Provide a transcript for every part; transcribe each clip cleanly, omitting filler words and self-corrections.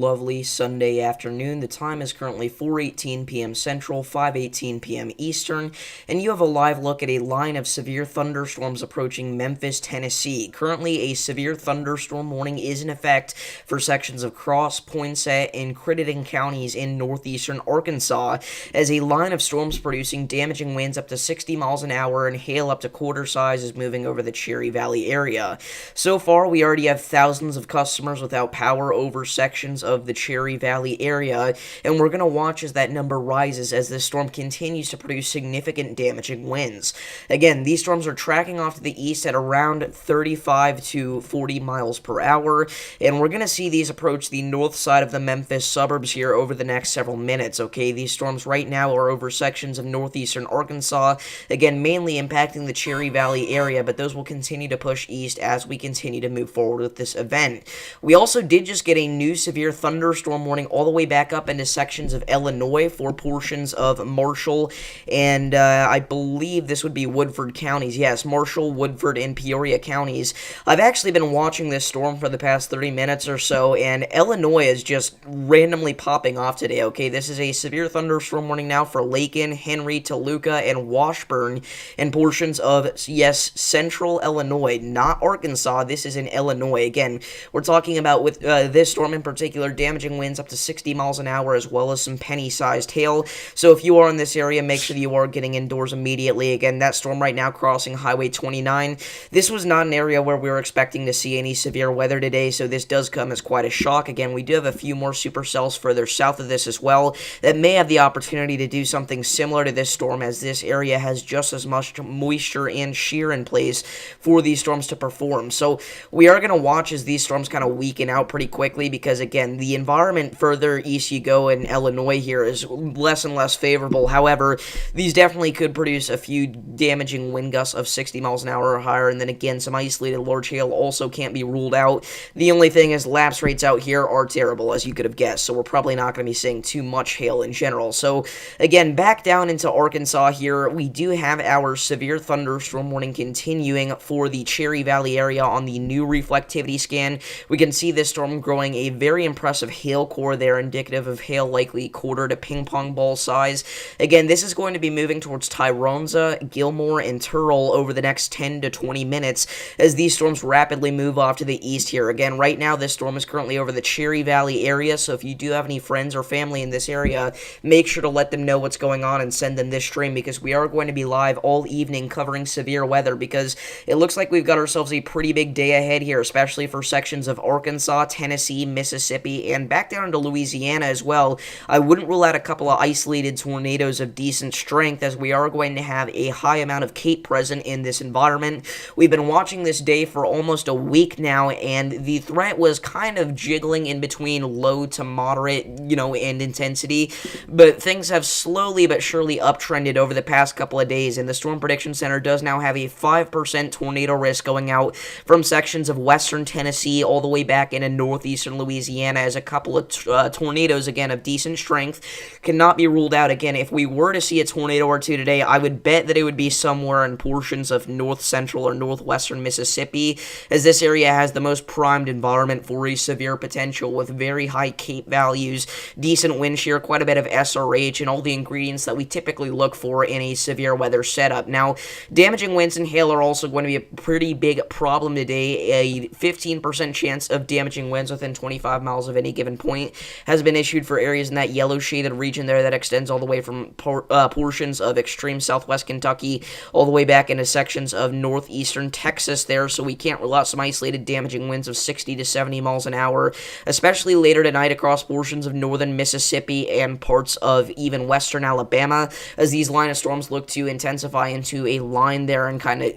Lovely Sunday afternoon. The time is currently 4:18 p.m. Central, 5:18 p.m. Eastern, and you have a live look at a line of severe thunderstorms approaching Memphis, Tennessee. Currently, a severe thunderstorm warning is in effect for sections of Cross, Poinsett, and Crittenden counties in northeastern Arkansas, as a line of storms producing damaging winds up to 60 miles an hour and hail up to quarter size is moving over the Cherry Valley area. So far, we already have thousands of customers without power over sections of the Cherry Valley area, and we're going to watch as that number rises as this storm continues to produce significant damaging winds. Again, these storms are tracking off to the east at around 35 to 40 miles per hour, and we're going to see these approach the north side of the Memphis suburbs here over the next several minutes, okay? These storms right now are over sections of northeastern Arkansas, again, mainly impacting the Cherry Valley area, but those will continue to push east as we continue to move forward with this event. We also did just get a new severe thunderstorm warning all the way back up into sections of Illinois for portions of Marshall and I believe this would be Woodford counties. Yes, Marshall, Woodford, and Peoria counties. I've actually been watching this storm for the past 30 minutes or so, and Illinois is just randomly popping off today, okay? This is a severe thunderstorm warning now for Lakin, Henry, Toluca, and Washburn, and portions of, yes, central Illinois, not Arkansas. This is in Illinois. Again, we're talking about with this storm in particular, damaging winds up to 60 miles an hour as well as some penny-sized hail. So if you are in this area, make sure that you are getting indoors immediately. Again, that storm right now crossing Highway 29. This was not an area where we were expecting to see any severe weather today, so this does come as quite a shock. Again, we do have a few more supercells further south of this as well that may have the opportunity to do something similar to this storm, as this area has just as much moisture and shear in place for these storms to perform. So we are going to watch as these storms kind of weaken out pretty quickly, because again, the environment further east you go in Illinois here is less and less favorable. However, these definitely could produce a few damaging wind gusts of 60 miles an hour or higher, and then again, some isolated large hail also can't be ruled out. The only thing is lapse rates out here are terrible, as you could have guessed, so we're probably not going to be seeing too much hail in general. So again, back down into Arkansas here, we do have our severe thunderstorm warning continuing for the Cherry Valley area on the new reflectivity scan. We can see this storm growing a very impressive hail core there, indicative of hail likely quarter to ping pong ball size. Again, this is going to be moving towards Tyronza, Gilmore, and Turrell over the next 10 to 20 minutes as these storms rapidly move off to the east here. Again, right now this storm is currently over the Cherry Valley area, so if you do have any friends or family in this area, make sure to let them know what's going on and send them this stream, because we are going to be live all evening covering severe weather, because it looks like we've got ourselves a pretty big day ahead here, especially for sections of Arkansas, Tennessee, Mississippi, and back down into Louisiana as well. I wouldn't rule out a couple of isolated tornadoes of decent strength, as we are going to have a high amount of Cape present in this environment. We've been watching this day for almost a week now, and the threat was kind of jiggling in between low to moderate, and intensity, but things have slowly but surely uptrended over the past couple of days, and the Storm Prediction Center does now have a 5% tornado risk going out from sections of western Tennessee all the way back into northeastern Louisiana, as a couple of tornadoes, again, of decent strength cannot be ruled out. Again, if we were to see a tornado or two today, I would bet that it would be somewhere in portions of north central or northwestern Mississippi, as this area has the most primed environment for a severe potential, with very high Cape values, decent wind shear, quite a bit of SRH, and all the ingredients that we typically look for in a severe weather setup. Now, damaging winds and hail are also going to be a pretty big problem today. A 15% chance of damaging winds within 25 miles of any given point has been issued for areas in that yellow shaded region there that extends all the way from portions of extreme southwest Kentucky all the way back into sections of northeastern Texas there, so we can't rule out some isolated damaging winds of 60 to 70 miles an hour, especially later tonight across portions of northern Mississippi and parts of even western Alabama, as these line of storms look to intensify into a line there and kind of,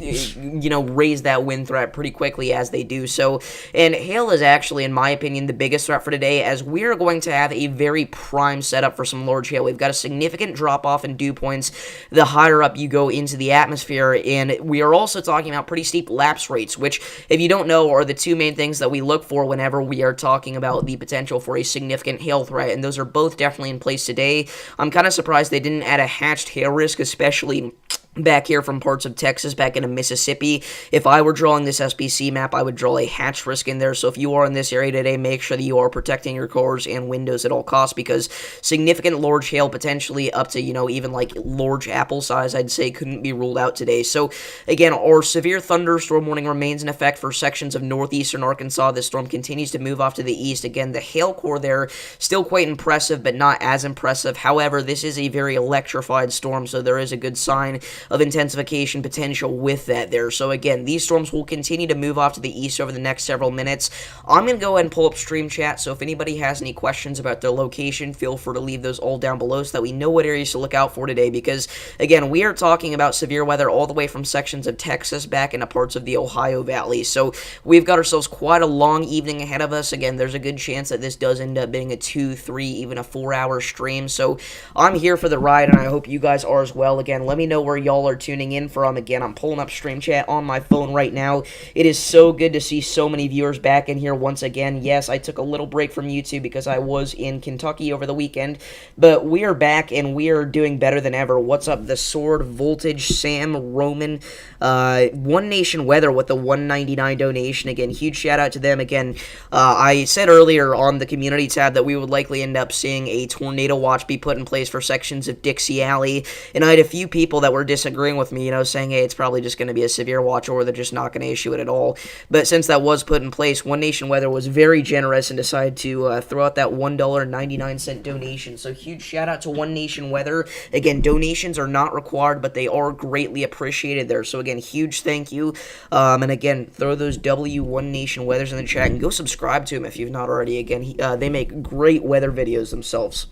raise that wind threat pretty quickly as they do so. And hail is actually, in my opinion, the biggest threat for today, as we're going to have a very prime setup for some large hail. We've got a significant drop-off in dew points the higher up you go into the atmosphere, and we are also talking about pretty steep lapse rates, which, if you don't know, are the two main things that we look for whenever we are talking about the potential for a significant hail threat, and those are both definitely in place today. I'm kind of surprised they didn't add a hatched hail risk, especially back here from parts of Texas, back into Mississippi. If I were drawing this SPC map, I would draw a hatch risk in there. So if you are in this area today, make sure that you are protecting your cars and windows at all costs, because significant large hail, potentially up to, even like large apple size, I'd say, couldn't be ruled out today. So again, our severe thunderstorm warning remains in effect for sections of northeastern Arkansas. This storm continues to move off to the east. Again, the hail core there, still quite impressive, but not as impressive. However, this is a very electrified storm, so there is a good sign of intensification potential with that there. So again, these storms will continue to move off to the east over the next several minutes. I'm going to go ahead and pull up stream chat, so if anybody has any questions about their location, feel free to leave those all down below so that we know what areas to look out for today, because again, we are talking about severe weather all the way from sections of Texas back into parts of the Ohio Valley. So we've got ourselves quite a long evening ahead of us. Again, there's a good chance that this does end up being a 2, 3, even a 4-hour stream. So I'm here for the ride, and I hope you guys are as well. Again, let me know where y'all are tuning in from. Again, I'm pulling up stream chat on my phone right now. It is so good to see so many viewers back in here once again. Yes, I took a little break from YouTube because I was in Kentucky over the weekend, but we are back and we are doing better than ever. What's up, The Sword, Voltage, Sam, Roman, One Nation Weather with the $1.99 donation. Again, huge shout out to them. Again, I said earlier on the community tab that we would likely end up seeing a tornado watch be put in place for sections of Dixie Alley, and I had a few people that were disagreeing with me, saying, hey, it's probably just going to be a severe watch, or they're just not going to issue it at all. But since that was put in place, One Nation Weather was very generous and decided to throw out that $1.99 donation. So huge shout out to One Nation Weather. Again, donations are not required, but they are greatly appreciated there. So again, huge thank you. And again, throw those One Nation Weathers in the chat and go subscribe to them if you've not already. Again, they make great weather videos themselves.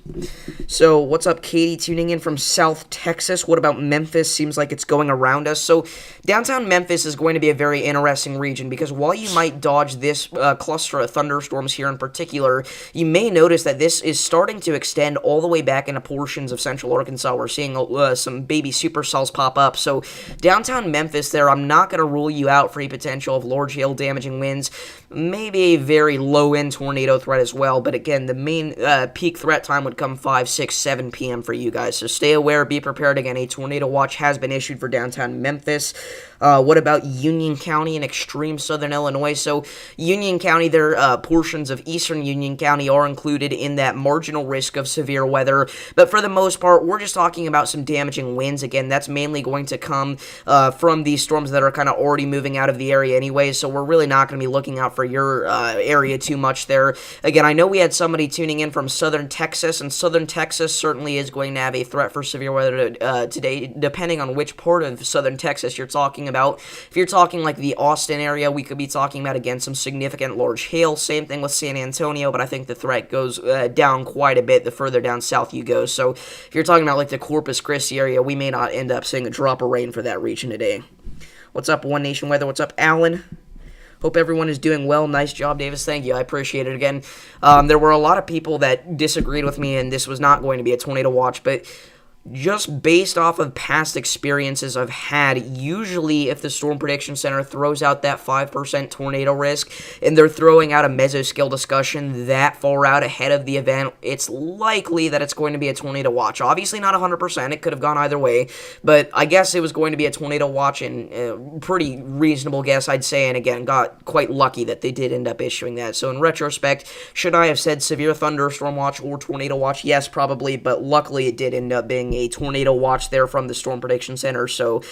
So what's up, Katie, tuning in from South Texas? What about Memphis? Seems like it's going around us. So downtown Memphis is going to be a very interesting region, because while you might dodge this cluster of thunderstorms here in particular, you may notice that this is starting to extend all the way back into portions of central Arkansas. We're seeing some baby supercells pop up. So downtown Memphis there, I'm not going to rule you out for a potential of large hail damaging winds, maybe a very low-end tornado threat as well. But again, the main peak threat time would come 5, 6, 7 p.m. for you guys. So stay aware, be prepared. Again, a tornado watch has been issued for downtown Memphis. What about Union County in extreme southern Illinois? So Union County, portions of eastern Union County are included in that marginal risk of severe weather. But for the most part, we're just talking about some damaging winds. Again, that's mainly going to come from these storms that are kind of already moving out of the area anyway. So we're really not going to be looking out for your area too much there. Again, I know we had somebody tuning in from southern Texas, and southern Texas certainly is going to have a threat for severe weather today, depending on which part of southern Texas you're talking about. If you're talking like the Austin area, we could be talking about, again, some significant large hail. Same thing with San Antonio, but I think the threat goes down quite a bit the further down south you go. So if you're talking about like the Corpus Christi area, we may not end up seeing a drop of rain for that region today. What's up, One Nation Weather? What's up, Alan? Hope everyone is doing well. Nice job, Davis. Thank you. I appreciate it again. There were a lot of people that disagreed with me, and this was not going to be a tornado watch, but just based off of past experiences I've had, usually if the Storm Prediction Center throws out that 5% tornado risk, and they're throwing out a mesoscale discussion that far out ahead of the event, it's likely that it's going to be a tornado watch. Obviously not 100%, it could have gone either way, but I guess it was going to be a tornado watch, and pretty reasonable guess, I'd say, and again, got quite lucky that they did end up issuing that. So in retrospect, should I have said severe thunderstorm watch or tornado watch? Yes, probably, but luckily it did end up being a tornado watch there from the Storm Prediction Center. So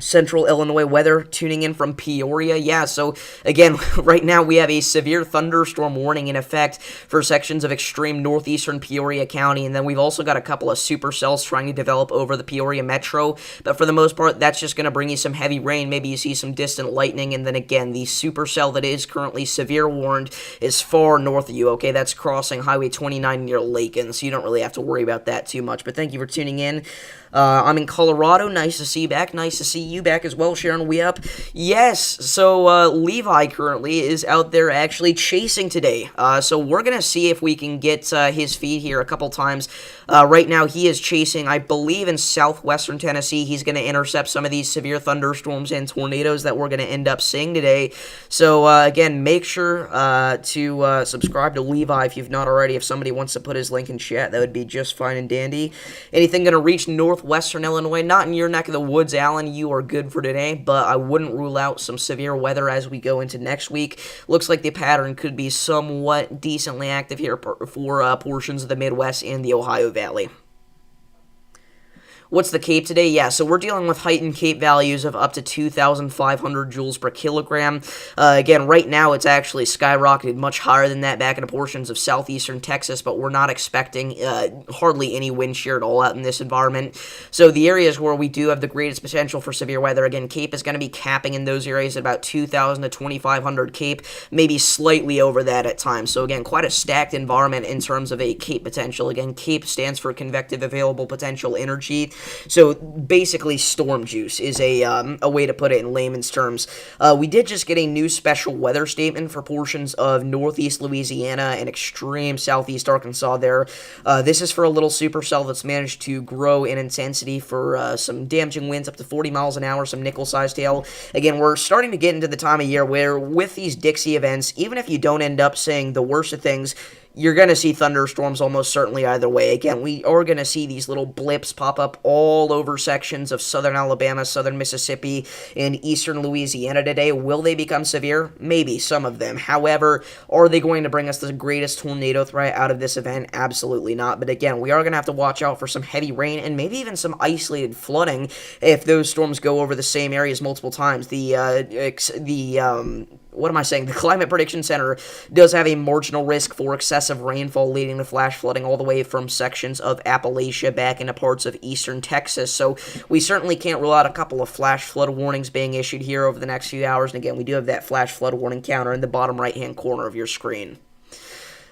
Central Illinois weather tuning in from Peoria. Yeah, so again, right now we have a severe thunderstorm warning in effect for sections of extreme northeastern Peoria County, and then we've also got a couple of supercells trying to develop over the Peoria metro, but for the most part, that's just going to bring you some heavy rain. Maybe you see some distant lightning, and then again, the supercell that is currently severe warned is far north of you, okay? That's crossing Highway 29 near Lakin, so you don't really have to worry about that too much, but thank you for tuning in. I'm in Colorado. Nice to see you back. Nice to see you back as well, Sharon. We up? Yes. So Levi currently is out there actually chasing today. So we're gonna see if we can get his feed here a couple times. Right now he is chasing, I believe, in southwestern Tennessee. He's gonna intercept some of these severe thunderstorms and tornadoes that we're gonna end up seeing today. So again, make sure to subscribe to Levi if you've not already. If somebody wants to put his link in chat, that would be just fine and dandy. Anything gonna reach north northwestern Illinois. Not in your neck of the woods, Alan. You are good for today, but I wouldn't rule out some severe weather as we go into next week. Looks like the pattern could be somewhat decently active here for portions of the Midwest and the Ohio Valley. What's the Cape today? Yeah, so we're dealing with heightened Cape values of up to 2,500 joules per kilogram. Again, right now it's actually skyrocketed much higher than that back into portions of southeastern Texas, but we're not expecting hardly any wind shear at all out in this environment. So the areas where we do have the greatest potential for severe weather, again, Cape is going to be capping in those areas at about 2,000 to 2,500 Cape, maybe slightly over that at times. So again, quite a stacked environment in terms of a Cape potential. Again, Cape stands for convective available potential energy. So basically, storm juice is a way to put it in layman's terms. We did just get a new special weather statement for portions of northeast Louisiana and extreme southeast Arkansas there. This is for a little supercell that's managed to grow in intensity for some damaging winds up to 40 miles an hour, some nickel-sized hail. Again, we're starting to get into the time of year where with these Dixie events, even if you don't end up saying the worst of things, you're going to see thunderstorms almost certainly either way. Again, we are going to see these little blips pop up all over sections of southern Alabama, southern Mississippi, and eastern Louisiana today. Will they become severe? Maybe, some of them. However, are they going to bring us the greatest tornado threat out of this event? Absolutely not. But again, we are going to have to watch out for some heavy rain and maybe even some isolated flooding if those storms go over the same areas multiple times. The Climate Prediction Center does have a marginal risk for excessive rainfall leading to flash flooding all the way from sections of Appalachia back into parts of eastern Texas. So we certainly can't rule out a couple of flash flood warnings being issued here over the next few hours. And again, we do have that flash flood warning counter in the bottom right-hand corner of your screen.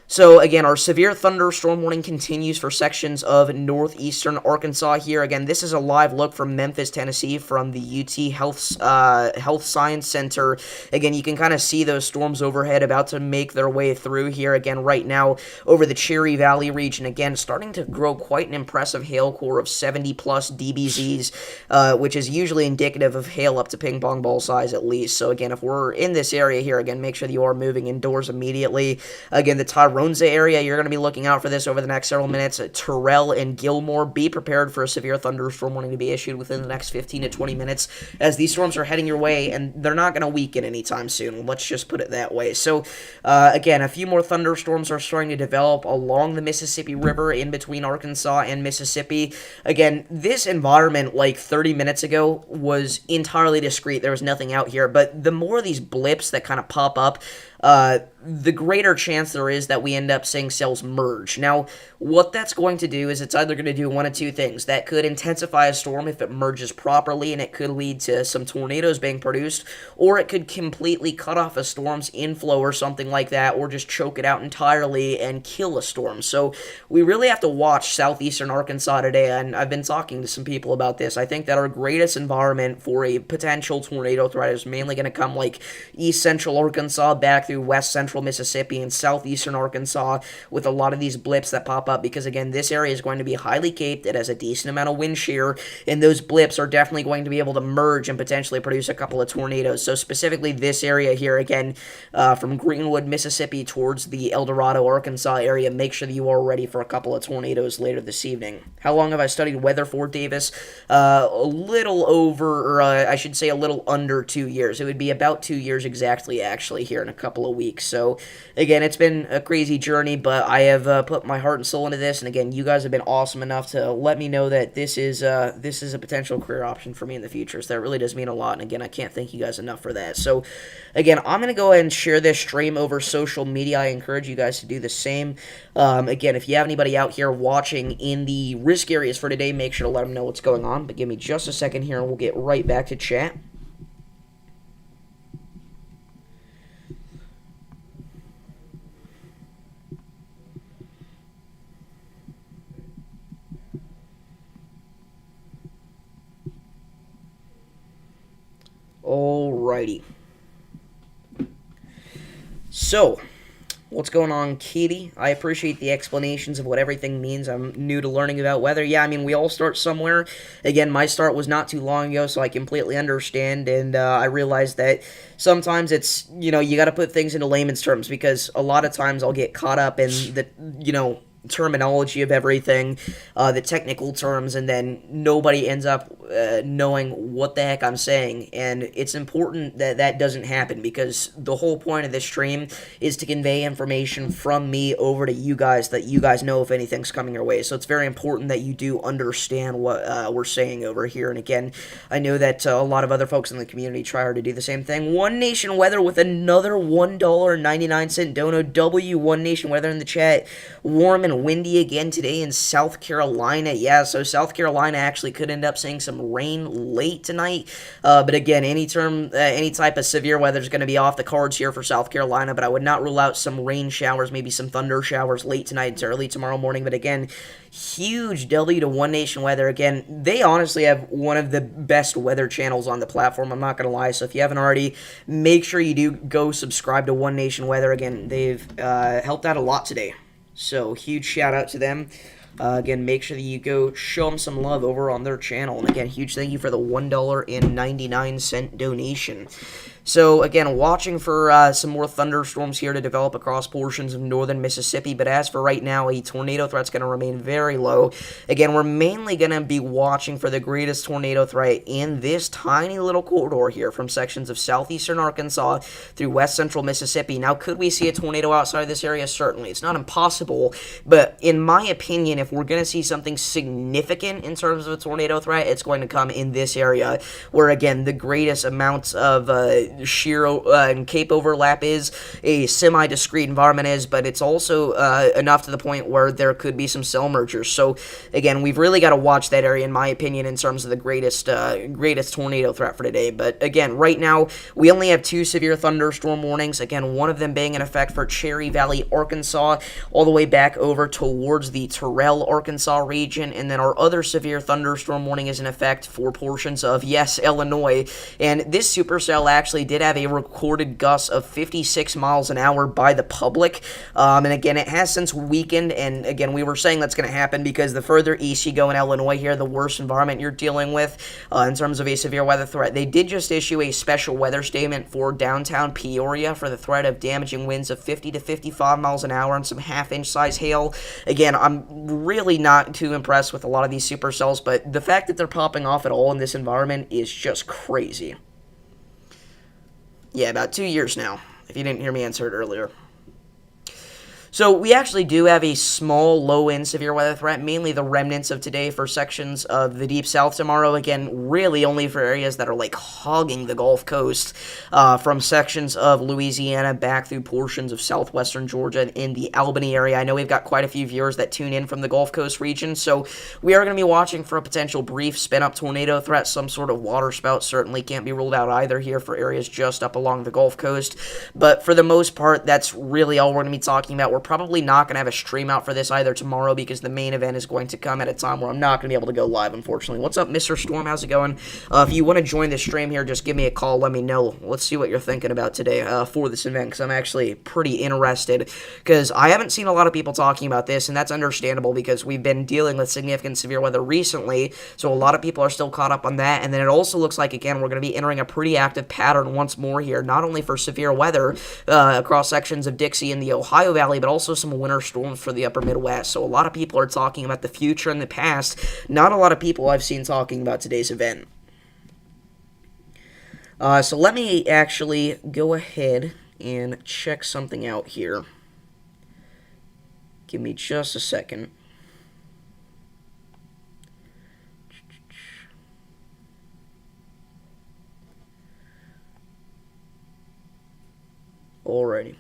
So, again, our severe thunderstorm warning continues for sections of northeastern Arkansas here. Again, this is a live look from Memphis, Tennessee, from the UT Health Science Center. Again, you can kind of see those storms overhead about to make their way through here. Again, right now, over the Cherry Valley region. Again, starting to grow quite an impressive hail core of 70-plus dBZs, which is usually indicative of hail up to ping pong ball size at least. So, again, if we're in this area here, again, make sure that you are moving indoors immediately. Again, the Tyrone area, you're going to be looking out for this over the next several minutes. Terrell and Gilmore, be prepared for a severe thunderstorm warning to be issued within the next 15 to 20 minutes as these storms are heading your way, and they're not going to weaken anytime soon. Let's just put it that way. So, again, a few more thunderstorms are starting to develop along the Mississippi River in between Arkansas and Mississippi. Again, this environment, like 30 minutes ago, was entirely discrete. There was nothing out here, but the more of these blips that kind of pop up, the greater chance there is that we end up seeing cells merge. Now, what that's going to do is it's either going to do one of two things. That could intensify a storm if it merges properly, and it could lead to some tornadoes being produced, or it could completely cut off a storm's inflow or something like that, or just choke it out entirely and kill a storm. So we really have to watch southeastern Arkansas today, and I've been talking to some people about this. I think that our greatest environment for a potential tornado threat is mainly going to come like east central Arkansas back through west central Mississippi and southeastern Arkansas with a lot of these blips that pop up because, again, this area is going to be highly caped. It has a decent amount of wind shear, and those blips are definitely going to be able to merge and potentially produce a couple of tornadoes. So specifically this area here, again, from Greenwood, Mississippi towards the El Dorado, Arkansas area, make sure that you are ready for a couple of tornadoes later this evening. How long have I studied weather for, Davis? A little over, or I should say a little under 2 years. It would be about 2 years exactly, actually, here in a couple of weeks. So, again, it's been a crazy journey, but I have put my heart and soul into this, and again, you guys have been awesome enough to let me know that this is a potential career option for me in the future, so that really does mean a lot, and again, I can't thank you guys enough for that. So, again, I'm going to go ahead and share this stream over social media. I encourage you guys to do the same. Again, if you have anybody out here watching in the risk areas for today, make sure to let them know what's going on, but give me just a second here, and we'll get right back to chat. Alrighty. So, what's going on, Katie? I appreciate the explanations of what everything means. I'm new to learning about weather. Yeah, I mean, we all start somewhere. Again, my start was not too long ago, so I completely understand, and I realized that sometimes it's, you got to put things into layman's terms, because a lot of times I'll get caught up in the terminology of everything, the technical terms, and then nobody ends up knowing what the heck I'm saying. And it's important that that doesn't happen, because the whole point of this stream is to convey information from me over to you guys, that you guys know if anything's coming your way. So it's very important that you do understand what we're saying over here. And again, I know that a lot of other folks in the community try hard to do the same thing. One Nation Weather with another $1.99 dono. One Nation Weather in the chat. Warm and windy again today in South Carolina. Yeah, so South Carolina actually could end up seeing some rain late tonight. But again, any type of severe weather is going to be off the cards here for South Carolina. But I would not rule out some rain showers, maybe some thunder showers late tonight into early tomorrow morning. But again, huge W to One Nation Weather. Again, they honestly have one of the best weather channels on the platform, I'm not going to lie. So if you haven't already, make sure you do go subscribe to One Nation Weather. Again, they've helped out a lot today. So huge shout out to them. Again, make sure that you go show them some love over on their channel. And again, huge thank you for the $1.99 donation. So, again, watching for some more thunderstorms here to develop across portions of northern Mississippi. But as for right now, a tornado threat's going to remain very low. Again, we're mainly going to be watching for the greatest tornado threat in this tiny little corridor here from sections of southeastern Arkansas through west central Mississippi. Now, could we see a tornado outside of this area? Certainly. It's not impossible. But in my opinion, if we're going to see something significant in terms of a tornado threat, it's going to come in this area where, again, the greatest amounts of shear and cape overlap is, a semi-discrete environment is, but it's also enough to the point where there could be some cell mergers. So again, we've really got to watch that area, in my opinion, in terms of the greatest tornado threat for today. But again, right now we only have 2 severe thunderstorm warnings. Again, one of them being in effect for Cherry Valley, Arkansas, all the way back over towards the Terrell, Arkansas region, and then our other severe thunderstorm warning is in effect for portions of, yes, Illinois. And this supercell actually did have a recorded gust of 56 miles an hour by the public. And again, it has since weakened. And again, we were saying that's going to happen because the further east you go in Illinois here, the worse environment you're dealing with in terms of a severe weather threat. They did just issue a special weather statement for downtown Peoria for the threat of damaging winds of 50 to 55 miles an hour and some half-inch size hail. Again, I'm really not too impressed with a lot of these supercells, but the fact that they're popping off at all in this environment is just crazy. Yeah, about 2 years now, if you didn't hear me answer it earlier. So we actually do have a small low-end severe weather threat, mainly the remnants of today for sections of the Deep South tomorrow. Again, really only for areas that are like hogging the Gulf Coast, from sections of Louisiana back through portions of southwestern Georgia and in the Albany area. I know we've got quite a few viewers that tune in from the Gulf Coast region, so we are going to be watching for a potential brief spin-up tornado threat. Some sort of water spout certainly can't be ruled out either here for areas just up along the Gulf Coast. But for the most part, that's really all we're going to be talking about. We're probably not going to have a stream out for this either tomorrow because the main event is going to come at a time where I'm not going to be able to go live, unfortunately. What's up, Mr. Storm? How's it going? If you want to join the stream here, just give me a call. Let me know. Let's see what you're thinking about today for this event, because I'm actually pretty interested, because I haven't seen a lot of people talking about this, and that's understandable because we've been dealing with significant severe weather recently, so a lot of people are still caught up on that. And then it also looks like, again, we're going to be entering a pretty active pattern once more here, not only for severe weather across sections of Dixie and the Ohio Valley, but also some winter storms for the upper Midwest. So a lot of people are talking about the future and the past. Not a lot of people I've seen talking about today's event. So let me actually go ahead and check something out here. Give me just a second. Alrighty.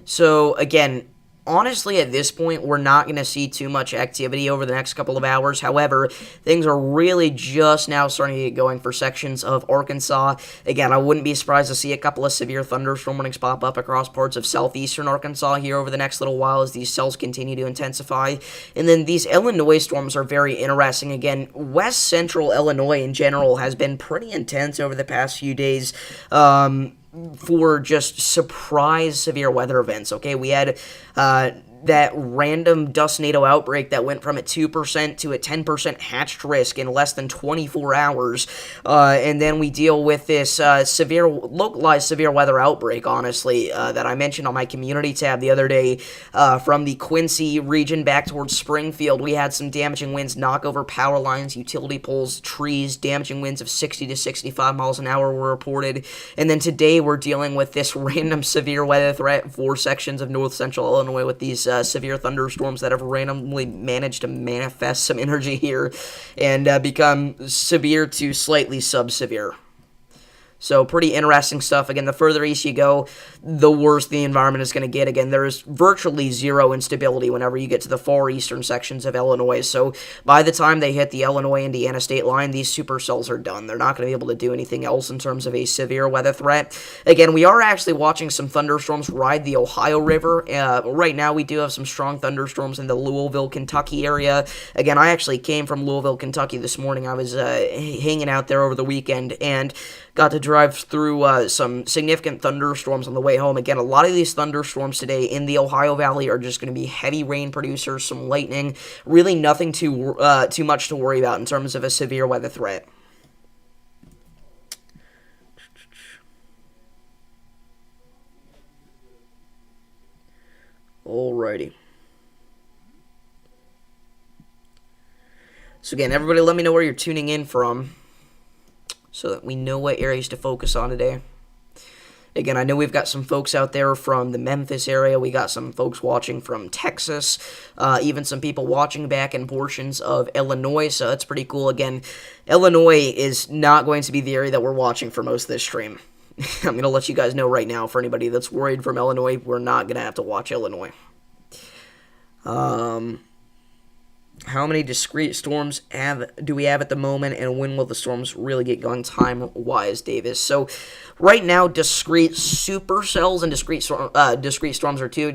So, again, honestly, at this point, we're not going to see too much activity over the next couple of hours. However, things are really just now starting to get going for sections of Arkansas. Again, I wouldn't be surprised to see a couple of severe thunderstorm warnings pop up across parts of southeastern Arkansas here over the next little while as these cells continue to intensify. And then these Illinois storms are very interesting. Again, west central Illinois in general has been pretty intense over the past few days. For just surprise severe weather events, okay? We had that random dust tornado outbreak that went from a 2% to a 10% hatched risk in less than 24 hours. And then we deal with this localized severe weather outbreak, honestly, that I mentioned on my community tab the other day from the Quincy region back towards Springfield. We had some damaging winds knock over power lines, utility poles, trees. Damaging winds of 60 to 65 miles an hour were reported. And then today we're dealing with this random severe weather threat for sections of north central Illinois with these severe thunderstorms that have randomly managed to manifest some energy here and become severe to slightly sub-severe. So pretty interesting stuff. Again, the further east you go, the worse the environment is going to get. Again, there's virtually zero instability whenever you get to the far eastern sections of Illinois. So by the time they hit the Illinois-Indiana state line, these supercells are done. They're not going to be able to do anything else in terms of a severe weather threat. Again, we are actually watching some thunderstorms ride the Ohio River. Right now, we do have some strong thunderstorms in the Louisville, Kentucky area. Again, I actually came from Louisville, Kentucky this morning. I was hanging out there over the weekend and got to drive through some significant thunderstorms on the way home. Again, a lot of these thunderstorms today in the Ohio Valley are just going to be heavy rain producers, some lightning, really nothing too much to worry about in terms of a severe weather threat. Alrighty. So again, everybody let me know where you're tuning in from, so that we know what areas to focus on today. Again, I know we've got some folks out there from the Memphis area. We got some folks watching from Texas, even some people watching back in portions of Illinois, so that's pretty cool. Again, Illinois is not going to be the area that we're watching for most of this stream. I'm going to let you guys know right now, for anybody that's worried from Illinois, we're not going to have to watch Illinois. How many discrete storms do we have at the moment, and when will the storms really get going time-wise, Davis? So right now, discrete supercells and discrete storms are two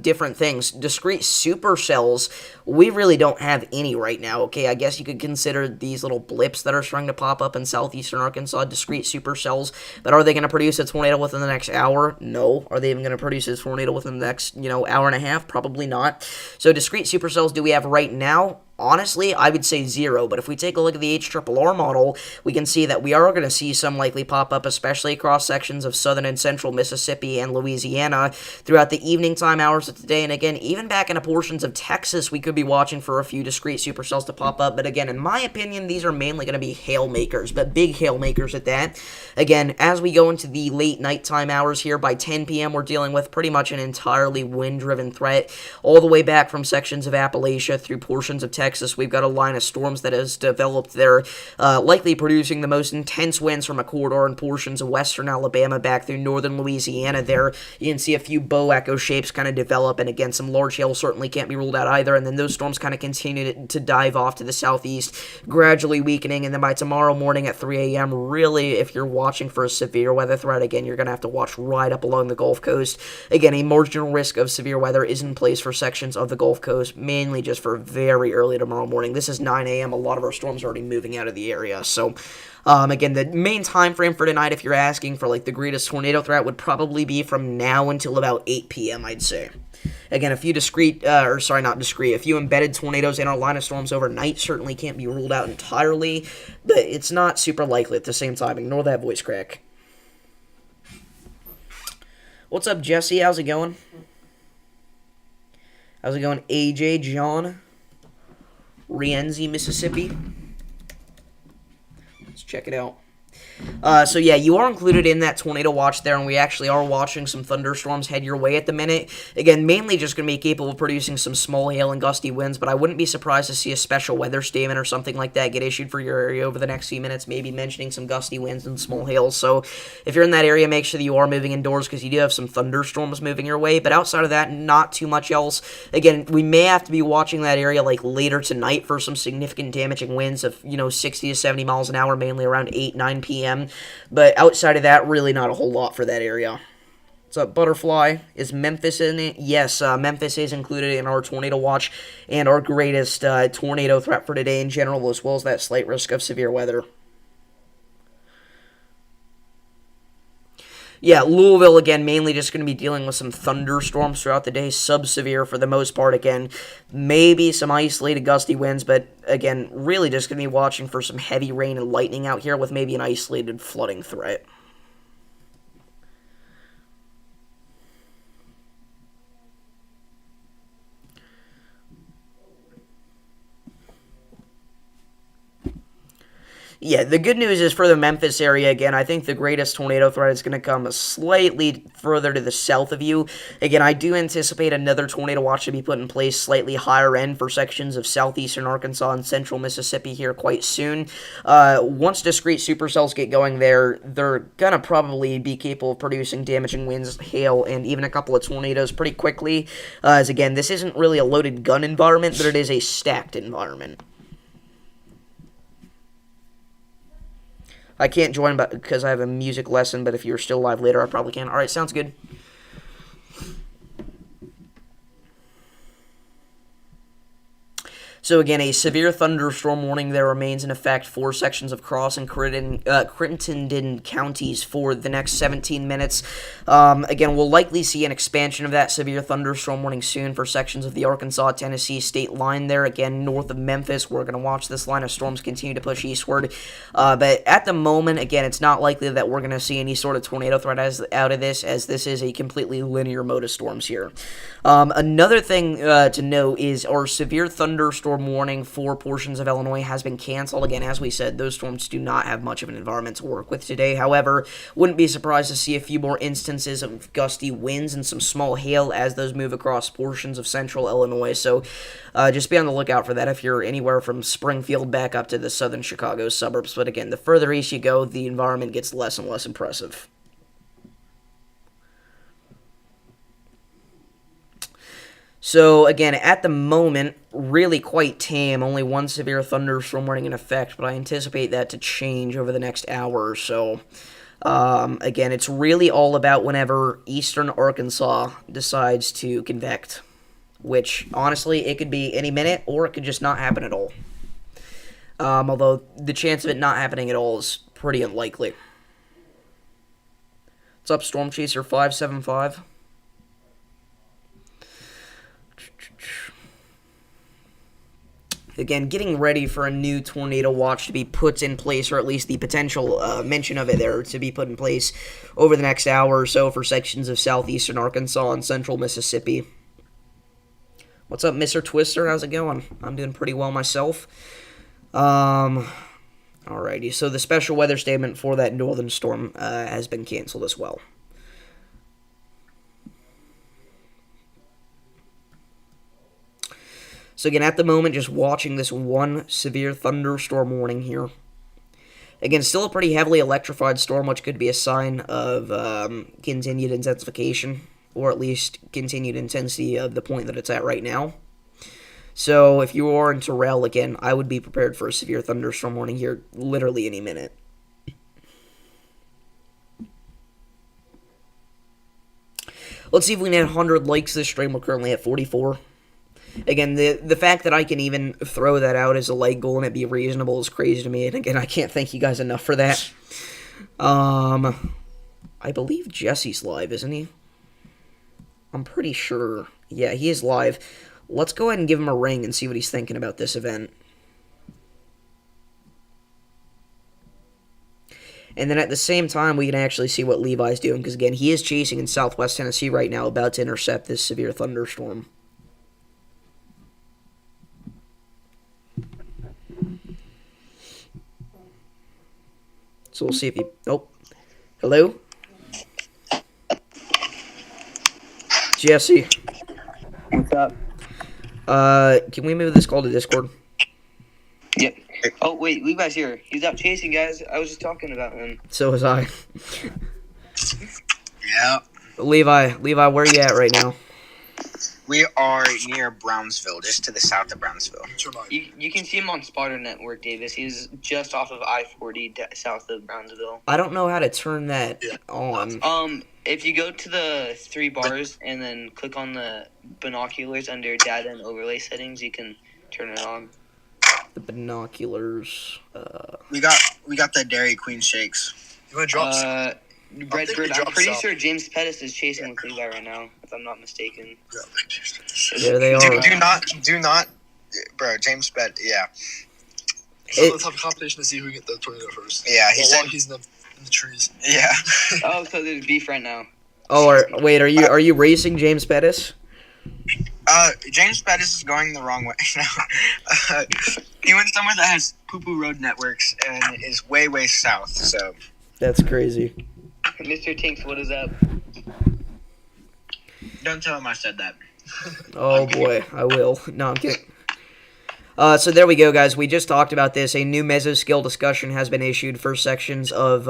different things. Discrete supercells, we really don't have any right now, okay? I guess you could consider these little blips that are starting to pop up in southeastern Arkansas discrete supercells, but are they going to produce a tornado within the next hour? No. Are they even going to produce a tornado within the next, hour and a half? Probably not. So discrete supercells do we have right now? Honestly, I would say zero, but if we take a look at the HRRR model, we can see that we are going to see some likely pop up, especially across sections of southern and central Mississippi and Louisiana throughout the evening time hours of today. And again, even back into portions of Texas, we could be watching for a few discrete supercells to pop up. But again, in my opinion, these are mainly going to be hail makers, but big hail makers at that. Again, as we go into the late nighttime hours here, by 10 p.m., we're dealing with pretty much an entirely wind-driven threat, all the way back from sections of Appalachia through portions of Texas. We've got a line of storms that has developed there, likely producing the most intense winds from a corridor in portions of western Alabama back through northern Louisiana there. You can see a few bow echo shapes kind of develop, and again, some large hail certainly can't be ruled out either, and then those storms kind of continue to dive off to the southeast, gradually weakening, and then by tomorrow morning at 3 a.m., really, if you're watching for a severe weather threat, again, you're going to have to watch right up along the Gulf Coast. Again, a marginal risk of severe weather is in place for sections of the Gulf Coast, mainly just for very early tomorrow morning. This is 9 a.m. A lot of our storms are already moving out of the area. So, again, the main time frame for tonight, if you're asking for like the greatest tornado threat, would probably be from now until about 8 p.m., I'd say. Again, a few a few embedded tornadoes in our line of storms overnight certainly can't be ruled out entirely, but it's not super likely at the same time. Ignore that voice crack. What's up, Jesse? How's it going? How's it going, AJ, John? Rienzi, Mississippi. Let's check it out. So yeah, you are included in that tornado watch there, and we actually are watching some thunderstorms head your way at the minute. Again, mainly just going to be capable of producing some small hail and gusty winds, but I wouldn't be surprised to see a special weather statement or something like that get issued for your area over the next few minutes, maybe mentioning some gusty winds and small hail. So if you're in that area, make sure that you are moving indoors, because you do have some thunderstorms moving your way, but outside of that, not too much else. Again, we may have to be watching that area like later tonight for some significant damaging winds of, 60 to 70 miles an hour, mainly around 8, 9 p.m. But outside of that, really not a whole lot for that area. What's up, Butterfly? Is Memphis in it? Yes, Memphis is included in our tornado watch and our greatest tornado threat for today in general, as well as that slight risk of severe weather. Yeah, Louisville, again, mainly just going to be dealing with some thunderstorms throughout the day, sub-severe for the most part, again. Maybe some isolated gusty winds, but, again, really just going to be watching for some heavy rain and lightning out here with maybe an isolated flooding threat. Yeah, the good news is for the Memphis area, again, I think the greatest tornado threat is going to come slightly further to the south of you. Again, I do anticipate another tornado watch to be put in place slightly higher end for sections of southeastern Arkansas and central Mississippi here quite soon. Once discrete supercells get going there, they're going to probably be capable of producing damaging winds, hail, and even a couple of tornadoes pretty quickly. As again, this isn't really a loaded gun environment, but it is a stacked environment. I can't join because I have a music lesson, but if you're still live later, I probably can. All right, sounds good. So again, a severe thunderstorm warning there remains in effect for sections of Cross and Crittenden counties for the next 17 minutes. Again, we'll likely see an expansion of that severe thunderstorm warning soon for sections of the Arkansas-Tennessee state line there. Again, north of Memphis, we're going to watch this line of storms continue to push eastward. But at the moment, again, it's not likely that we're going to see any sort of tornado threat out of this, as this is a completely linear mode of storms here. Another thing to note is our severe thunderstorm warning for portions of Illinois has been canceled. Again, as we said, those storms do not have much of an environment to work with today. However, wouldn't be surprised to see a few more instances of gusty winds and some small hail as those move across portions of central Illinois. So just be on the lookout for that if you're anywhere from Springfield back up to the southern Chicago suburbs. But again, the further east you go, the environment gets less and less impressive. So, again, at the moment, really quite tame. Only one severe thunderstorm warning in effect, but I anticipate that to change over the next hour or so. Again, it's really all about whenever eastern Arkansas decides to convect, which, honestly, it could be any minute, or it could just not happen at all. Although, the chance of it not happening at all is pretty unlikely. What's up, Storm Chaser 575? Again, getting ready for a new tornado watch to be put in place, or at least the potential mention of it there to be put in place over the next hour or so for sections of southeastern Arkansas and central Mississippi. What's up, Mr. Twister? How's it going? I'm doing pretty well myself. Alrighty, so the special weather statement for that northern storm has been canceled as well. So again, at the moment, just watching this one severe thunderstorm warning here. Again, still a pretty heavily electrified storm, which could be a sign of continued intensification, or at least continued intensity of the point that it's at right now. So if you are in Terrell, again, I would be prepared for a severe thunderstorm warning here literally any minute. Let's see if we can hit 100 likes this stream. We're currently at 44. Again, the fact that I can even throw that out as a like goal and it be reasonable is crazy to me. And again, I can't thank you guys enough for that. I believe Jesse's live, isn't he? I'm pretty sure. Yeah, he is live. Let's go ahead and give him a ring and see what he's thinking about this event. And then at the same time, we can actually see what Levi's doing. Because again, he is chasing in southwest Tennessee right now, about to intercept this severe thunderstorm. So we'll see if he... Oh. Hello? Jesse. What's up? Can we move this call to Discord? Yep. Oh, wait, Levi's here. He's out chasing, guys. I was just talking about him. So was I. Yeah. Levi, where are you at right now? We are near Brownsville, just to the south of Brownsville. You can see him on Spotter Network, Davis. He's just off of I-40 south of Brownsville. I don't know how to turn that on. If you go to the three bars and then click on the binoculars under data and overlay settings, you can turn it on. The binoculars. We got the Dairy Queen shakes. You want to drop Redbird, I'm pretty sure James Pettis is chasing with Levi right now, if I'm not mistaken. There they are. Do not, bro. James Pett, yeah. So let's have a competition to see who can get the tornado first. Yeah, he said he's in the trees. Yeah. Oh, so there's beef right now. Oh, wait, are you racing James Pettis? James Pettis is going the wrong way now. He went somewhere that has poo-poo road networks and is way, way south, so. That's crazy. Mr. Tinks, what is up? Don't tell him I said that. Oh, boy, I will. No, I'm kidding. So there we go, guys. We just talked about this. A new mesoscale discussion has been issued for sections of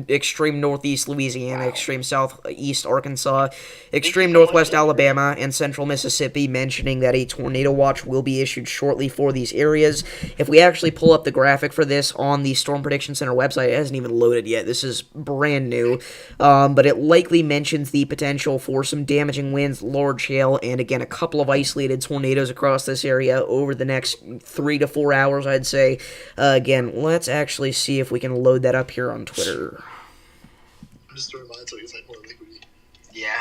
extreme northeast Louisiana, extreme southeast Arkansas, extreme northwest Alabama, and central Mississippi, mentioning that a tornado watch will be issued shortly for these areas. If we actually pull up the graphic for this on the Storm Prediction Center website, it hasn't even loaded yet. This is brand new, but it likely mentions the potential for some damaging winds, large hail, and again, a couple of isolated tornadoes across this area over the next 3 to 4 hours, I'd say. Again, let's actually see if we can load that up here on Twitter. I'm just throwing mine so it's like more liquidy. Yeah.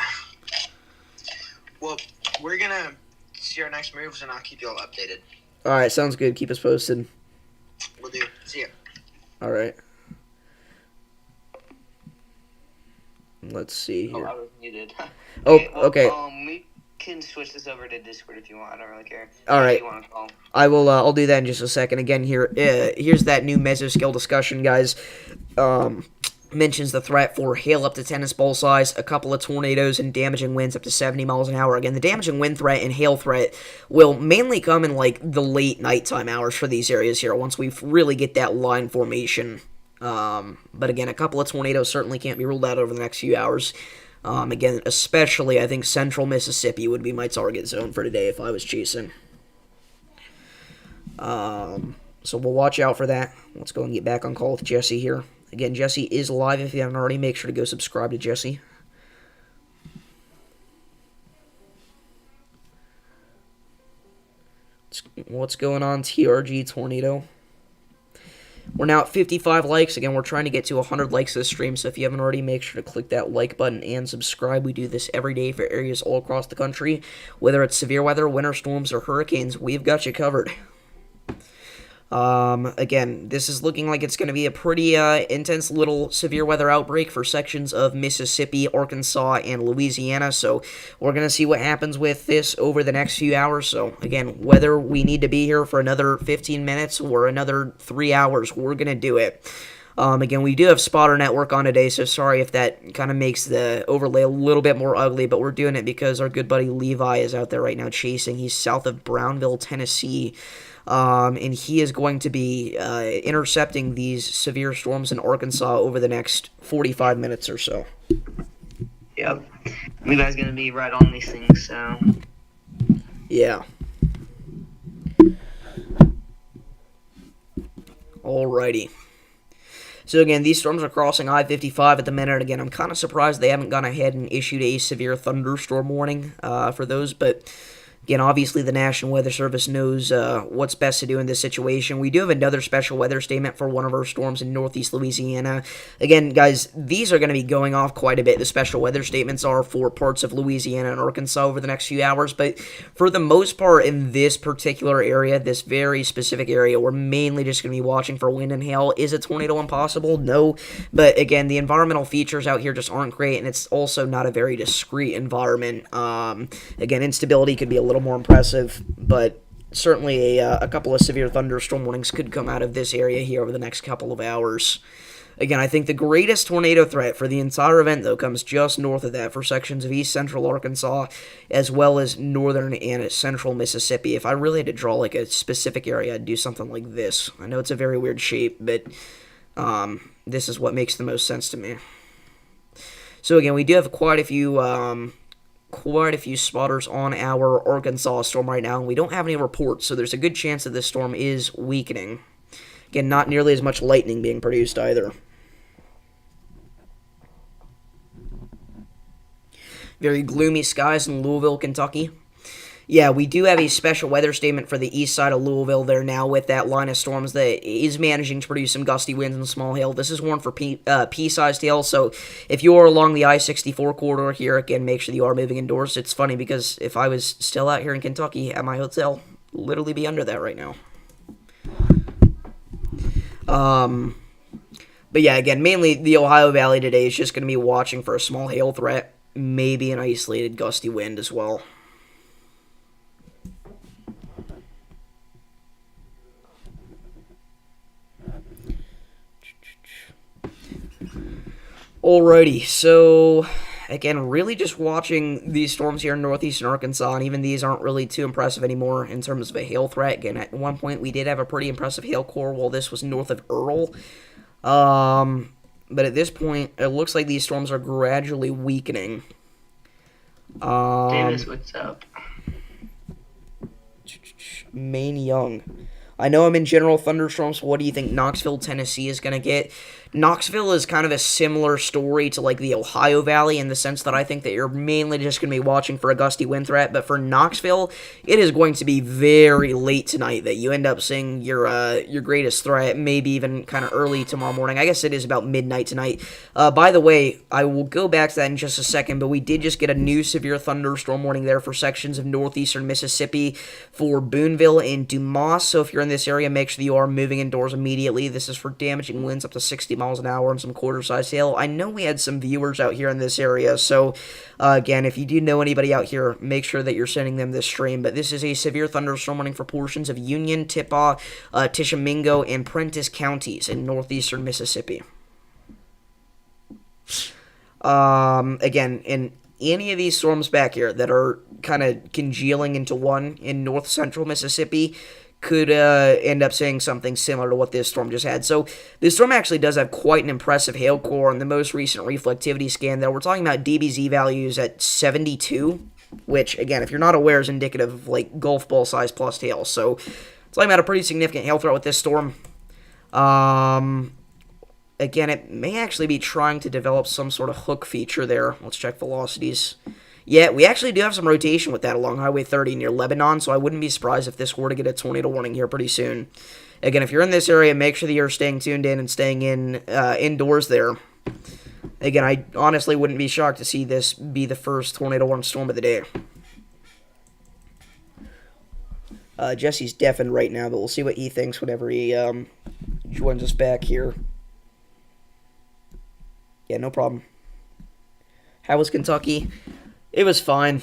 Well, we're gonna see our next moves, and I'll keep you all updated. All right, sounds good. Keep us posted. We'll do. See ya. All right. Let's see Oh, here. I was muted. Oh, okay. We can switch this over to Discord if you want. I don't really care. All right. If you want to call. I will. I'll do that in just a second. Again, here's that new mesoscale discussion, guys. Mentions the threat for hail up to tennis ball size, a couple of tornadoes, and damaging winds up to 70 miles an hour. Again, the damaging wind threat and hail threat will mainly come in like the late nighttime hours for these areas here. Once we really get that line formation. But again, a couple of tornadoes certainly can't be ruled out over the next few hours. Again, especially, I think central Mississippi would be my target zone for today if I was chasing. So we'll watch out for that. Let's go and get back on call with Jesse here. Again, Jesse is live. If you haven't already, make sure to go subscribe to Jesse. What's going on, TRG Tornado? We're now at 55 likes. Again, we're trying to get to 100 likes this stream, so if you haven't already, make sure to click that like button and subscribe. We do this every day for areas all across the country. Whether it's severe weather, winter storms, or hurricanes, we've got you covered. Again, this is looking like it's going to be a pretty intense little severe weather outbreak for sections of Mississippi, Arkansas, and Louisiana, so we're going to see what happens with this over the next few hours. So, again, whether we need to be here for another 15 minutes or another 3 hours, we're going to do it. Again, we do have Spotter Network on today, so sorry if that kind of makes the overlay a little bit more ugly, but we're doing it because our good buddy Levi is out there right now chasing. He's south of Brownville, Tennessee. And he is going to be intercepting these severe storms in Arkansas over the next 45 minutes or so. Yep. Levi's going to be right on these things, so. Yeah. Alrighty. So again, these storms are crossing I-55 at the minute. Again, I'm kind of surprised they haven't gone ahead and issued a severe thunderstorm warning for those, but again, obviously the National Weather Service knows what's best to do in this situation. We do have another special weather statement for one of our storms in northeast Louisiana. Again, guys, these are going to be going off quite a bit. The special weather statements are for parts of Louisiana and Arkansas over the next few hours, but for the most part in this particular area, this very specific area, we're mainly just going to be watching for wind and hail. Is a tornado impossible? No, but again, the environmental features out here just aren't great, and it's also not a very discrete environment. Again, instability could be a little more impressive, but certainly a couple of severe thunderstorm warnings could come out of this area here over the next couple of hours. Again, I think the greatest tornado threat for the entire event, though, comes just north of that for sections of east central Arkansas, as well as northern and central Mississippi. If I really had to draw like a specific area, I'd do something like this. I know it's a very weird shape, but this is what makes the most sense to me. So again, we do have quite a few spotters on our Arkansas storm right now, and we don't have any reports, so there's a good chance that this storm is weakening. Again, not nearly as much lightning being produced either. Very gloomy skies in Louisville, Kentucky. Yeah, we do have a special weather statement for the east side of Louisville there now with that line of storms that is managing to produce some gusty winds and small hail. This is warned for pea-sized hail, so if you are along the I-64 corridor here, again, make sure that you are moving indoors. It's funny because if I was still out here in Kentucky at my hotel, literally be under that right now. But yeah, again, mainly the Ohio Valley today is just going to be watching for a small hail threat, maybe an isolated gusty wind as well. Alrighty, so again, really just watching these storms here in northeastern Arkansas, and even these aren't really too impressive anymore in terms of a hail threat. Again, at one point we did have a pretty impressive hail core while this was north of Earl. But at this point, it looks like these storms are gradually weakening. Davis, what's up? Maine Young. I know I'm in general thunderstorms. What do you think Knoxville, Tennessee is going to get? Knoxville is kind of a similar story to like the Ohio Valley in the sense that I think that you're mainly just going to be watching for a gusty wind threat. But for Knoxville, it is going to be very late tonight that you end up seeing your greatest threat, maybe even kind of early tomorrow morning. I guess it is about midnight tonight. By the way, I will go back to that in just a second, but we did just get a new severe thunderstorm warning there for sections of northeastern Mississippi for Boonville and Dumas. So if you're in this area, make sure that you are moving indoors immediately. This is for damaging winds up to 60 miles an hour and some quarter-size hail. I know we had some viewers out here in this area, so again, if you do know anybody out here, make sure that you're sending them this stream. But this is a severe thunderstorm warning for portions of Union, Tippah, Tishomingo, and Prentiss counties in northeastern Mississippi. Again, in any of these storms back here that are kind of congealing into one in north central Mississippi could end up saying something similar to what this storm just had. So this storm actually does have quite an impressive hail core on the most recent reflectivity scan, though. We're talking about DBZ values at 72, which, again, if you're not aware, is indicative of like golf ball size plus hail. So it's talking about a pretty significant hail threat with this storm. Again, it may actually be trying to develop some sort of hook feature there. Let's check velocities. Yeah, we actually do have some rotation with that along Highway 30 near Lebanon, so I wouldn't be surprised if this were to get a tornado warning here pretty soon. Again, if you're in this area, make sure that you're staying tuned in and staying indoors there. Again, I honestly wouldn't be shocked to see this be the first tornado warning storm of the day. Jesse's deafened right now, but we'll see what he thinks whenever he joins us back here. Yeah, no problem. How was Kentucky? It was fine.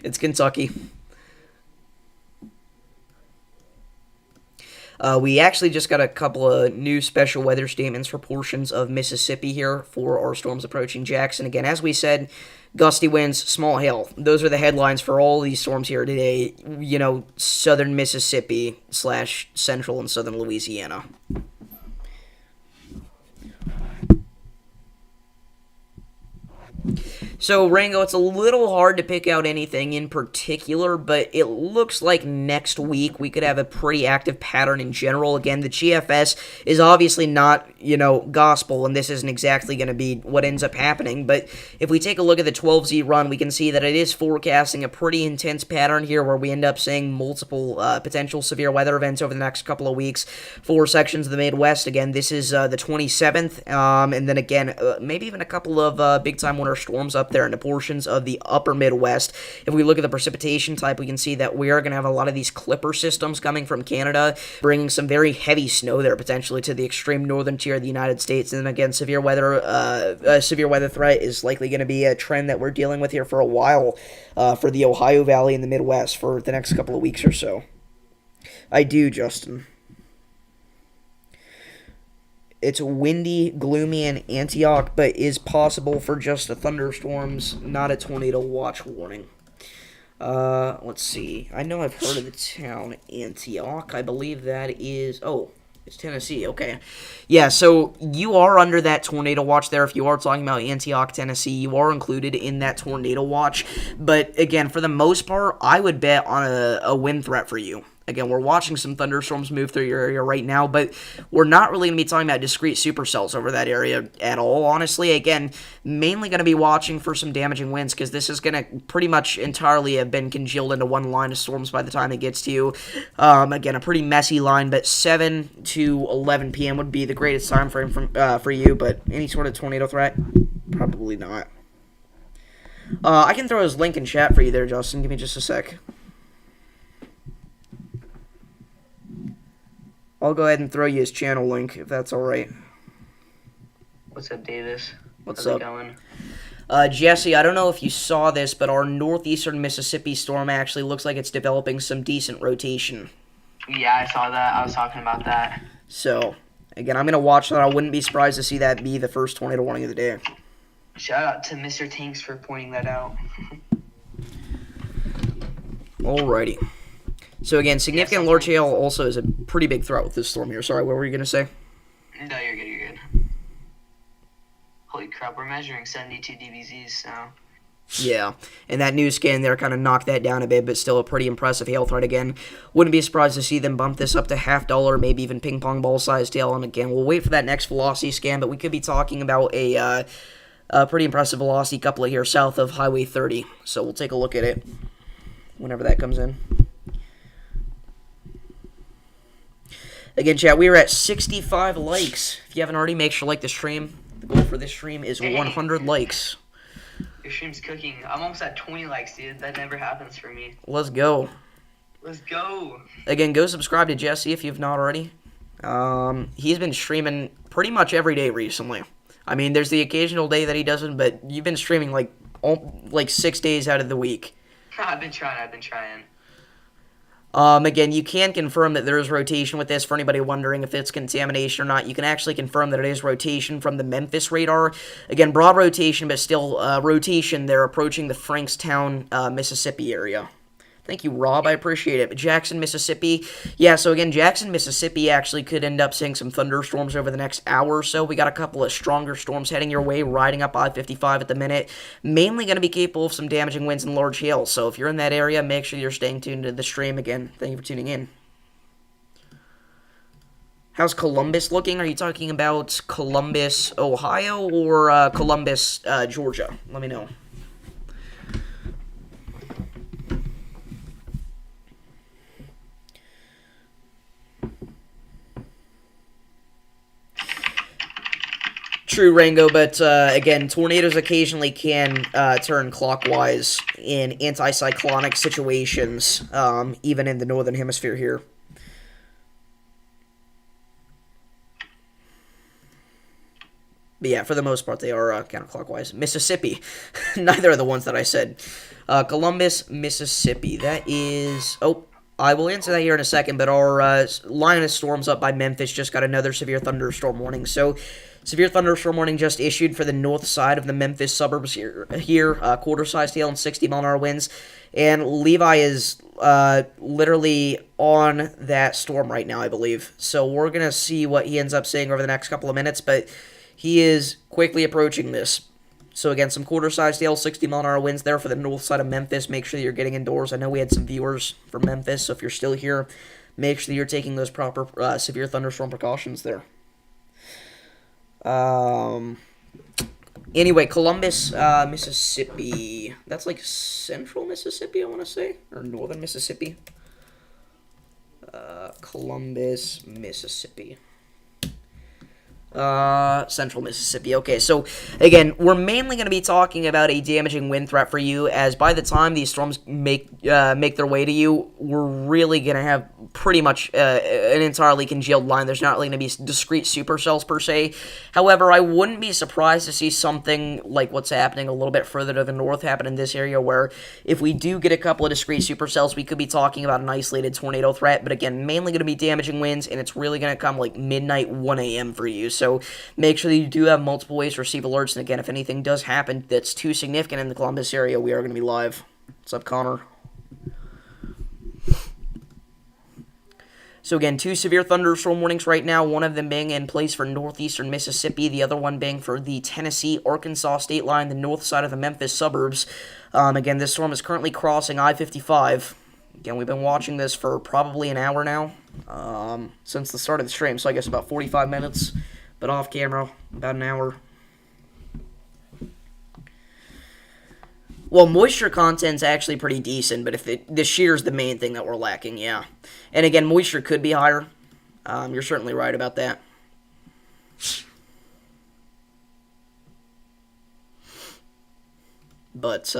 It's Kentucky. We actually just got a couple of new special weather statements for portions of Mississippi here for our storms approaching Jackson. Again, as we said, gusty winds, small hail. Those are the headlines for all these storms here today. You know, southern Mississippi / central and southern Louisiana. So, Rango, it's a little hard to pick out anything in particular, but it looks like next week we could have a pretty active pattern in general. Again, the GFS is obviously not, gospel, and this isn't exactly going to be what ends up happening, but if we take a look at the 12Z run, we can see that it is forecasting a pretty intense pattern here where we end up seeing multiple potential severe weather events over the next couple of weeks for sections of the Midwest. Again, this is the 27th, and then again, maybe even a couple of big-time winter storms up there into portions of the upper Midwest. If we look at the precipitation type, we can see that we are going to have a lot of these clipper systems coming from Canada, bringing some very heavy snow there potentially to the extreme northern tier of the United States. And then again, severe weather threat is likely going to be a trend that we're dealing with here for a while for the Ohio Valley and the Midwest for the next couple of weeks or so. I do, Justin. It's windy, gloomy in Antioch, but is possible for just the thunderstorms, not a tornado watch warning. Let's see. I know I've heard of the town Antioch. I believe that is... Oh, it's Tennessee. Okay. Yeah, so you are under that tornado watch there. If you are talking about Antioch, Tennessee, you are included in that tornado watch. But, again, for the most part, I would bet on a wind threat for you. Again, we're watching some thunderstorms move through your area right now, but we're not really going to be talking about discrete supercells over that area at all, honestly. Again, mainly going to be watching for some damaging winds because this is going to pretty much entirely have been congealed into one line of storms by the time it gets to you. Again, a pretty messy line, but 7 to 11 p.m. would be the greatest time frame for you, but any sort of tornado threat? Probably not. I can throw his link in chat for you there, Justin. Give me just a sec. I'll go ahead and throw you his channel link, if that's alright. What's up, Davis? What's How's up? it going? Jesse, I don't know if you saw this, but our northeastern Mississippi storm actually looks like it's developing some decent rotation. Yeah, I saw that. I was talking about that. So, again, I'm going to watch that. I wouldn't be surprised to see that be the first tornado warning of the day. Shout out to Mr. Tanks for pointing that out. Alrighty. So again, significant large hail also is a pretty big threat with this storm here. Sorry, what were you going to say? No, you're good, you're good. Holy crap, we're measuring 72 dBZs now. Yeah, and that new scan there kind of knocked that down a bit, but still a pretty impressive hail threat again. Wouldn't be surprised to see them bump this up to $50, maybe even ping pong ball sized hail. And again, we'll wait for that next velocity scan, but we could be talking about a pretty impressive velocity couple of here south of Highway 30. So we'll take a look at it whenever that comes in. Again, chat, we are at 65 likes. If you haven't already, make sure to like the stream. The goal for this stream is 100 likes. Your stream's cooking. I'm almost at 20 likes, dude. That never happens for me. Let's go. Let's go. Again, go subscribe to Jesse if you've not already. He's been streaming pretty much every day recently. I mean, there's the occasional day that he doesn't, but you've been streaming like 6 days out of the week. I've been trying. Again, you can confirm that there is rotation with this. For anybody wondering if it's contamination or not, you can actually confirm that it is rotation from the Memphis radar. Again, broad rotation, but still rotation. They're approaching the Frankstown, Mississippi area. Thank you, Rob. I appreciate it. But Jackson, Mississippi. Yeah, so again, Jackson, Mississippi actually could end up seeing some thunderstorms over the next hour or so. We got a couple of stronger storms heading your way, riding up I-55 at the minute. Mainly going to be capable of some damaging winds and large hail. So if you're in that area, make sure you're staying tuned to the stream. Again, thank you for tuning in. How's Columbus looking? Are you talking about Columbus, Ohio, or Columbus, Georgia? Let me know. True, Rango, but again, tornadoes occasionally can turn clockwise in anticyclonic situations, even in the northern hemisphere here. But yeah, for the most part, they are counterclockwise. Mississippi, neither of the ones that I said. Columbus, Mississippi, that is... Oh, I will answer that here in a second, but our line of storms up by Memphis just got another severe thunderstorm warning. So, severe thunderstorm warning just issued for the north side of the Memphis suburbs here quarter-sized hail and 60-mile-an-hour winds. And Levi is literally on that storm right now, I believe. So we're going to see what he ends up saying over the next couple of minutes, but he is quickly approaching this. So again, some quarter-sized hail, 60-mile-an-hour winds there for the north side of Memphis. Make sure that you're getting indoors. I know we had some viewers from Memphis, so if you're still here, make sure that you're taking those proper severe thunderstorm precautions there. Anyway, Columbus, Mississippi. That's like central Mississippi, I want to say, or northern Mississippi. Columbus, Mississippi. Central Mississippi. Okay, so again, we're mainly going to be talking about a damaging wind threat for you, as by the time these storms make their way to you, we're really going to have pretty much an entirely congealed line. There's not really going to be discrete supercells per se. However, I wouldn't be surprised to see something like what's happening a little bit further to the north happen in this area, where if we do get a couple of discrete supercells, we could be talking about an isolated tornado threat, but again, mainly going to be damaging winds, and it's really going to come like midnight, 1 a.m. for you. So make sure that you do have multiple ways to receive alerts, and again, if anything does happen that's too significant in the Columbus area, we are going to be live. What's up, Connor? So again, 2 severe thunderstorm warnings right now, one of them being in place for northeastern Mississippi, the other one being for the Tennessee-Arkansas state line, the north side of the Memphis suburbs. Again, this storm is currently crossing I-55. Again, we've been watching this for probably an hour now, since the start of the stream, so I guess about 45 minutes, but off camera, about an hour. Well, moisture content's actually pretty decent, but if the shear's the main thing that we're lacking, yeah. And again, moisture could be higher. You're certainly right about that. But,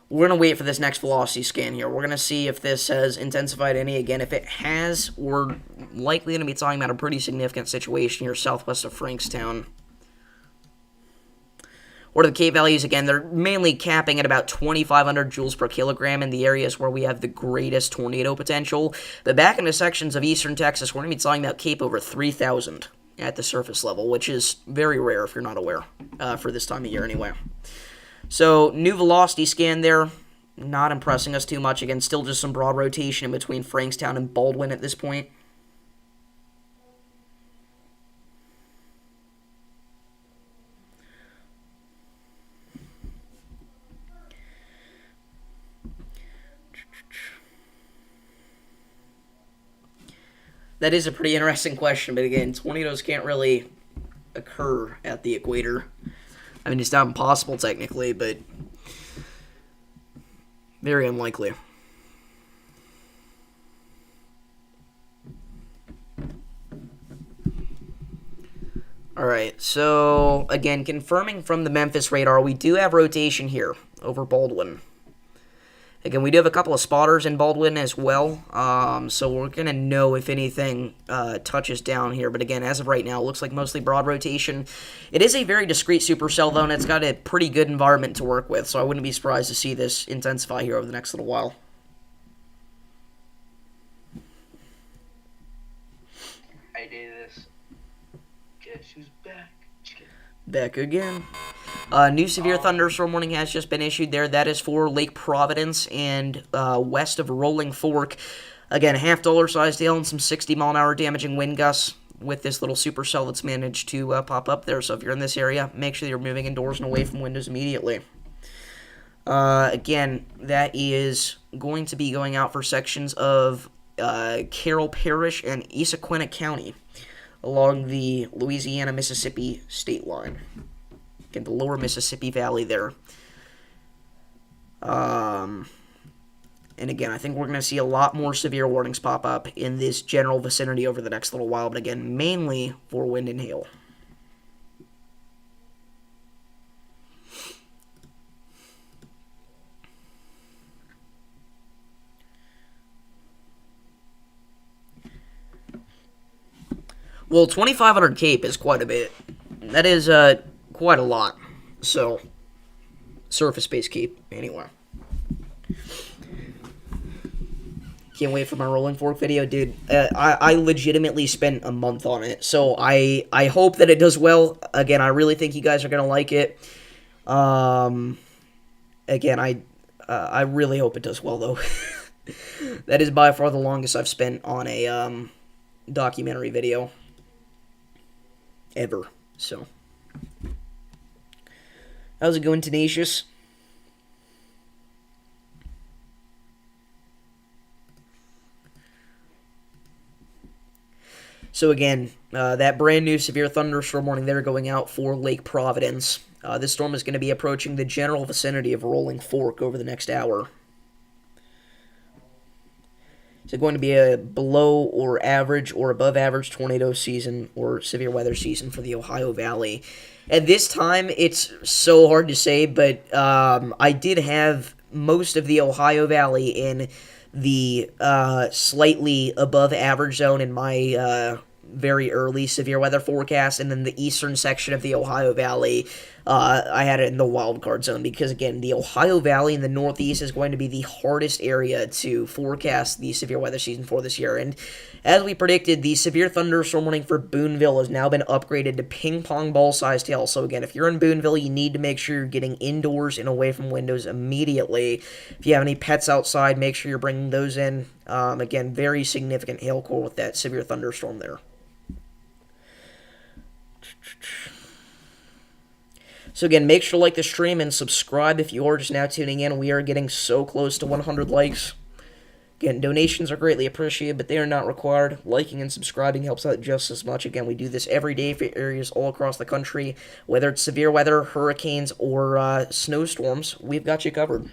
we're going to wait for this next velocity scan here. We're going to see if this has intensified any. Again, if it has, we're likely going to be talking about a pretty significant situation here southwest of Frankstown. Or the Cape values, again, they're mainly capping at about 2,500 joules per kilogram in the areas where we have the greatest tornado potential. But back in the sections of eastern Texas, we're going to be talking about Cape over 3,000 at the surface level, which is very rare if you're not aware, for this time of year anyway. So, new velocity scan there, not impressing us too much. Again, still just some broad rotation in between Frankstown and Baldwin at this point. That is a pretty interesting question, but again, tornadoes can't really occur at the equator. I mean, it's not impossible technically, but very unlikely. Alright, so again, confirming from the Memphis radar, we do have rotation here over Baldwin. Again, we do have a couple of spotters in Baldwin as well, so we're going to know if anything touches down here. But again, as of right now, it looks like mostly broad rotation. It is a very discrete supercell, though, and it's got a pretty good environment to work with, so I wouldn't be surprised to see this intensify here over the next little while. I did this. Guess who's back? Back again. New severe thunderstorm warning has just been issued there. That is for Lake Providence and west of Rolling Fork. Again, $half size hail and some 60-mile-an-hour damaging wind gusts with this little supercell that's managed to pop up there. So if you're in this area, make sure you're moving indoors and away from windows immediately. Again, that is going to be going out for sections of Carroll Parish and Issaquena County along the Louisiana-Mississippi state line. Again, the lower Mississippi Valley there. And again, I think we're going to see a lot more severe warnings pop up in this general vicinity over the next little while, but again, mainly for wind and hail. Well, 2,500 Cape is quite a bit. That is quite a lot. So, surface-based Cape, anyway. Can't wait for my Rolling Fork video, dude. I legitimately spent a month on it, so I hope that it does well. Again, I really think you guys are gonna like it. Again, I really hope it does well, though. That is by far the longest I've spent on a documentary video ever. So, how's it going, Tenacious? So again, that brand new severe thunderstorm warning there going out for Lake Providence. This storm is going to be approaching the general vicinity of Rolling Fork over the next hour. Is it going to be a below or average or above average tornado season or severe weather season for the Ohio Valley? At this time, it's so hard to say, but I did have most of the Ohio Valley in the slightly above average zone in my very early severe weather forecast, and then the eastern section of the Ohio Valley, I had it in the wild card zone, because again, the Ohio Valley in the northeast is going to be the hardest area to forecast the severe weather season for this year. And as we predicted, the severe thunderstorm warning for Boonville has now been upgraded to ping pong ball sized hail. So again, if you're in Boonville, you need to make sure you're getting indoors and away from windows immediately. If you have any pets outside, make sure you're bringing those in. Again, very significant hail core with that severe thunderstorm there. So again, make sure to like the stream and subscribe if you are just now tuning in. We are getting so close to 100 likes. Again, donations are greatly appreciated, but they are not required. Liking and subscribing helps out just as much. Again, we do this every day for areas all across the country. Whether it's severe weather, hurricanes, or snowstorms, we've got you covered.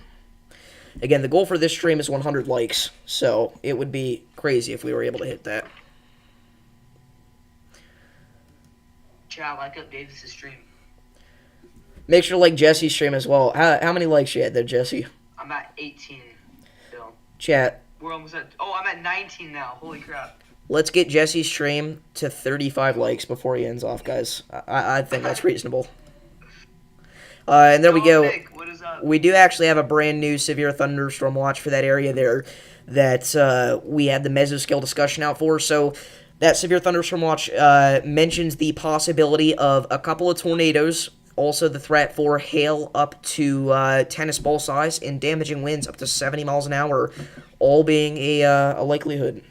Again, the goal for this stream is 100 likes, so it would be crazy if we were able to hit that. Chat, like up Davis' stream. Make sure to like Jesse's stream as well. How many likes you had there, Jesse? I'm at 18, Phil. Chat. We're almost at... Oh, I'm at 19 now. Holy crap. Let's get Jesse's stream to 35 likes before he ends off, guys. I think that's reasonable. And there we go. Nick, what is up? We do actually have a brand new severe thunderstorm watch for that area there that we had the mesoscale discussion out for. So that severe thunderstorm watch mentions the possibility of a couple of tornadoes, also the threat for hail up to tennis ball size and damaging winds up to 70 miles an hour, all being a likelihood.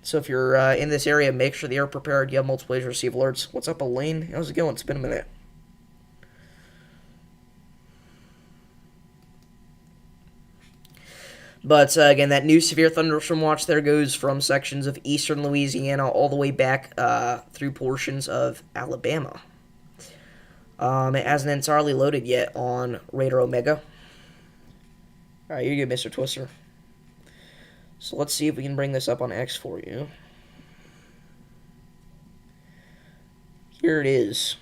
So if you're in this area, make sure that you're prepared. You have multiple ways to receive alerts. What's up, Elaine? How's it going? It's been a minute. But again, that new severe thunderstorm watch there goes from sections of eastern Louisiana all the way back through portions of Alabama. It hasn't entirely loaded yet on Radar Omega. Alright, you're good, Mr. Twister. So let's see if we can bring this up on X for you. Here it is.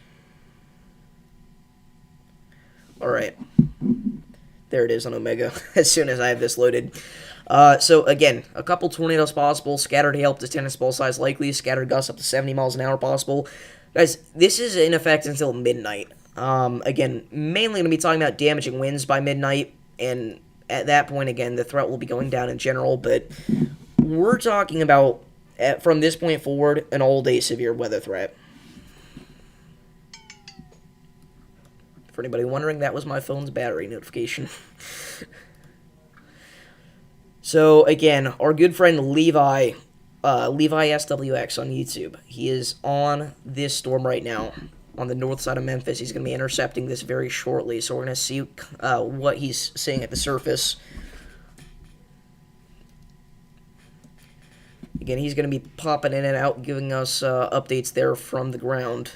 Alright. There it is on Omega, as soon as I have this loaded. So again, a couple tornadoes possible, scattered hail up to tennis ball size likely, scattered gusts up to 70 miles an hour possible. Guys, this is in effect until midnight. Again, mainly going to be talking about damaging winds by midnight, and at that point, again, the threat will be going down in general, but we're talking about, from this point forward, an all-day severe weather threat. For anybody wondering, that was my phone's battery notification. So, again, our good friend Levi SWX on YouTube, he is on this storm right now on the north side of Memphis. He's going to be intercepting this very shortly, so we're going to see what he's seeing at the surface. Again, he's going to be popping in and out, giving us updates there from the ground.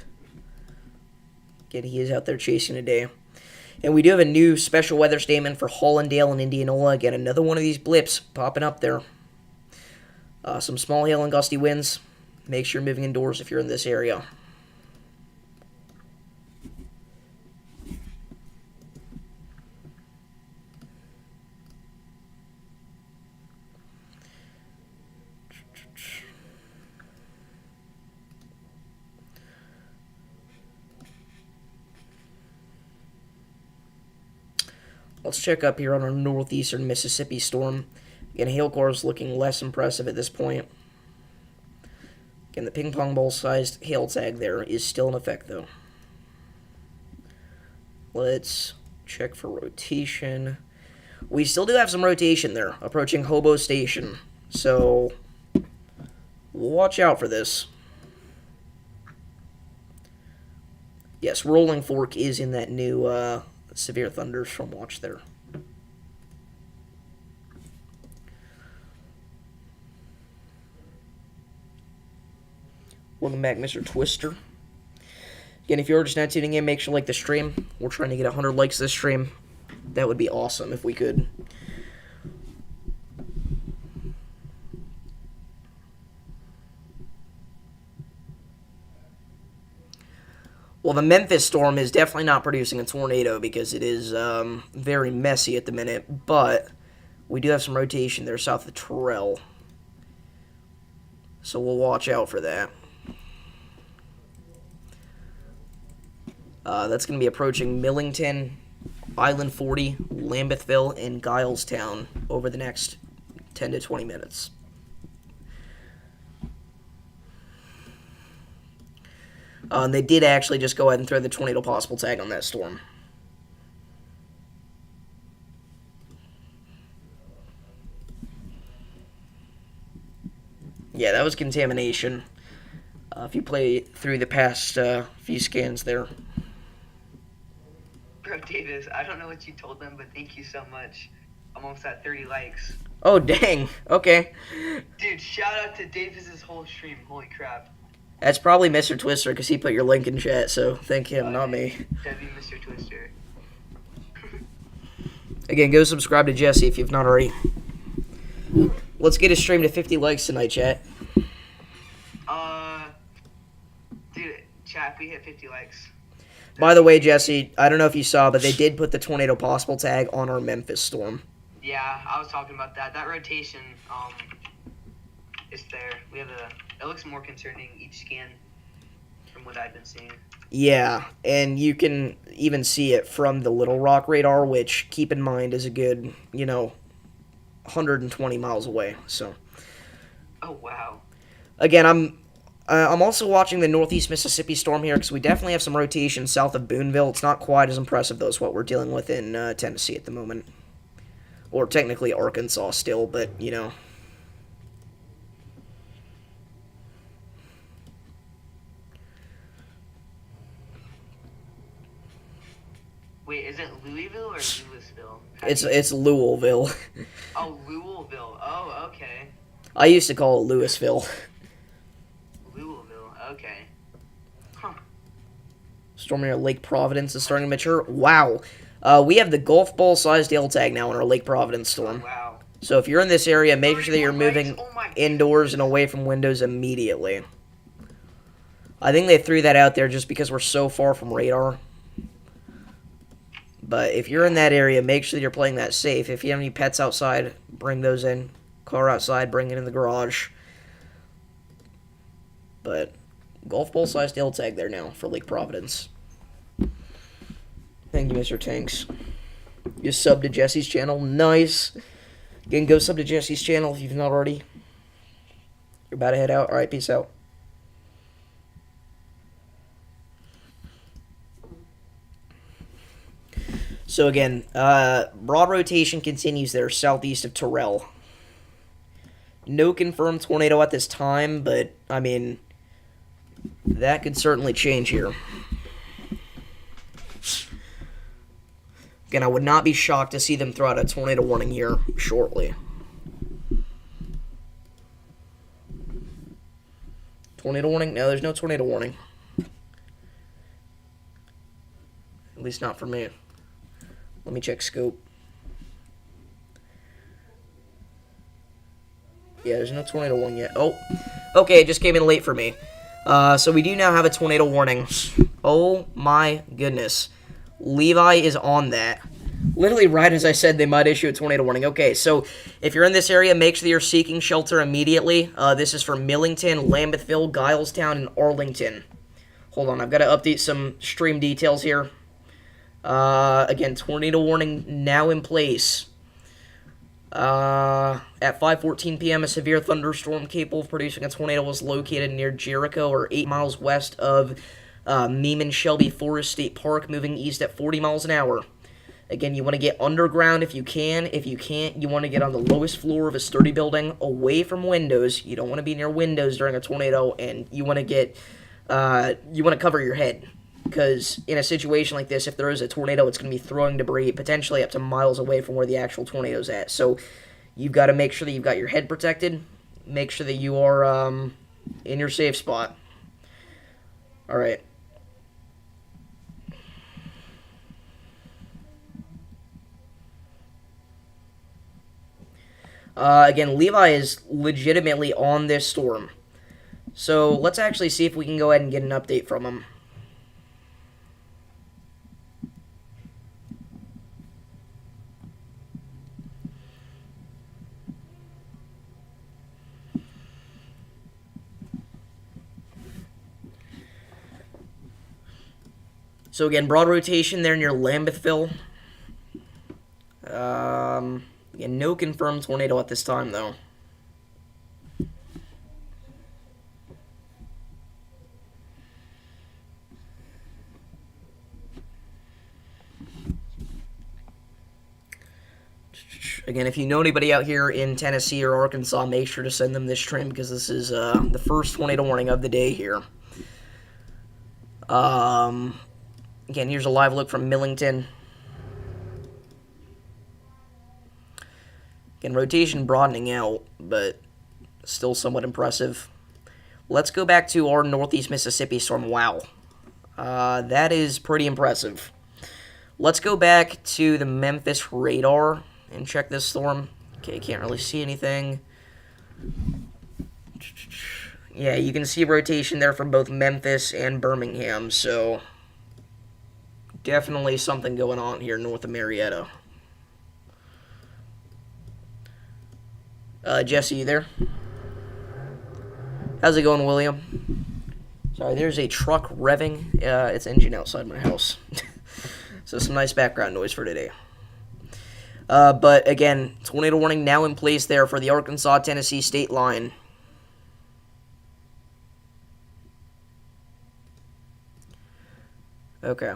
Again, he is out there chasing today. And we do have a new special weather statement for Hollandale and Indianola. Again, another one of these blips popping up there. Some small hail and gusty winds. Make sure you're moving indoors if you're in this area. Let's check up here on our northeastern Mississippi storm. Again, hail core is looking less impressive at this point. Again, the ping pong ball sized hail tag there is still in effect though. Let's check for rotation. We still do have some rotation there, approaching Hobo Station. So, watch out for this. Yes, Rolling Fork is in that new severe thunderstorm watch there. Welcome back, Mr. Twister. Again, if you're just now tuning in, make sure to like the stream. We're trying to get 100 likes this stream. That would be awesome if we could. Well, the Memphis storm is definitely not producing a tornado because it is very messy at the minute, but we do have some rotation there south of Terrell. So we'll watch out for that. That's going to be approaching Millington, Island 40, Lambethville, and Gilestown over the next 10 to 20 minutes. They did actually just go ahead and throw the tornado possible tag on that storm. Yeah, that was contamination. If you play through the past few scans there. Davis, I don't know what you told them, but thank you so much. I'm almost at 30 likes. Oh, dang. Okay. Dude, shout out to Davis's whole stream. Holy crap. That's probably Mr. Twister because he put your link in chat, so thank him, not me. W Mr. Twister. Again, go subscribe to Jesse if you've not already. Let's get his stream to 50 likes tonight, chat. Dude, chat, if we hit 50 likes. By the way, Jesse, I don't know if you saw, but they did put the tornado possible tag on our Memphis storm. Yeah, I was talking about that. That rotation, is there. We have it looks more concerning each scan from what I've been seeing. Yeah, and you can even see it from the Little Rock radar, which, keep in mind, is a good, 120 miles away. So, Oh, wow. again, I'm also watching the Northeast Mississippi storm here because we definitely have some rotation south of Boonville. It's not quite as impressive, though, as what we're dealing with in Tennessee at the moment. Or technically Arkansas still, but, Wait, is it Louisville or Louisville? It's Louisville. Oh, Louisville. Oh, okay. I used to call it Louisville. Louisville. Okay. Huh. Storm near Lake Providence is starting to mature. Wow. We have the golf ball sized Dale tag now in our Lake Providence storm. Wow. So if you're in this area, make sure that you're 31 moving likes? Oh my indoors and away from windows immediately. I think they threw that out there just because we're so far from radar. But if you're in that area, make sure that you're playing that safe. If you have any pets outside, bring those in. Car outside, bring it in the garage. But golf ball sized Dale tag there now for Lake Providence. Thank you, Mr. Tanks. You subbed to Jesse's channel. Nice. Again, go sub to Jesse's channel if you've not already. You're about to head out. Alright, peace out. So again, broad rotation continues there southeast of Terrell. No confirmed tornado at this time, but, I mean, that could certainly change here. Again, I would not be shocked to see them throw out a tornado warning here shortly. Tornado warning? No, there's no tornado warning. At least not for me. Let me check scope. Yeah, there's no tornado warning yet. Oh, okay, it just came in late for me. So we do now have a tornado warning. Oh my goodness. Levi is on that. Literally right as I said they might issue a tornado warning. Okay, so if you're in this area, make sure that you're seeking shelter immediately. This is for Millington, Lambethville, Gilestown, and Arlington. Hold on, I've got to update some stream details here. Again, tornado warning now in place. At 5:14 p.m., a severe thunderstorm capable of producing a tornado was located near Jericho, or 8 miles west of Meeman-Shelby Forest State Park, moving east at 40 miles an hour. Again, you want to get underground if you can. If you can't, you want to get on the lowest floor of a sturdy building, away from windows. You don't want to be near windows during a tornado, and you want to get, you want to cover your head. Because in a situation like this, if there is a tornado, it's going to be throwing debris potentially up to miles away from where the actual tornado's at. So you've got to make sure that you've got your head protected. Make sure that you are in your safe spot. All right. Again, Levi is legitimately on this storm. So let's actually see if we can go ahead and get an update from him. So again, broad rotation there near Lambethville. Again, no confirmed tornado at this time, though. Again, if you know anybody out here in Tennessee or Arkansas, make sure to send them this stream because this is the first tornado warning of the day here. Again, here's a live look from Millington. Again, rotation broadening out, but still somewhat impressive. Let's go back to our northeast Mississippi storm. Wow. That is pretty impressive. Let's go back to the Memphis radar and check this storm. Okay, can't really see anything. Yeah, you can see rotation there from both Memphis and Birmingham, so definitely something going on here north of Marietta. Jesse, you there? How's it going, William? Sorry, there's a truck revving its engine outside my house. So some nice background noise for today. But again, tornado warning now in place there for the Arkansas-Tennessee state line. Okay.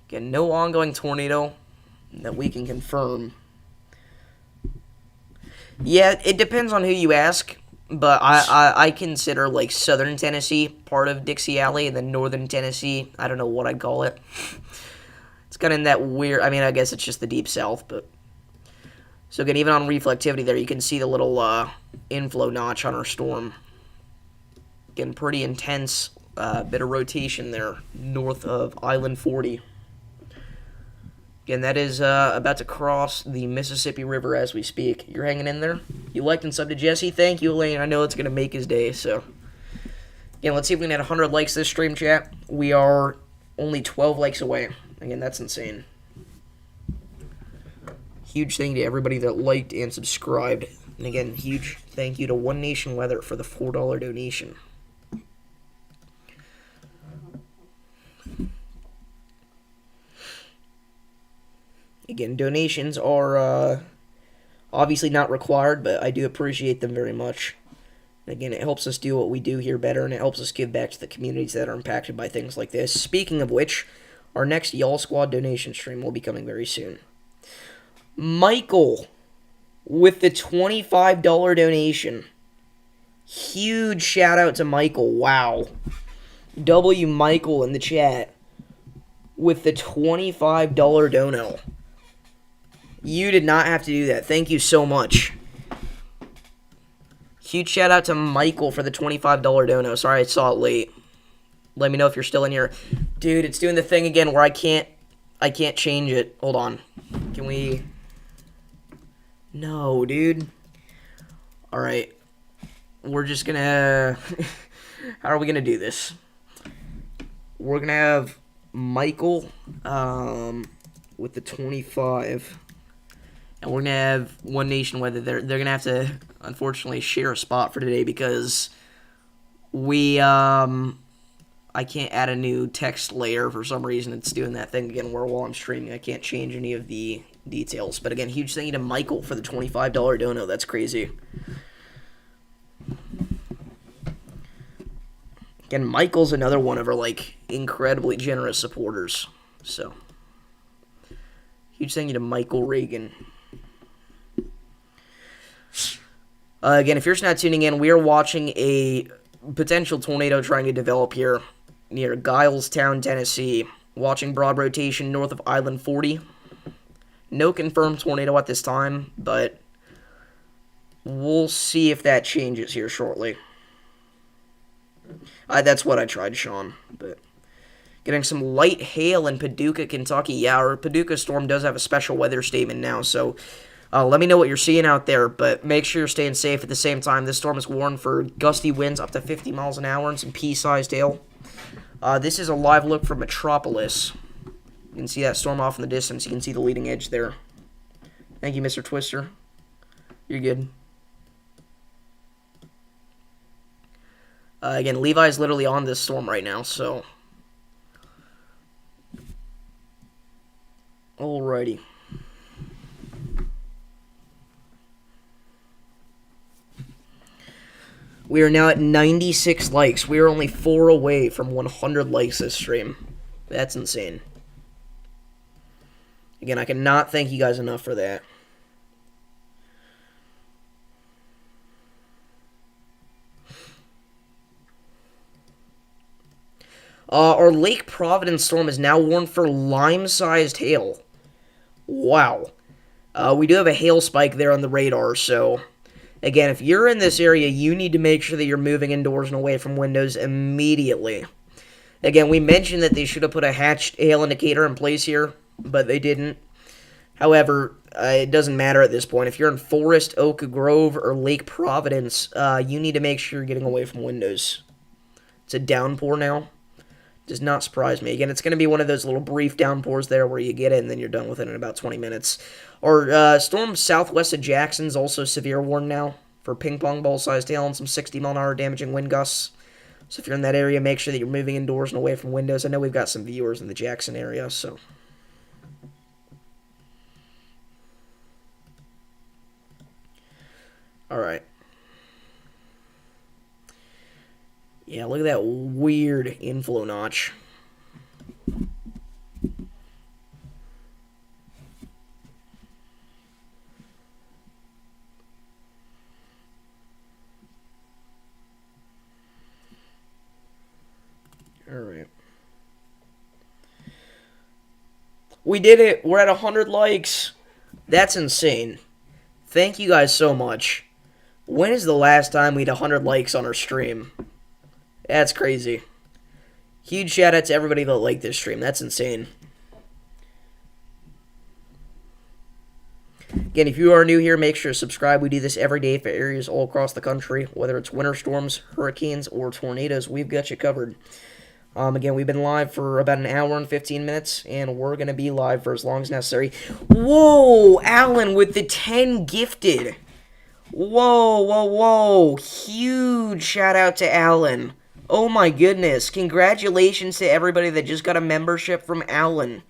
Again, no ongoing tornado that we can confirm. Yeah, it depends on who you ask, but I consider, like, southern Tennessee part of Dixie Alley, and then northern Tennessee, I don't know what I'd call it. It's kind of in that weird, I mean, I guess it's just the deep south, but... So again, even on reflectivity there, you can see the little inflow notch on our storm. Again, pretty intense bit of rotation there north of Island 40. Again, that is about to cross the Mississippi River as we speak. You're hanging in there? You liked and subbed to Jesse? Thank you, Elaine. I know it's going to make his day, so... Again, let's see if we can hit 100 likes this stream, chat. We are only 12 likes away. Again, that's insane. Huge thank you to everybody that liked and subscribed. And again, huge thank you to One Nation Weather for the $4 donation. Again, donations are obviously not required, but I do appreciate them very much. Again, it helps us do what we do here better, and it helps us give back to the communities that are impacted by things like this. Speaking of which, our next Y'all Squad donation stream will be coming very soon. Michael, with the $25 donation. Huge shout out to Michael. Wow. W. Michael in the chat with the $25 dono. You did not have to do that. Thank you so much. Huge shout out to Michael for the $25 dono. Sorry I saw it late. Let me know if you're still in here. Dude, it's doing the thing again where I can't change it. Hold on. Can we... No, dude. Alright. We're just gonna... How are we gonna do this? We're gonna have Michael with the 25. And we're going to have One Nation Weather. They're going to have to, unfortunately, share a spot for today because I can't add a new text layer for some reason. It's doing that thing again where while I'm streaming, I can't change any of the details. But again, huge thank you to Michael for the $25 dono. That's crazy. Again, Michael's another one of our, like, incredibly generous supporters. So, huge thank you to Michael Reagan. Again, if you're just not tuning in, we are watching a potential tornado trying to develop here near Gilestown, Tennessee. Watching broad rotation north of Island 40. No confirmed tornado at this time, but we'll see if that changes here shortly. That's what I tried, Sean. But getting some light hail in Paducah, Kentucky. Yeah, our Paducah storm does have a special weather statement now, so... let me know what you're seeing out there, but make sure you're staying safe at the same time. This storm is warned for gusty winds up to 50 miles an hour and some pea-sized hail. This is a live look from Metropolis. You can see that storm off in the distance. You can see the leading edge there. Thank you, Mr. Twister. You're good. Again, Levi's literally on this storm right now, so... Alrighty. We are now at 96 likes. We are only 4 away from 100 likes this stream. That's insane. Again, I cannot thank you guys enough for that. Our Lake Providence storm is now warned for lime-sized hail. Wow. We do have a hail spike there on the radar, so again, if you're in this area, you need to make sure that you're moving indoors and away from windows immediately. Again, we mentioned that they should have put a hatched hail indicator in place here, but they didn't. However, it doesn't matter at this point. If you're in Forest, Oak Grove, or Lake Providence, you need to make sure you're getting away from windows. It's a downpour now. Does not surprise me. Again, it's going to be one of those little brief downpours there where you get it and then you're done with it in about 20 minutes. Our storm southwest of Jackson's also severe warned now for ping pong ball sized hail and some 60-mile-an-hour damaging wind gusts. So if you're in that area, make sure that you're moving indoors and away from windows. I know we've got some viewers in the Jackson area, so. All right. Yeah, look at that weird inflow notch. All right. We did it. We're at 100 likes. That's insane. Thank you guys so much. When is the last time we had 100 likes on our stream? That's crazy. Huge shout out to everybody that liked this stream. That's insane. Again, if you are new here, make sure to subscribe. We do this every day for areas all across the country. Whether it's winter storms, hurricanes, or tornadoes, we've got you covered. Again, we've been live for about an hour and 15 minutes, and we're going to be live for as long as necessary. Whoa! Alan with the 10 gifted. Whoa, whoa, whoa. Huge shout out to Alan. Oh my goodness. Congratulations to everybody that just got a membership from Alan.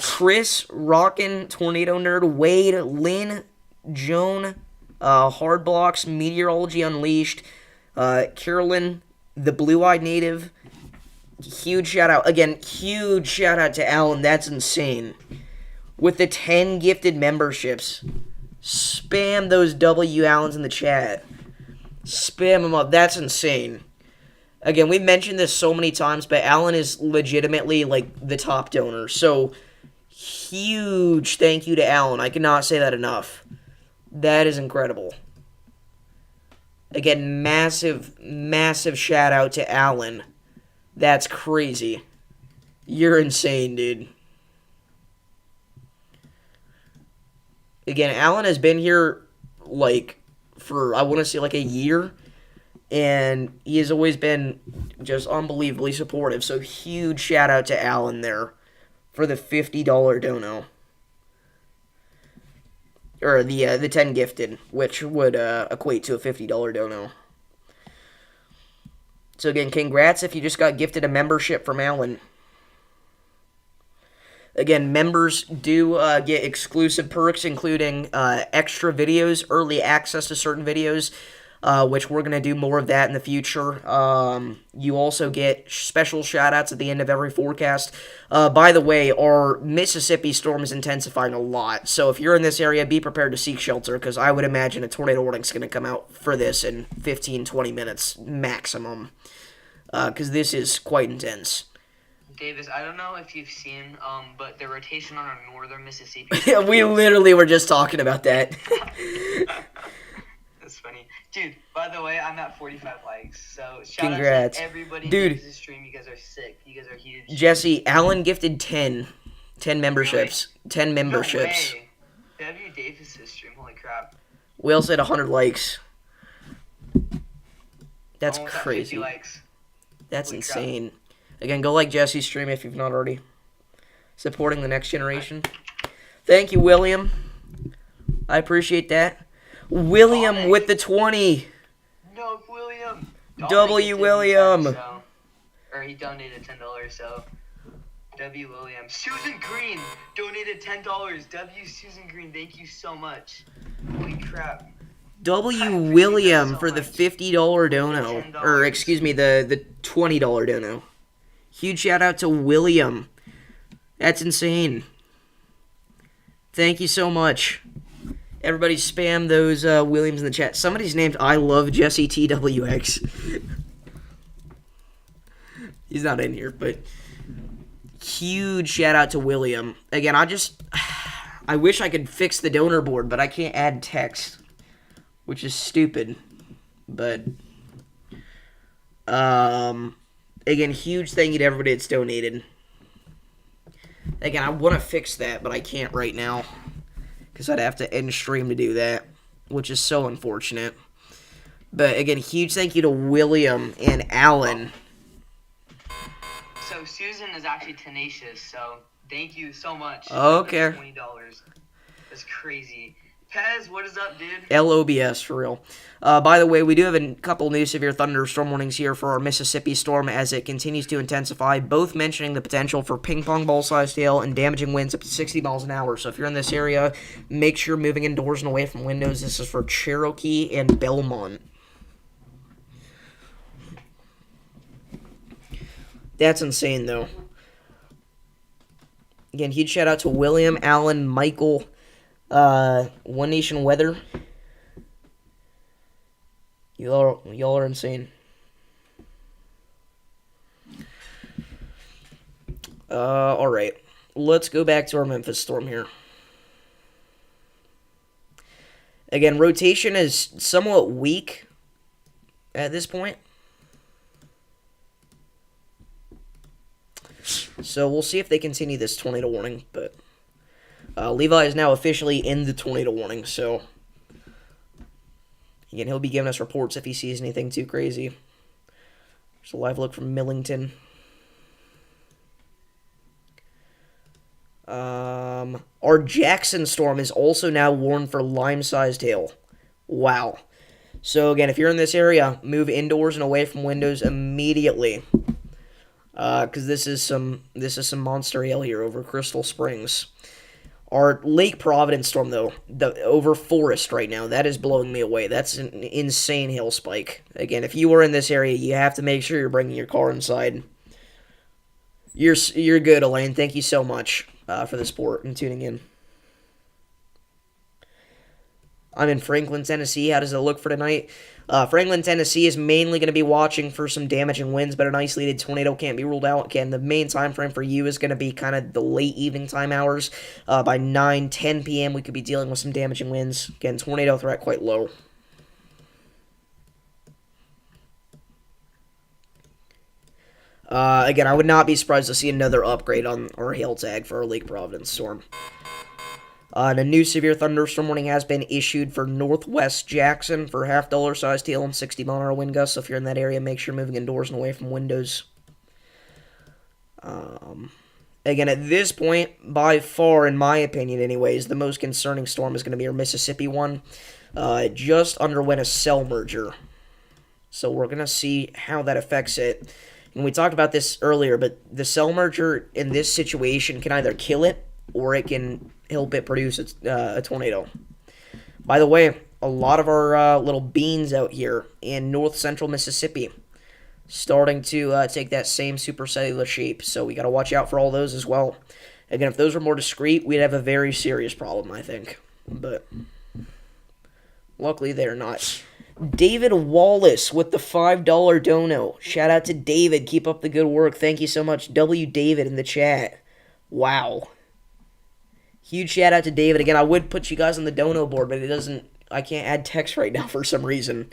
Chris, Rockin', Tornado Nerd, Wade, Lynn, Joan, Hard Blocks, Meteorology Unleashed, Carolyn, the Blue-Eyed Native. Huge shout out. Again, huge shout out to Alan. That's insane. With the 10 gifted memberships. Spam those W Allens in the chat. Spam them up. That's insane. Again, we've mentioned this so many times, but Alan is legitimately, like, the top donor. So, huge thank you to Alan. I cannot say that enough. That is incredible. Again, massive, massive shout out to Alan. That's crazy. You're insane, dude. Again, Alan has been here, like, for, I want to say, like, a year. And he has always been just unbelievably supportive. So, huge shout out to Alan there for the $50 dono. Or the 10 gifted, which would equate to a $50 dono. So, again, congrats if you just got gifted a membership from Alan. Again, members do get exclusive perks, including extra videos, early access to certain videos, which we're going to do more of that in the future. You also get special shout-outs at the end of every forecast. By the way, our Mississippi storm is intensifying a lot, so if you're in this area, be prepared to seek shelter, because I would imagine a tornado warning is going to come out for this in 15-20 minutes maximum, because this is quite intense. Davis, I don't know if you've seen, but the rotation on our northern Mississippi. Yeah, we literally were just talking about that. That's funny. Dude, by the way, I'm at 45 likes, so Congrats. Out to everybody Dude. who uses this stream. You guys are sick. You guys are huge. Jesse, Alan gifted 10 memberships. 10 memberships. No way. W. Davis's stream, holy crap. We also had 100 likes. That's Almost at crazy. 50 likes. That's Holy insane. Again, go like Jesse's stream if you've not already. Supporting the next generation. Thank you, William. I appreciate that. William Dominic. with the 20. No, William. W. William. Or he donated $10, so. W. William. Susan Green donated $10. W. Susan Green, thank you so much. Holy crap. W. I appreciate William that so for the much. $50 dono. $10. Or, excuse me, the $20 dono. Huge shout out to William. That's insane. Thank you so much. Everybody spam those Williams in the chat. Somebody's named I Love Jesse TWX. He's not in here, but huge shout out to William. Again, I wish I could fix the donor board, but I can't add text, which is stupid. But, again, huge thank you to everybody that's donated. Again, I want to fix that, but I can't right now, because I'd have to end stream to do that, which is so unfortunate. But, again, huge thank you to William and Alan. So Susan is actually tenacious, so thank you so much. Okay. $20. That's crazy. Pez, what is up, dude? LOBS, for real. By the way, we do have a couple new severe thunderstorm warnings here for our Mississippi storm as it continues to intensify, both mentioning the potential for ping-pong ball-sized hail and damaging winds up to 60 miles an hour. So if you're in this area, make sure moving indoors and away from windows. This is for Cherokee and Belmont. That's insane, though. Again, huge shout-out to William, Allen, Michael, One Nation Weather. Y'all are insane. Alright. Let's go back to our Memphis storm here. Again, rotation is somewhat weak at this point. So we'll see if they continue this tornado warning, but Levi is now officially in the tornado warning, so again, he'll be giving us reports if he sees anything too crazy. There's a live look from Millington. Our Jackson storm is also now warned for lime-sized hail. Wow. So again, if you're in this area, move indoors and away from windows immediately. Because this is some monster hail here over Crystal Springs. Our Lake Providence storm, though, over Forest right now, that is blowing me away. That's an insane hail spike. Again, if you are in this area, you have to make sure you're bringing your car inside. You're good, Elaine. Thank you so much for the support and tuning in. I'm in Franklin, Tennessee. How does it look for tonight? Franklin, Tennessee is mainly going to be watching for some damaging winds, but an isolated tornado can't be ruled out. Again, the main time frame for you is going to be kind of the late evening time hours. By 9, 10 p.m., we could be dealing with some damaging winds. Again, tornado threat quite low. Again, I would not be surprised to see another upgrade on our hail tag for our Lake Providence storm. And a new severe thunderstorm warning has been issued for Northwest Jackson for $half sized hail and 60-mile-an-hour wind gusts. So if you're in that area, make sure you're moving indoors and away from windows. Again, at this point, by far, in my opinion anyways, the most concerning storm is going to be our Mississippi one. It just underwent a cell merger. So we're going to see how that affects it. And we talked about this earlier, but the cell merger in this situation can either kill it or it can help it produce a tornado. By the way, a lot of our little beans out here in north central Mississippi starting to take that same supercellular shape, so we got to watch out for all those as well. Again, if those were more discreet, we'd have a very serious problem, I think. But luckily they're not. David Wallace with the $5 dono. Shout out to David. Keep up the good work. Thank you so much. W. David in the chat. Wow. Huge shout out to David. Again, I would put you guys on the dono board, but I can't add text right now for some reason.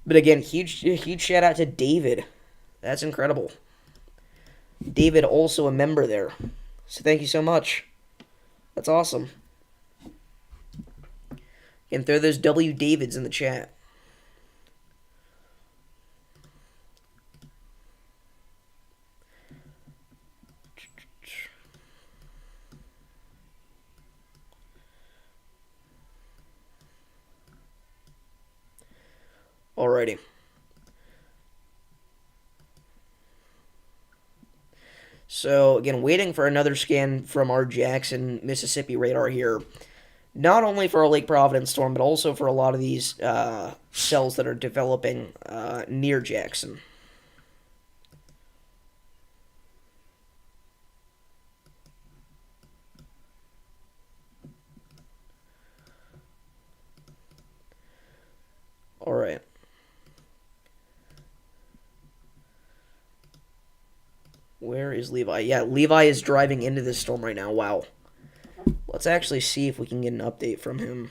But again, huge shout out to David. That's incredible. David also a member there. So thank you so much. That's awesome. And throw those W. Davids in the chat. Alrighty. So, again, waiting for another scan from our Jackson, Mississippi radar here. Not only for our Lake Providence storm, but also for a lot of these cells that are developing near Jackson. Alright. Where is Levi? Yeah, Levi is driving into this storm right now. Wow. Let's actually see if we can get an update from him.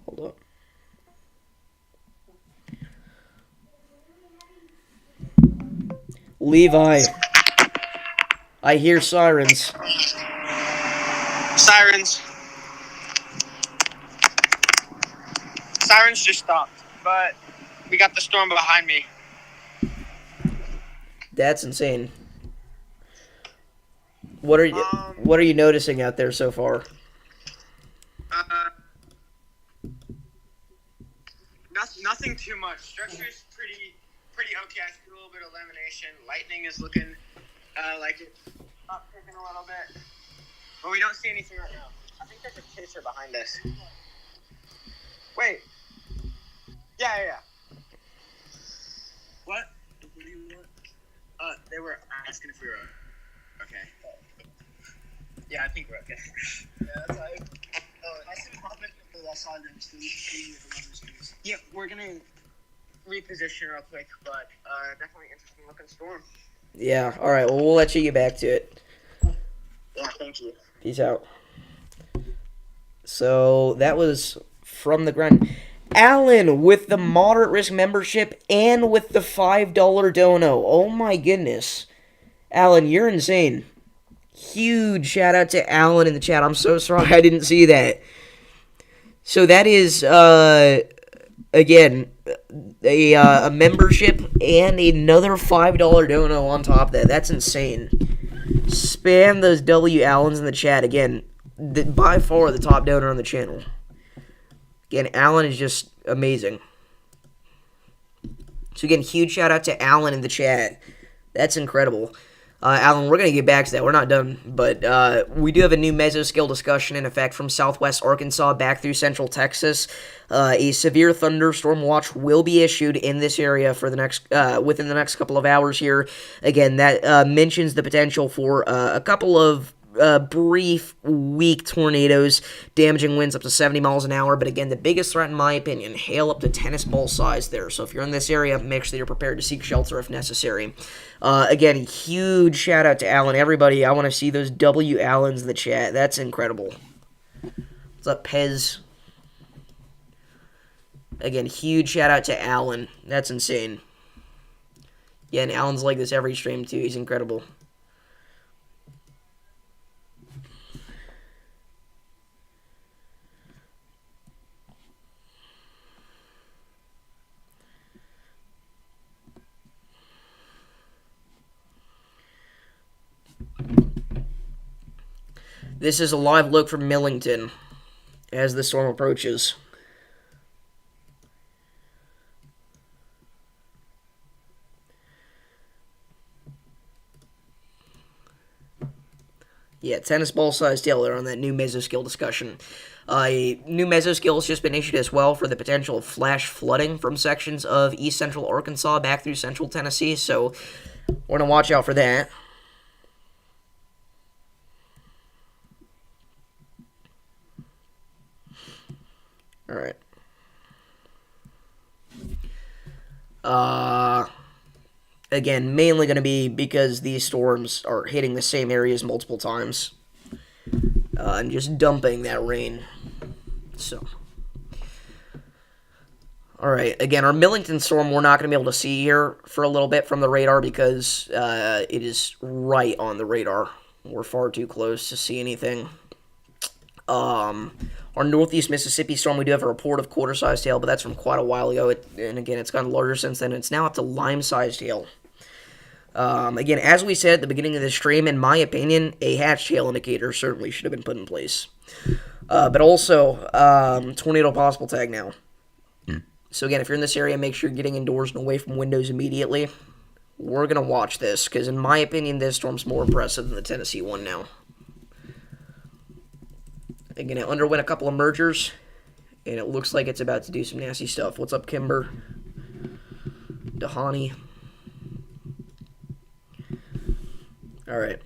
Hold up. Levi, I hear sirens. Sirens. Sirens just stopped, but we got the storm behind me. That's insane. What are you noticing out there so far? Nothing too much. Structure's pretty okay. I see a little bit of lamination. Lightning is looking like it's upticking a little bit, but we don't see anything right now. I think there's a chaser behind us. Wait. Yeah. What? What do you want? They were asking if we were okay. Yeah, I think we're okay. Yeah, that's right. I see the public silence. Yeah, we're gonna reposition real quick, but definitely interesting looking storm. Yeah, alright, well, we'll let you get back to it. Yeah, thank you. Peace out. So, that was from the ground. Alan with the moderate risk membership and with the $5 dono. Oh my goodness. Alan, you're insane. Huge shout out to Alan in the chat. I'm so sorry I didn't see that. So that is, again, a membership and another $5 dono on top of that. That's insane. Spam those W Allens in the chat. Again, by far the top donor on the channel. Again, Alan is just amazing. So again, huge shout out to Alan in the chat. That's incredible. Alan, we're going to get back to that. We're not done. But we do have a new mesoscale discussion in effect from southwest Arkansas back through central Texas. A severe thunderstorm watch will be issued in this area for the next within the next couple of hours here. Again, that mentions the potential for a couple of brief, weak tornadoes, damaging winds up to 70 miles an hour. But again, the biggest threat, in my opinion, hail up to tennis ball size there. So if you're in this area, make sure that you're prepared to seek shelter if necessary. Again, huge shout out to Alan. Everybody, I want to see those W Allens in the chat. That's incredible. What's up, Pez? Again, huge shout out to Alan. That's insane. Yeah, and Alan's like this every stream too. He's incredible. This is a live look from Millington as the storm approaches. Yeah, tennis ball sized hail there on that new mesoscale discussion. New mesoscale has just been issued as well for the potential of flash flooding from sections of east central Arkansas back through central Tennessee, so we're going to watch out for that. Alright. Again, mainly going to be because these storms are hitting the same areas multiple times. And just dumping that rain. So. Alright, again, our Millington storm we're not going to be able to see here for a little bit from the radar because it is right on the radar. We're far too close to see anything. Our northeast Mississippi storm, we do have a report of quarter-sized hail, but that's from quite a while ago. And again, it's gotten larger since then. It's now up to lime-sized hail. Again, as we said at the beginning of the stream, in my opinion, a hatched hail indicator certainly should have been put in place. But also, tornado possible tag now. So again, if you're in this area, make sure you're getting indoors and away from windows immediately. We're going to watch this, because in my opinion, this storm's more impressive than the Tennessee one now. Again, it underwent a couple of mergers, and it looks like it's about to do some nasty stuff. What's up, Kimber? Dahani. Alright.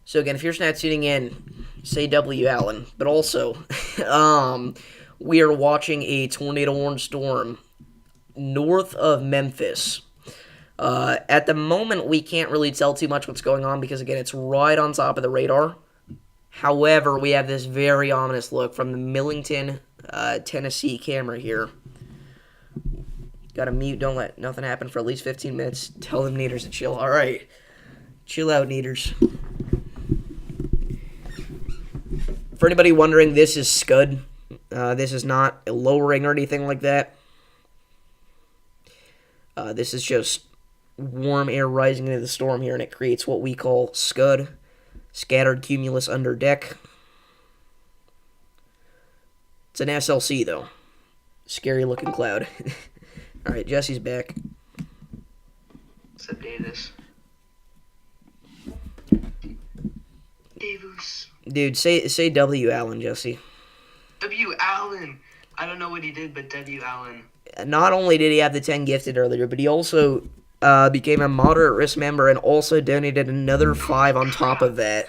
So again, if you're just not tuning in, say W. Allen. But also, we are watching a tornado-warned storm north of Memphis. At the moment, we can't really tell too much what's going on because, again, it's right on top of the radar. However, we have this very ominous look from the Millington, Tennessee camera here. Gotta mute, don't let nothing happen for at least 15 minutes. Tell them neaters to chill. Alright. Chill out, neaters. For anybody wondering, this is Scud. This is not a lowering or anything like that. This is just warm air rising into the storm here, and it creates what we call Scud. Scattered cumulus under deck. It's an SLC, though. Scary looking cloud. Alright, Jesse's back. What's up, Davis? Davis. Dude, say W. Allen, Jesse. W. Allen. I don't know what he did, but W. Allen. Not only did he have the 10 gifted earlier, but he also became a moderate risk member and also donated another 5 on top of that.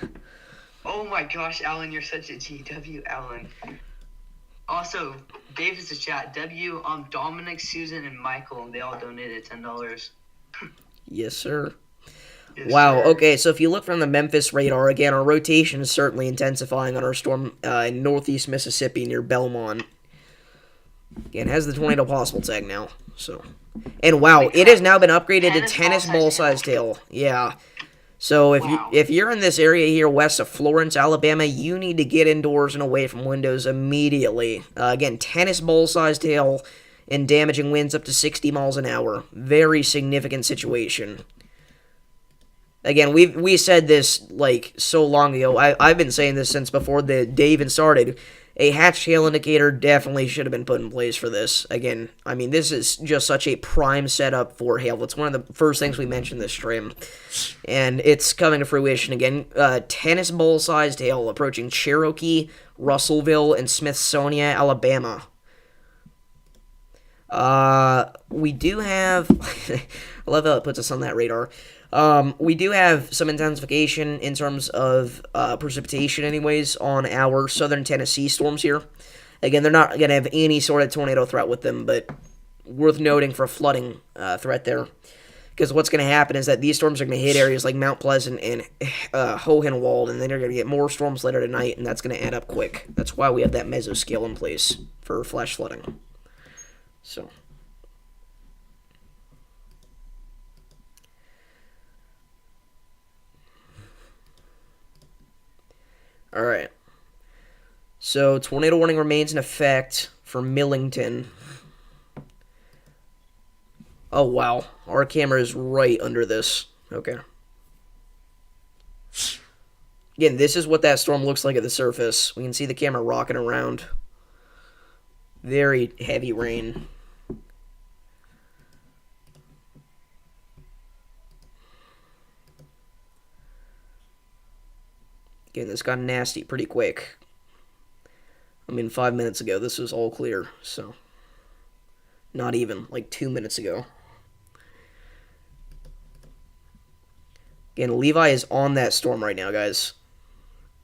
Oh my gosh, Allen, you're such a G. W. Allen. Also, Davis' chat. W. Dominic, Susan, and Michael. They all donated $10. Yes, sir. Yes, Wow, sir. okay, so if you look from the Memphis radar, again, our rotation is certainly intensifying on our storm in northeast Mississippi near Belmont. Again, it has the tornado possible tag now, so. And wow, it has now been upgraded to tennis ball size tail. Yeah. So if you're in this area here west of Florence, Alabama, you need to get indoors and away from windows immediately. Again, tennis ball size tail and damaging winds up to 60 miles an hour. Very significant situation. Again, we said this, like, so long ago. I've been saying this since before the day even started. A hatch tail indicator definitely should have been put in place for this. Again, I mean, this is just such a prime setup for hail. It's one of the first things we mentioned this stream. And it's coming to fruition again. Tennis ball-sized hail approaching Cherokee, Russellville, and Smithsonia, Alabama. We do have... I love how it puts us on that radar. We do have some intensification in terms of precipitation anyways on our southern Tennessee storms here. Again, they're not going to have any sort of tornado threat with them, but worth noting for a flooding threat there. Because what's going to happen is that these storms are going to hit areas like Mount Pleasant and Hohenwald, and then they're going to get more storms later tonight, and that's going to add up quick. That's why we have that mesoscale in place for flash flooding. So... Alright. So, tornado warning remains in effect for Millington. Oh, wow. Our camera is right under this. Okay. Again, this is what that storm looks like at the surface. We can see the camera rocking around. Very heavy rain. Again, this got nasty pretty quick. I mean, 5 minutes ago, this was all clear, so... Not even, like 2 minutes ago. Again, Levi is on that storm right now, guys.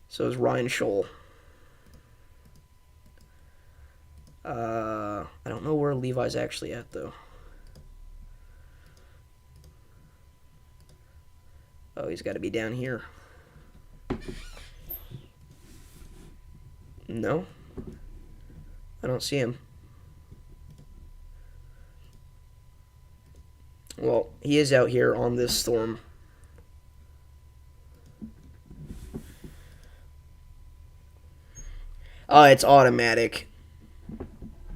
So is Ryan Scholl. I don't know where Levi's actually at, though. Oh, he's got to be down here. No, I don't see him. Well, he is out here on this storm. Oh, it's automatic.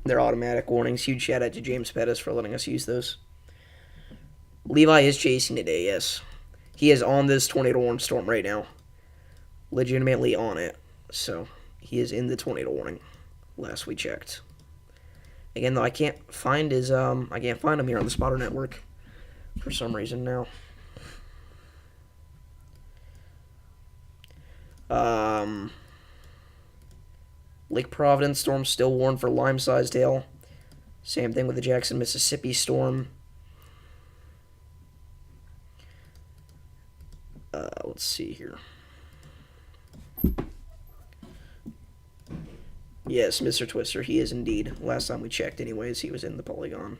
They're automatic warnings. Huge shout out to James Pettis for letting us use those. Levi is chasing today, yes. He is on this tornado warning storm right now. Legitimately on it. So, he is in the tornado warning. Last we checked. Again, though, I can't find his, I can't find him here on the spotter network. For some reason now. Lake Providence storm still warned for lime-sized hail. Same thing with the Jackson, Mississippi storm. Let's see here. Yes, Mr. Twister, he is indeed. Last time we checked anyways, he was in the polygon.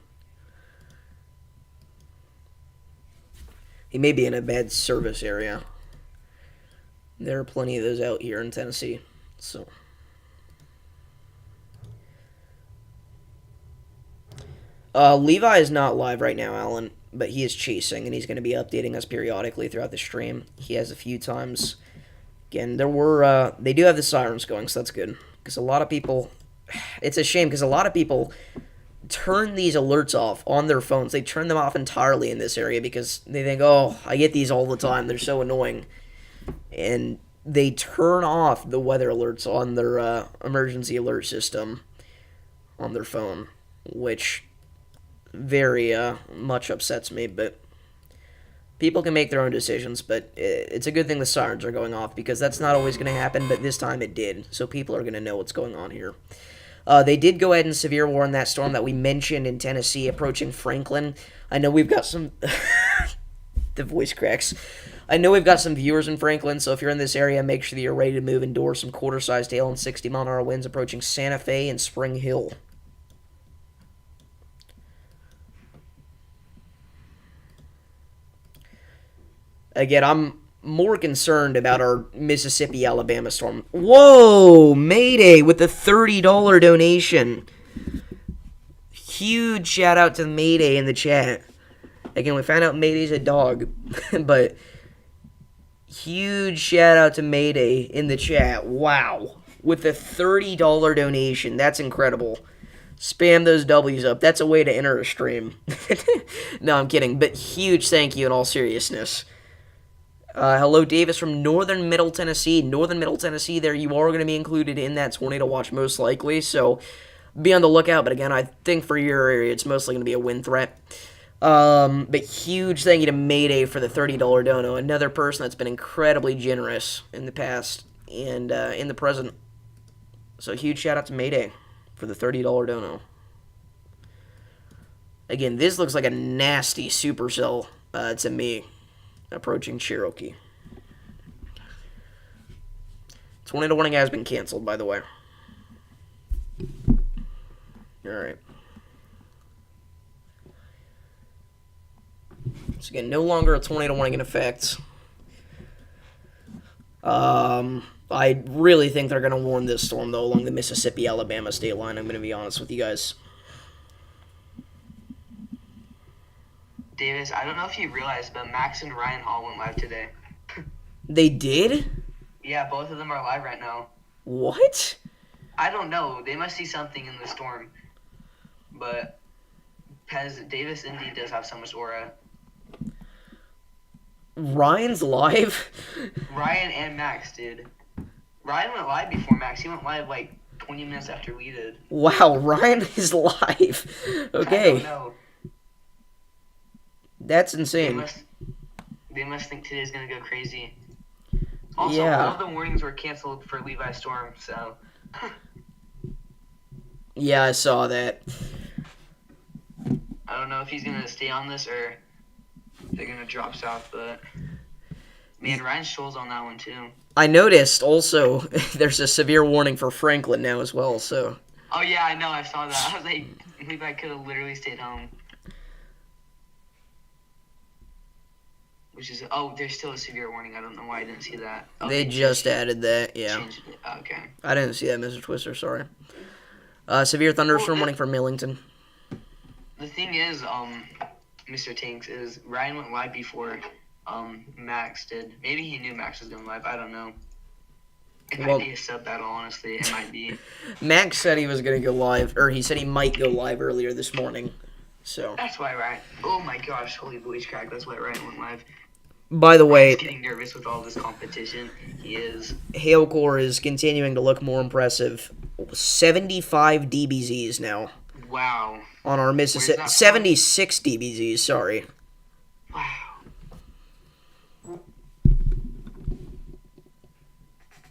He may be in a bad service area. There are plenty of those out here in Tennessee. So. Levi is not live right now, Alan, but he is chasing, and he's going to be updating us periodically throughout the stream. He has a few times. Again, they do have the sirens going, so that's good. Because a lot of people, it's a shame, because a lot of people turn these alerts off on their phones. They turn them off entirely in this area because they think, oh, I get these all the time. They're so annoying. And they turn off the weather alerts on their emergency alert system on their phone, which very much upsets me, but people can make their own decisions, but it's a good thing the sirens are going off because that's not always going to happen, but this time it did, so people are going to know what's going on here. They did go ahead and severe warn that storm that we mentioned in Tennessee approaching Franklin. I know we've got some... the voice cracks. I know we've got some viewers in Franklin, so if you're in this area, make sure that you're ready to move indoors. Some quarter-sized hail and 60-mile-an-hour winds approaching Santa Fe and Spring Hill. Again, I'm more concerned about our Mississippi-Alabama storm. Whoa! Mayday with the $30 donation. Huge shout-out to Mayday in the chat. Again, we found out Mayday's a dog, but huge shout-out to Mayday in the chat. Wow. With the $30 donation. That's incredible. Spam those W's up. That's a way to enter a stream. No, I'm kidding, but huge thank you in all seriousness. Hello, Davis from Northern Middle Tennessee. Northern Middle Tennessee, there you are going to be included in that tornado watch most likely, so be on the lookout. But again, I think for your area, it's mostly going to be a wind threat. But huge thank you to Mayday for the $30 dono. Another person that's been incredibly generous in the past and in the present. So huge shout out to Mayday for the $30 dono. Again, this looks like a nasty supercell to me. Approaching Cherokee. Tornado warning has been canceled, by the way. Alright. So again, no longer a tornado warning in effect. I really think they're going to warn this storm, though, along the Mississippi-Alabama state line. I'm going to be honest with you guys. Davis, I don't know if you realized, but Max and Ryan Hall went live today. They did? Yeah, both of them are live right now. What? I don't know. They must see something in the storm. But Davis indeed does have so much aura. Ryan's live? Ryan and Max did. Ryan went live before Max. He went live like 20 minutes after we did. Wow, Ryan is live. Okay. I don't know. That's insane. They must think today's gonna go crazy. Also, yeah. all of the warnings were canceled for Levi Storm, so. Yeah, I saw that. I don't know if he's gonna stay on this or they're gonna drop south, but man, Ryan Scholl's on that one too. I noticed also there's a severe warning for Franklin now as well. So. Oh yeah, I know. I saw that. I was like, Levi could have literally stayed home. Which is, there's still a severe warning. I don't know why I didn't see that. Oh, they just added that, yeah. Changed it. Oh, okay. I didn't see that, Mr. Twister, sorry. Severe thunderstorm warning for Millington. The thing is, Mr. Tanks, is Ryan went live before Max did. Maybe he knew Max was going live. I don't know. It might be a sub battle, honestly. It might be. Max said he was going to go live, or he said he might go live earlier this morning. So. That's why Ryan. Oh my gosh, holy voice crack. That's why Ryan went live. By the way, he's getting nervous with all this competition. He is. Hailcore is continuing to look more impressive. 75 DBZs now. Wow. On our Mississippi. 76 DBZs, sorry. Wow.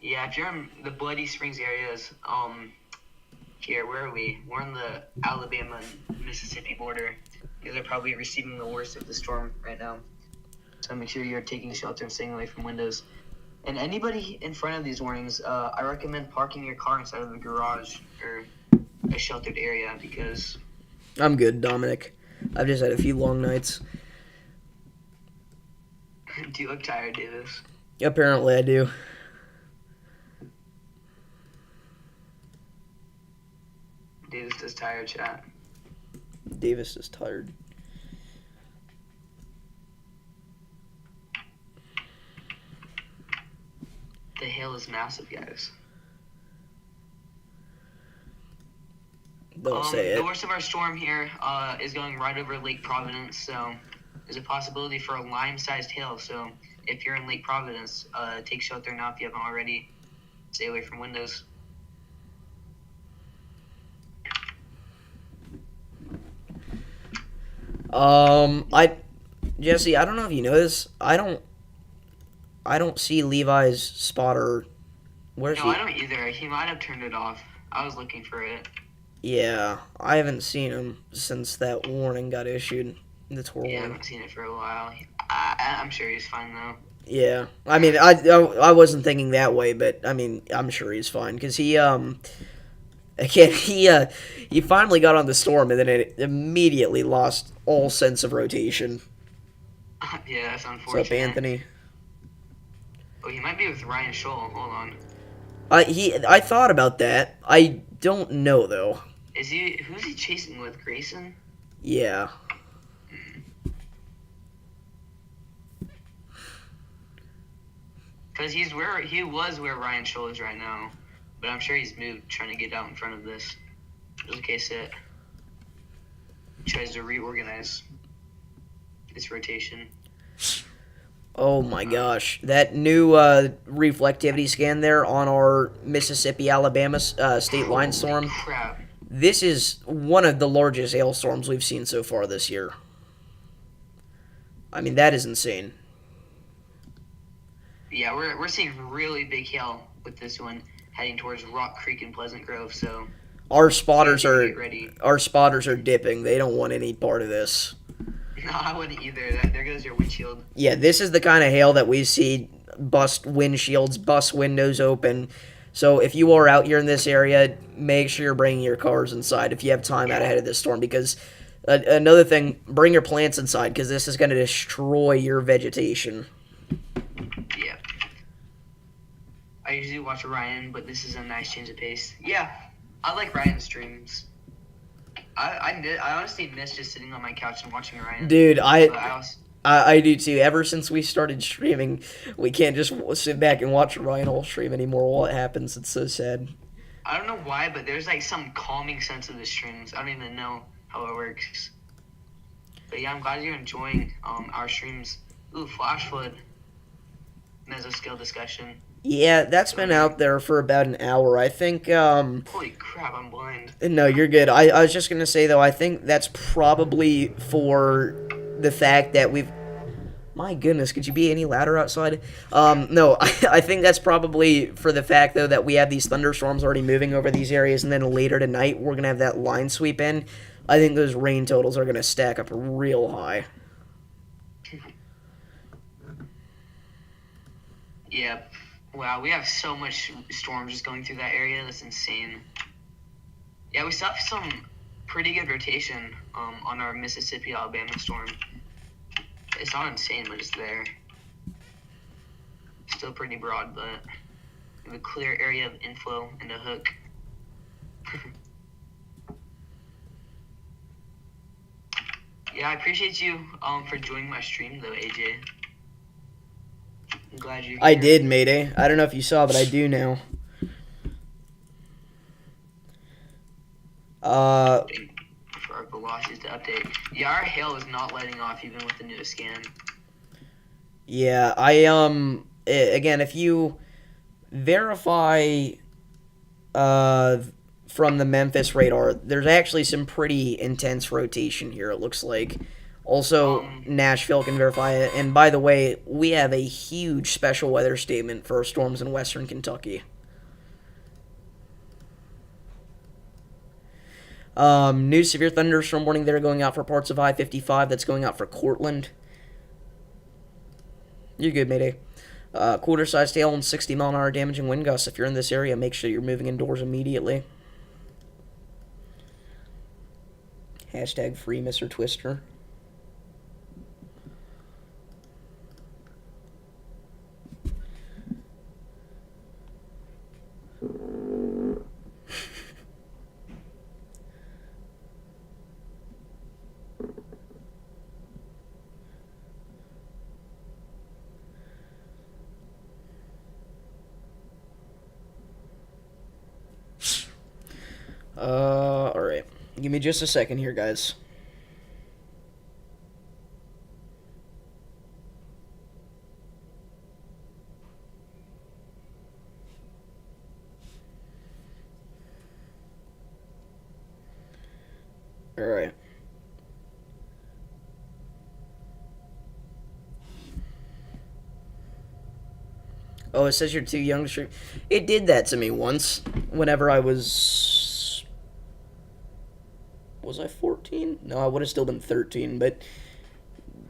Yeah, if you're in the Bloody Springs areas, here, where are we? We're on the Alabama and Mississippi border. You guys are probably receiving the worst of the storm right now. So make sure you're taking shelter and staying away from windows. And anybody in front of these warnings, I recommend parking your car inside of the garage or a sheltered area because... I'm good, Dominic. I've just had a few long nights. Do you look tired, Davis? Apparently I do. Davis is tired, chat. Davis is tired. The hail is massive, guys. Don't say The it. worst of our storm here is going right over Lake Providence, so there's a possibility for a lime-sized hail. So if you're in Lake Providence, take shelter now if you haven't already. Stay away from windows. Jesse, I don't know if you know this. I don't see Levi's spotter. Where's No, he? I don't either. He might have turned it off. I was looking for it. Yeah, I haven't seen him since that warning got issued. The tour Yeah, I warning. haven't seen it for a while. I'm sure he's fine though. Yeah, I mean, I wasn't thinking that way, but I mean, I'm sure he's fine because again, he finally got on the storm and then it immediately lost all sense of rotation. Yeah, that's What's unfortunate. up, Anthony? Oh, he might be with Ryan Scholl. Hold on. I thought about that. I don't know though. Who's he chasing with? Grayson? Yeah. Because he was where Ryan Scholl is right now. But I'm sure he's moved, trying to get out in front of this. Just in case it tries to reorganize its rotation. Oh my gosh, that new reflectivity scan there on our Mississippi-Alabama state line storm. Crap. This is one of the largest hailstorms we've seen so far this year. I mean, that is insane. Yeah, we're seeing really big hail with this one heading towards Rock Creek and Pleasant Grove. So Our spotters get ready. are dipping. They don't want any part of this. No, I wouldn't either. There goes your windshield. Yeah, this is the kind of hail that we see bust windshields, bust windows open. So if you are out here in this area, make sure you're bringing your cars inside if you have time out ahead of this storm. Because another thing, bring your plants inside because this is going to destroy your vegetation. Yeah. I usually watch Ryan, but this is a nice change of pace. Yeah, I like Ryan's streams. I honestly miss just sitting on my couch and watching Ryan. Dude, But I do too. Ever since we started streaming, we can't just sit back and watch Ryan all stream anymore while it happens. It's so sad. I don't know why, but there's like some calming sense of the streams. I don't even know how it works. But yeah, I'm glad you're enjoying our streams. Ooh, flash flood. Mesoskill discussion. Yeah, that's been out there for about an hour. I think, Holy crap, I'm blind. no, you're good. I was just going to say, though, I think that's probably for the fact that we've... My goodness, could you be any louder outside? No, I think that's probably for the fact, though, that we have these thunderstorms already moving over these areas, and then later tonight we're going to have that line sweep in. I think those rain totals are going to stack up real high. Yeah. Wow, we have so much storm just going through that area. That's insane. Yeah, we still have some pretty good rotation on our Mississippi, Alabama storm. It's not insane, but it's there. Still pretty broad, but we have a clear area of inflow and a hook. Yeah, I appreciate you for joining my stream, though, AJ. I'm glad you're here. I did, Mayday. I don't know if you saw, but I do now. For our velocities to update. Yeah, our hail is not letting off even with the newest scan. Yeah, again, if you verify from the Memphis radar, there's actually some pretty intense rotation here, it looks like. Also, Nashville can verify it. And by the way, we have a huge special weather statement for storms in western Kentucky. New severe thunderstorm warning there going out for parts of I-55. That's going out for Cortland. You're good, Mayday. Quarter-sized hail and 60-mile-an-hour damaging wind gusts. If you're in this area, make sure you're moving indoors immediately. Hashtag free Mr. Twister. Alright. Give me just a second here, guys. Alright. Oh, it says you're too young to stream. It did that to me once. Whenever I was... Was I 14? No, I would have still been 13, but...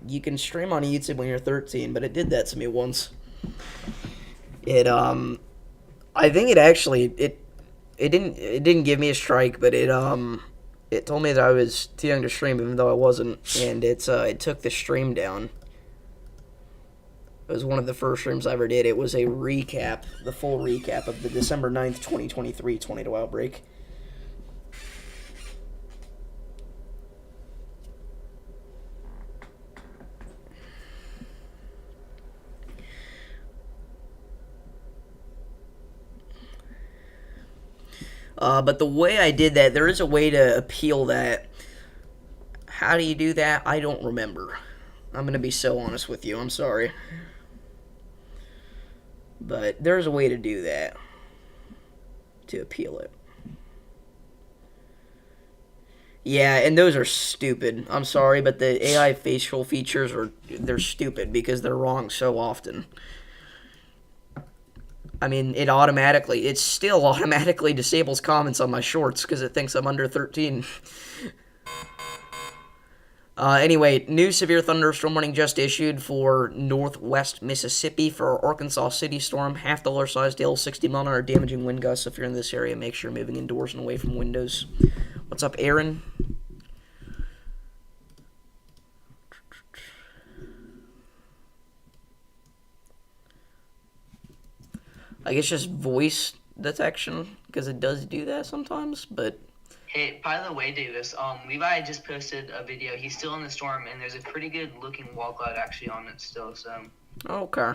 You can stream on YouTube when you're 13, but it did that to me once. I think it actually... It didn't give me a strike, but it told me that I was too young to stream, even though I wasn't, and it took the stream down. It was one of the first streams I ever did. It was a recap, the full recap of the December 9th, 2023 Tornado Outbreak. But the way I did that, there is a way to appeal that. How do you do that? I don't remember. I'm going to be so honest with you. I'm sorry. But there's a way to do that. To appeal it. Yeah, and those are stupid. I'm sorry, but the AI facial features they're stupid because they're wrong so often. I mean, it still automatically disables comments on my shorts because it thinks I'm under 13. Anyway, new severe thunderstorm warning just issued for northwest Mississippi for Arkansas City storm. $half size hail, 60 mile/hour damaging wind gusts. If you're in this area, make sure you're moving indoors and away from windows. What's up, Aaron? I guess just voice detection, because it does do that sometimes, but... Hey, by the way, Davis, Levi just posted a video. He's still in the storm, and there's a pretty good looking wall cloud actually on it still, so... Okay.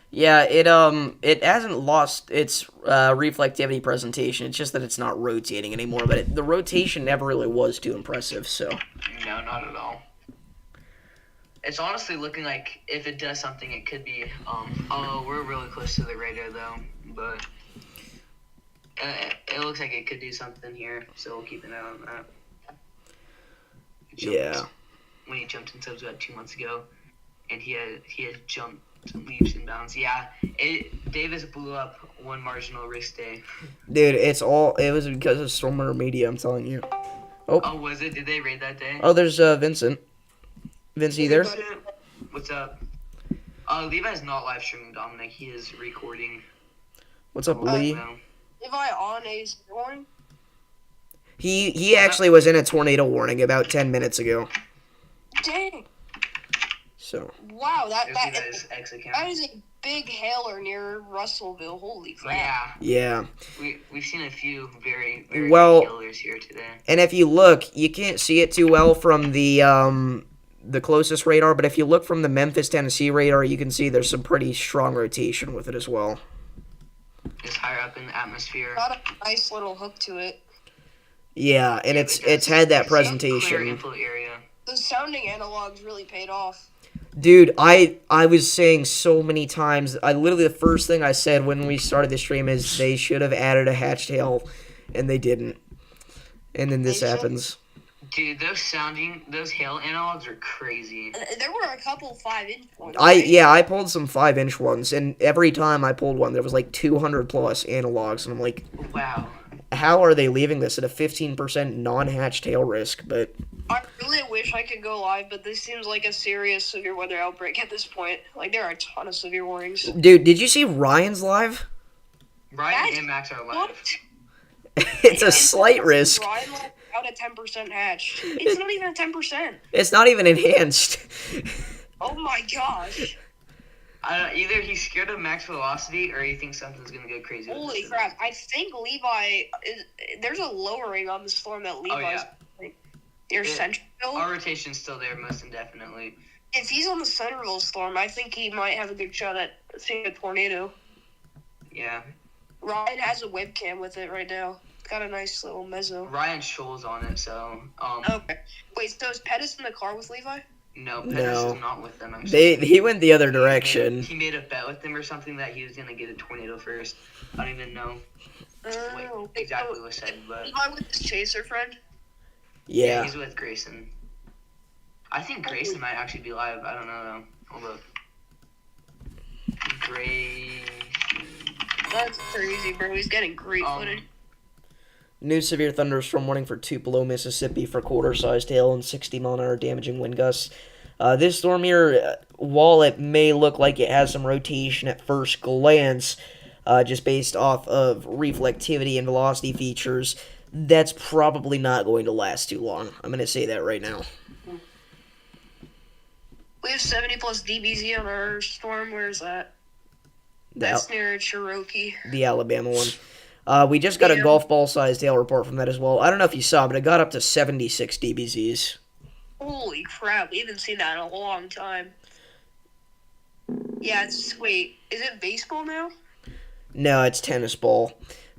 Yeah, it hasn't lost its reflectivity presentation. It's just that it's not rotating anymore, but the rotation never really was too impressive, so... No, not at all. It's honestly looking like if it does something, it could be, oh, we're really close to the radar, though, but... it looks like it could do something here, so we'll keep an eye on that. Yeah. When he jumped in subs about 2 months ago, and he had jumped leaps and bounds. Yeah, Davis blew up one marginal risk day. Dude, it was because of Stormer Media, I'm telling you. Oh, was it? Did they raid that day? Oh, there's Vincent. Vince, you there? What's up? Levi's not live streaming, Dominic. He is recording. What's up, Lee? Levi on a storm? He actually was in a tornado warning about 10 minutes ago. Dang. So. Wow, that is a big hailer near Russellville. Holy crap. Yeah. We've seen a few very, very well, big hailers here today. And if you look, you can't see it too well from the closest radar, but if you look from the Memphis, Tennessee radar, you can see there's some pretty strong rotation with it as well. It's higher up in the atmosphere. Got a nice little hook to it. Yeah, and it's had that presentation. Clear info area. The sounding analogs really paid off. Dude, I was saying so many times, literally the first thing I said when we started the stream is they should have added a hatched hail, and they didn't. And then this happens. Dude, those hail analogs are crazy. There were a couple 5-inch ones. I pulled some 5-inch ones, and every time I pulled one, there was like 200 plus analogs, and I'm like, wow. How are they leaving this at a 15% non-hatched hail risk? But I really wish I could go live, but this seems like a serious severe weather outbreak at this point. Like, there are a ton of severe warnings. Dude, did you see Ryan's live? Ryan and Max are live. It's a slight risk. Ryan out at 10% hatch. It's not even 10%. It's not even enhanced. Oh my gosh. Either he's scared of max velocity or he thinks something's gonna go crazy. Holy crap! I think Levi there's a lowering on the storm that Levi's near Centerville. Our rotation's still there, most indefinitely. If he's on the Centerville storm, I think he might have a good shot at seeing a tornado. Yeah. Ryan has a webcam with it right now. got a nice little mezzo. Ryan Scholl's on it, so Okay. Wait, so is Pettis in the car with Levi? no, Pettis No. is not with them. Actually, He went the other direction. He made a bet with them or something that he was gonna get a tornado first. I don't even know what exactly was said, but Levi with his chaser friend? Yeah. he's with Grayson. I think Grayson might actually be live. I don't know though. Hold up. That's crazy, bro. He's getting great footage. New severe thunderstorm warning for Tupelo, Mississippi for quarter-sized hail and 60-mile-an-hour damaging wind gusts. This storm here, while it may look like it has some rotation at first glance, just based off of reflectivity and velocity features, that's probably not going to last too long. I'm going to say that right now. We have 70 plus dBz on our storm. Where's that? That's near Cherokee. The Alabama one. We just got a golf ball-sized hail report from that as well. I don't know if you saw, but it got up to 76 dBzs. Holy crap, we haven't seen that in a long time. Yeah, wait, is it baseball now? No, it's tennis ball.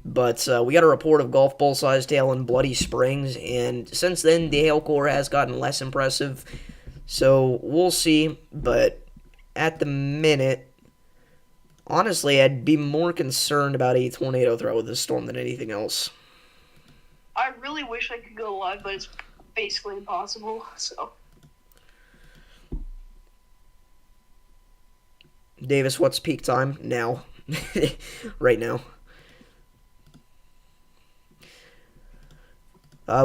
But we got a report of golf ball-sized hail in Bloody Springs, and since then, the hail core has gotten less impressive. So, we'll see, but at the minute, honestly, I'd be more concerned about a tornado threat with this storm than anything else. I really wish I could go live, but it's basically impossible, so. Davis, what's peak time? Now. Right now.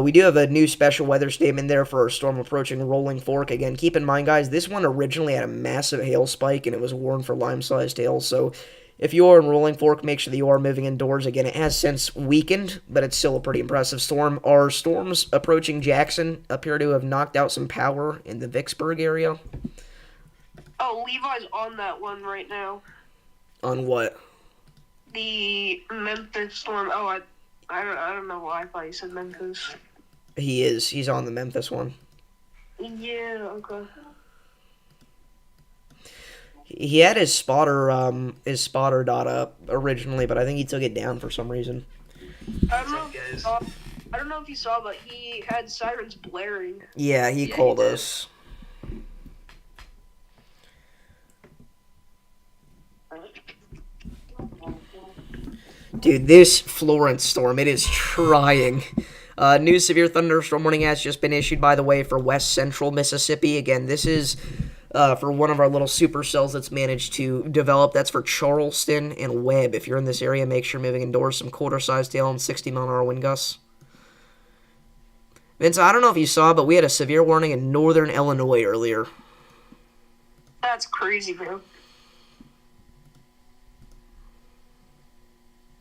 We do have a new special weather statement there for our storm approaching Rolling Fork. Again, keep in mind, guys, this one originally had a massive hail spike, and it was warned for lime-sized hail. So if you are in Rolling Fork, make sure that you are moving indoors. Again, it has since weakened, but it's still a pretty impressive storm. Our storms approaching Jackson appear to have knocked out some power in the Vicksburg area. Oh, Levi's on that one right now. On what? The Memphis storm. Oh, I don't know why I thought you said Memphis. He is. He's on the Memphis one. Yeah, okay. He had his spotter dot up originally, but I think he took it down for some reason. I don't know if you saw, but he had sirens blaring. Yeah, he called us. Dude, this Florence storm, it is trying. New severe thunderstorm warning has just been issued, by the way, for west central Mississippi. Again, this is for one of our little supercells that's managed to develop. That's for Charleston and Webb. If you're in this area, make sure moving indoors. Some quarter-sized hail and 60-mile-an-hour wind gusts. Vince, I don't know if you saw, but we had a severe warning in northern Illinois earlier. That's crazy, bro.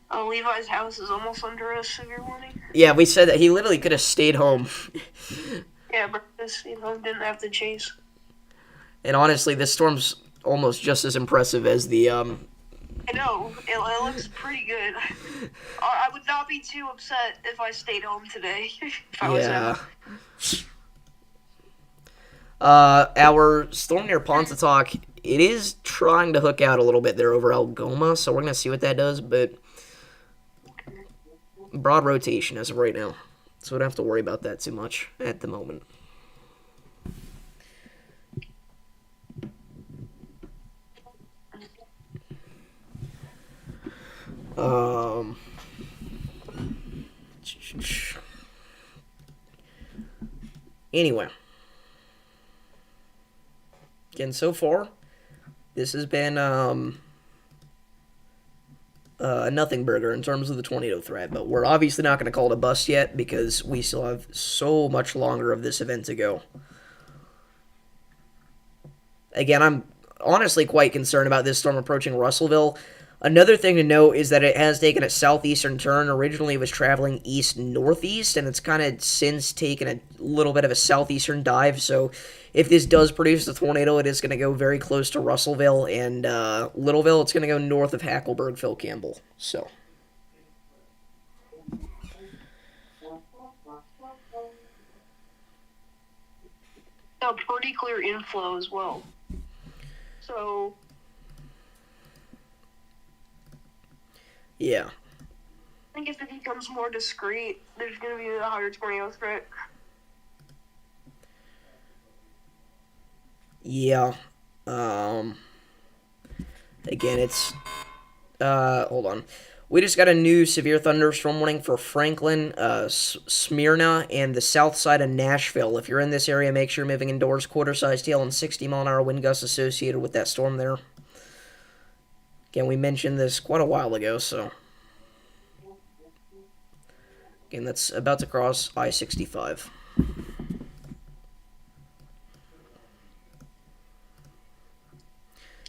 Oh, Levi's house is almost under a severe warning. Yeah, we said that he literally could have stayed home. Yeah, but didn't have to chase. And honestly, this storm's almost just as impressive as the I know. It looks pretty good. I would not be too upset if I stayed home today. If I was out. Our storm near Pontotoc, it is trying to hook out a little bit there over Algoma, so we're going to see what that does, but broad rotation as of right now, so we don't have to worry about that too much at the moment. Anyway. Again, so far, this has been a nothing burger in terms of the tornado threat, but we're obviously not going to call it a bust yet because we still have so much longer of this event to go. Again, I'm honestly quite concerned about this storm approaching Russellville. Another thing to note is that it has taken a southeastern turn. Originally, it was traveling east-northeast, and it's kind of since taken a little bit of a southeastern dive. So if this does produce a tornado, it is going to go very close to Russellville and Littleville. It's going to go north of Hackleburg, Phil Campbell. So A pretty clear inflow as well. So yeah. think if it becomes more discreet, there's going to be a higher tornado threat. Yeah. Again, it's hold on. We just got a new severe thunderstorm warning for Franklin, Smyrna, and the south side of Nashville. If you're in this area, make sure you're moving indoors. Quarter-sized hail and 60-mile-an-hour wind gusts associated with that storm there. Again, we mentioned this quite a while ago, so... Again, that's about to cross I-65.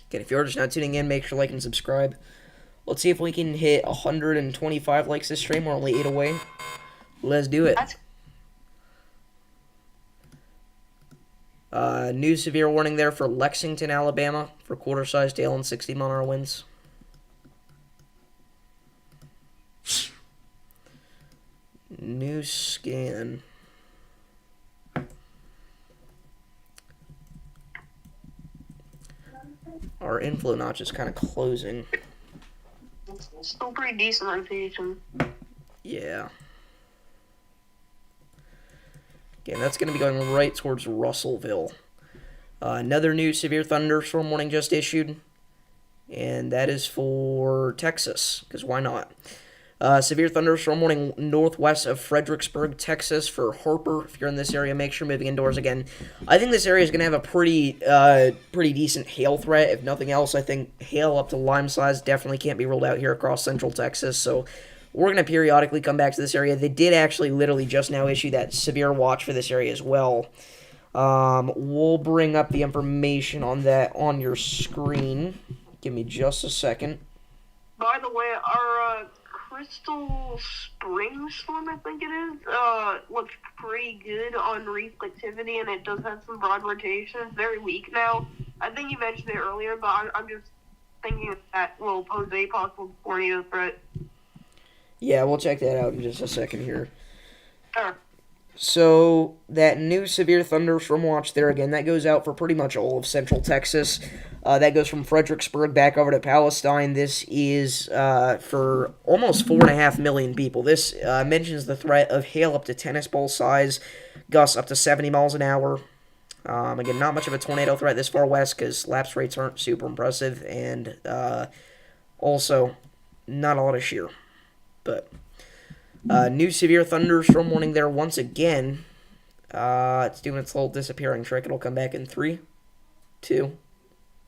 Again, if you're just now tuning in, make sure to like and subscribe. Let's see if we can hit 125 likes this stream. We're only 8 away. Let's do it. New severe warning there for Lexington, Alabama, for quarter-sized hail and 60-mile-an-hour winds. New scan. Our inflow notch is kind of closing. Still pretty decent rotation. Yeah. Again, that's going to be going right towards Russellville. Another new severe thunderstorm warning just issued. And that is for Texas, because why not? Severe thunderstorm warning northwest of Fredericksburg, Texas for Harper. If you're in this area, make sure moving indoors again. I think this area is going to have a pretty decent hail threat. If nothing else, I think hail up to lime size definitely can't be ruled out here across central Texas. So we're going to periodically come back to this area. They did actually literally just now issue that severe watch for this area as well. We'll bring up the information on that on your screen. Give me just a second. By the way, our Crystal Spring storm, I think it is, looks pretty good on reflectivity, and it does have some broad rotation. It's very weak now. I think you mentioned it earlier, but I'm just thinking that will pose a possible tornado threat. Yeah, we'll check that out in just a second here. Sure. So, that new severe thunderstorm watch there again, that goes out for pretty much all of central Texas. That goes from Fredericksburg back over to Palestine. This is for almost 4.5 million people. This mentions the threat of hail up to tennis ball size, gusts up to 70 miles an hour. Again, not much of a tornado threat this far west because lapse rates aren't super impressive, and also not a lot of shear. But new severe thunderstorm warning there once again. It's doing its little disappearing trick. It'll come back in 3, 2,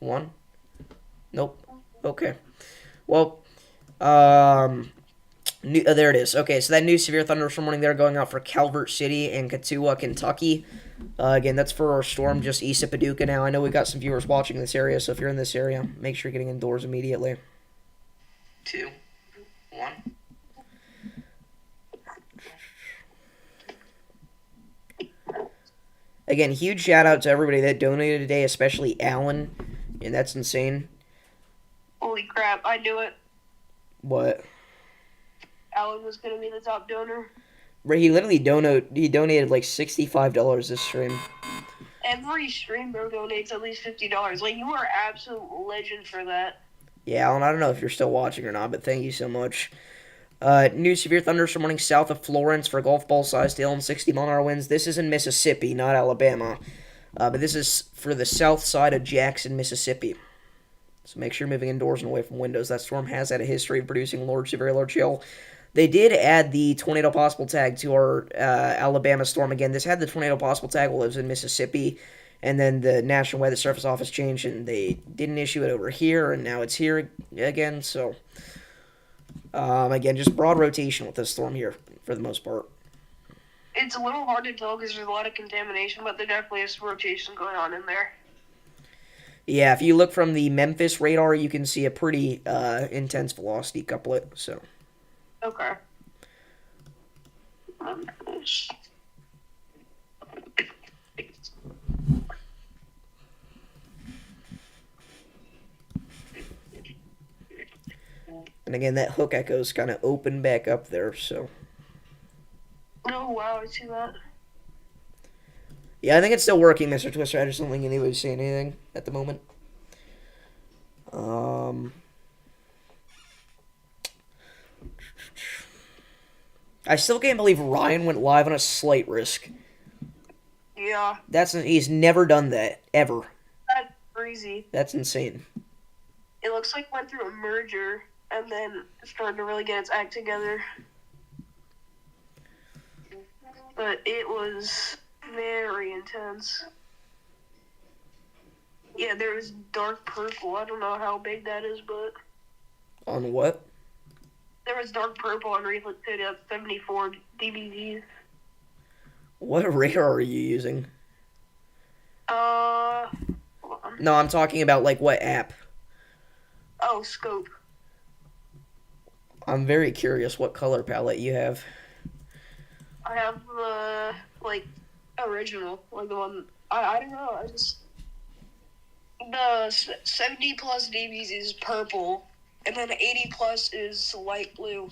1. Nope. Okay. Well, there it is. Okay, so that new severe thunderstorm warning there going out for Calvert City and Katua, Kentucky. Again, that's for our storm just east of Paducah now. I know we've got some viewers watching this area, so if you're in this area, make sure you're getting indoors immediately. 2, 1. Again, huge shout out to everybody that donated today, especially Alan, and that's insane. Holy crap, I knew it. What? Alan was going to be the top donor. He literally donated like $65 this stream. Every streamer donates at least $50. Like, you are an absolute legend for that. Yeah, Alan, I don't know if you're still watching or not, but thank you so much. New severe thunderstorm warning south of Florence for golf ball sized hail and 60-mile-an-hour winds. This is in Mississippi, not Alabama. But this is for the south side of Jackson, Mississippi. So make sure you're moving indoors and away from windows. That storm has had a history of producing large to very large hail. They did add the tornado possible tag to our Alabama storm again. This had the tornado possible tag while it was in Mississippi. And then the National Weather Service Office changed, and they didn't issue it over here, and now it's here again, so... again, just broad rotation with this storm here, for the most part. It's a little hard to tell because there's a lot of contamination, but there definitely is some rotation going on in there. Yeah, if you look from the Memphis radar, you can see a pretty intense velocity couplet, so... Okay. And again, that hook echo's kind of open back up there, so... Oh, wow, I see that. Yeah, I think it's still working, Mr. Twister. I just don't think anybody's saying anything at the moment. I still can't believe Ryan went live on a slight risk. Yeah, He's never done that, ever. that's crazy. That's insane. It looks like went through a merger and then started to really get its act together. But it was very intense. Yeah, there was dark purple. I don't know how big that is, but On what? there was dark purple on reflectivity of 74 dBs. What radar are you using? Hold on. No, I'm talking about, like, what app? Oh, scope. I'm very curious what color palette you have. I have the, original. Like, the one, I don't know, the 70 plus dBs is purple, and then 80 plus is light blue.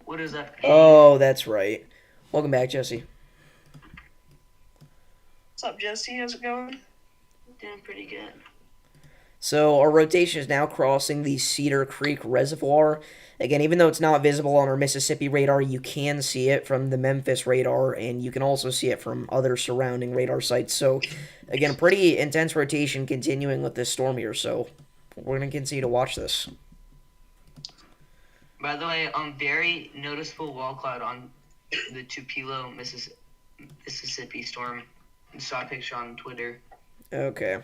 What is that? Oh, that's right. Welcome back, Jesse. What's up, Jesse? How's it going? Doing pretty good. So our rotation is now crossing the Cedar Creek Reservoir. Again, even though it's not visible on our Mississippi radar, you can see it from the Memphis radar, and you can also see it from other surrounding radar sites. So, again, a pretty intense rotation continuing with this storm here, so we're going to continue to watch this. By the way, very noticeable wall cloud on the Tupelo, Mississippi storm. I saw a picture on Twitter. Okay.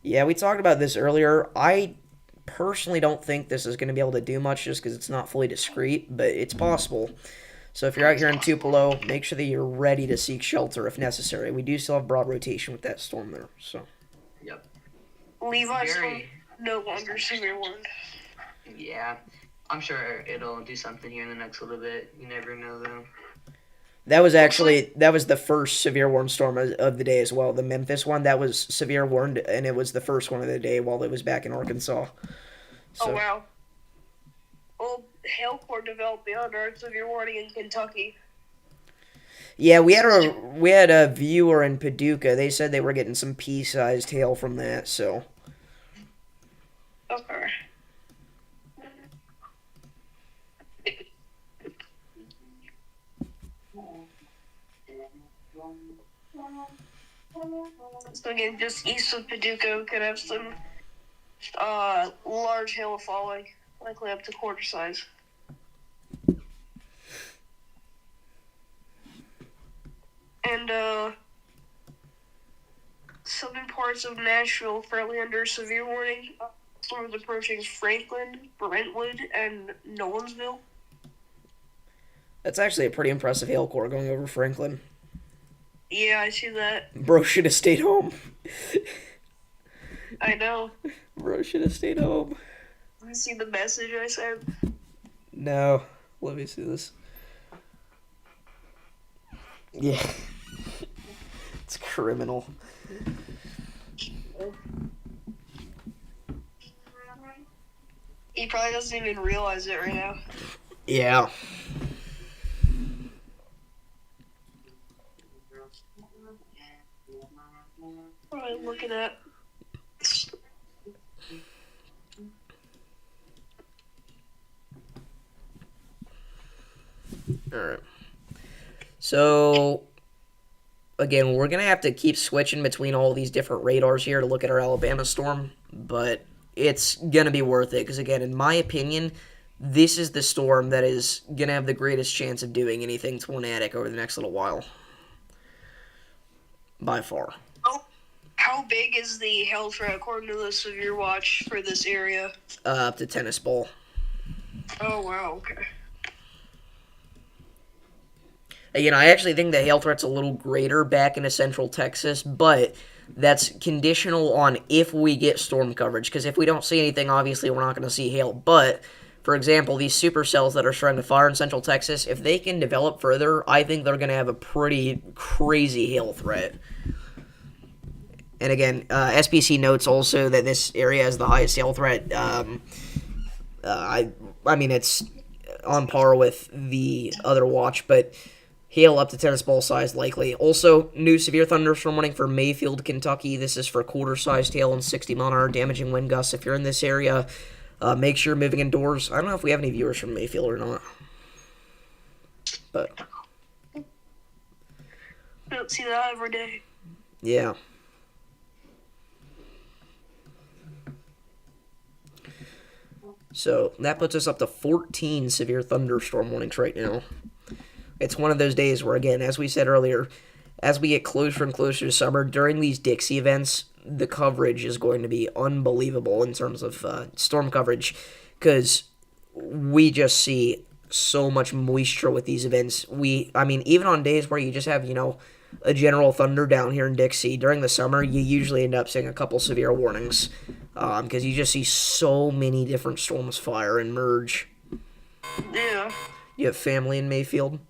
Yeah, we talked about this earlier. I personally don't think this is going to be able to do much just because it's not fully discrete, but it's possible. So if you're out here in Tupelo, make sure that you're ready to seek shelter if necessary. We do still have broad rotation with that storm there. So. Yep. Levi's Very. no longer severe warned. Yeah. I'm sure it'll do something here in the next little bit. You never know, though. That was the first severe warned storm of the day as well. The Memphis one, that was severe warned, and it was the first one of the day while it was back in Arkansas. So, Oh, wow. Well, Hailcore developed beyond our severe warning in Kentucky. yeah, we had a viewer in Paducah. They said they were getting some pea-sized hail from that. So Okay. So again, just east of Paducah could have some large hail falling, likely up to quarter size. And southern parts of Nashville fairly under severe warning. Storms approaching Franklin, Brentwood, and Nolensville. that's actually a pretty impressive hail core going over Franklin. Yeah, I see that. Bro should have stayed home. I know. Bro should have stayed home. You see the message I sent? No. Let me see this. Yeah. It's criminal. He probably doesn't even realize it right now. Yeah. What am I looking at? Alright. So, again, we're going to have to keep switching between all these different radars here to look at our Alabama storm, but it's going to be worth it because, again, in my opinion, this is the storm that is going to have the greatest chance of doing anything tornadic over the next little while. By far. How big is the hail threat according to the severe watch for this area? Up to tennis ball. Oh, wow, okay. Again, I actually think the hail threat's a little greater back into central Texas, but that's conditional on if we get storm coverage, because if we don't see anything, obviously we're not going to see hail. But, for example, these supercells that are starting to fire in central Texas, if they can develop further, I think they're going to have a pretty crazy hail threat. And again, SPC notes also that this area has the highest hail threat. I mean, it's on par with the other watch, but hail up to tennis ball size likely. Also, new severe thunderstorm warning for Mayfield, Kentucky. This is for quarter-sized hail and 60-mile-an-hour damaging wind gusts. If you're in this area, Make sure you're moving indoors. I don't know if we have any viewers from Mayfield or not. But, I don't see that every day. yeah. So, that puts us up to 14 severe thunderstorm warnings right now. It's one of those days where, again, as we said earlier, as we get closer and closer to summer, during these Dixie events, the coverage is going to be unbelievable in terms of storm coverage, because we just see so much moisture with these events. Even on days where you just have, a general thunder down here in Dixie, during the summer, you usually end up seeing a couple severe warnings, because you just see so many different storms fire and merge. Yeah. You have family in Mayfield.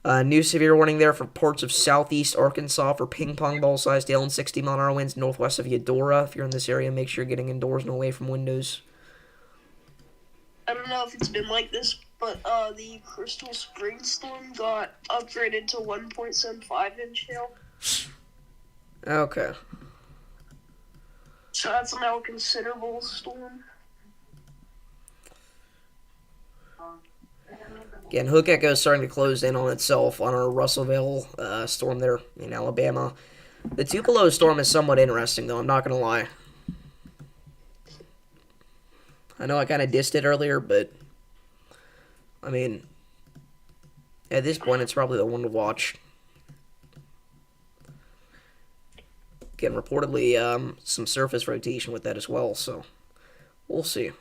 New severe warning there for parts of southeast Arkansas for ping pong ball sized hail and 60-mile-an-hour winds northwest of Eudora. If you're in this area, make sure you're getting indoors and away from windows. I don't know if it's been like this, but the Crystal Springs storm got upgraded to 1.75-inch hail. Okay. So that's now a considerable storm. Again, Hook Echo is starting to close in on itself on our Russellville storm there in Alabama. The Tupelo storm is somewhat interesting, though. I'm not going to lie. I know I kind of dissed it earlier, but, at this point, it's probably the one to watch. Again, reportedly, some surface rotation with that as well, so we'll see.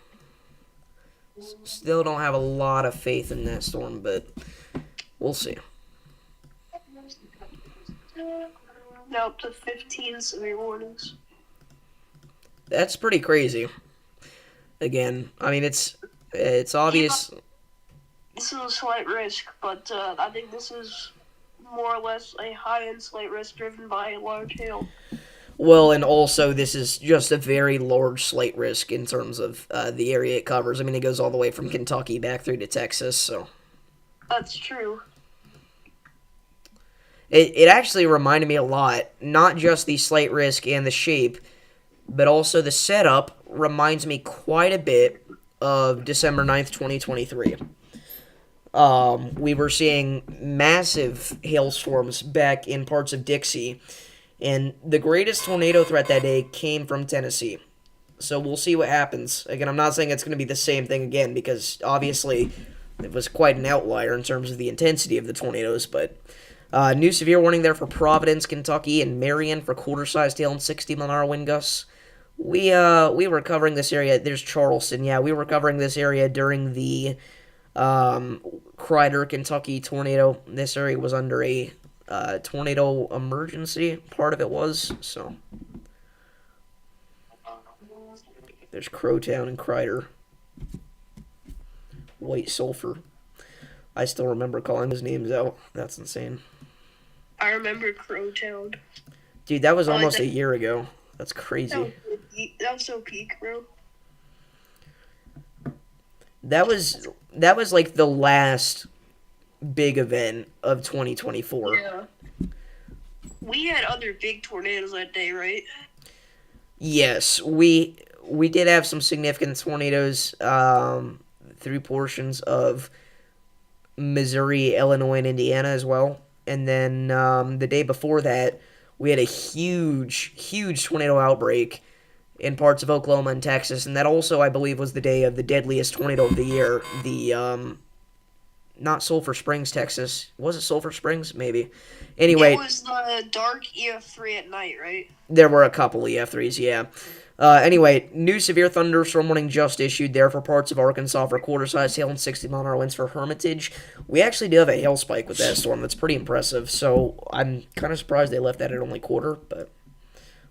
Still don't have a lot of faith in that storm, but we'll see. Now up to 15 severe warnings. That's pretty crazy. Again, it's obvious. This is a slight risk, but I think this is more or less a high-end slight risk driven by large hail. Well, and also this is just a very large slight risk in terms of the area it covers. It goes all the way from Kentucky back through to Texas, so. That's true. It actually reminded me a lot, not just the slight risk and the shape, but also the setup reminds me quite a bit of December 9th, 2023. We were seeing massive hailstorms back in parts of Dixie, and the greatest tornado threat that day came from Tennessee. So we'll see what happens. Again, I'm not saying it's going to be the same thing again, because obviously it was quite an outlier in terms of the intensity of the tornadoes, but new severe warning there for Providence, Kentucky, and Marion for quarter-sized hail and 60-mile-an-hour wind gusts. We were covering this area. There's Charleston. Yeah, we were covering this area during the Crider, Kentucky tornado. This area was under a tornado emergency. Part of it was, so. There's Crowtown and Crider. White Sulphur. I still remember calling those names out. That's insane. I remember Crowtown. Dude, that was almost a year ago. That's crazy. That was so peak, bro. That was like the last big event of 2024. Yeah. We had other big tornadoes that day, right? Yes, we did have some significant tornadoes through portions of Missouri, Illinois, and Indiana as well. And then the day before that, we had a huge tornado outbreak in parts of Oklahoma and Texas. And that also, I believe, was the day of the deadliest tornado of the year. The, not Sulphur Springs, Texas. Was it Sulphur Springs? Maybe. Anyway. It was the dark EF3 at night, right? There were a couple EF3s, yeah. Anyway, new severe thunderstorm warning just issued there for parts of Arkansas for quarter-sized hail and 60-mile-an-hour winds for Hermitage. We actually do have a hail spike with that storm. That's pretty impressive. So I'm kind of surprised they left that at only quarter, but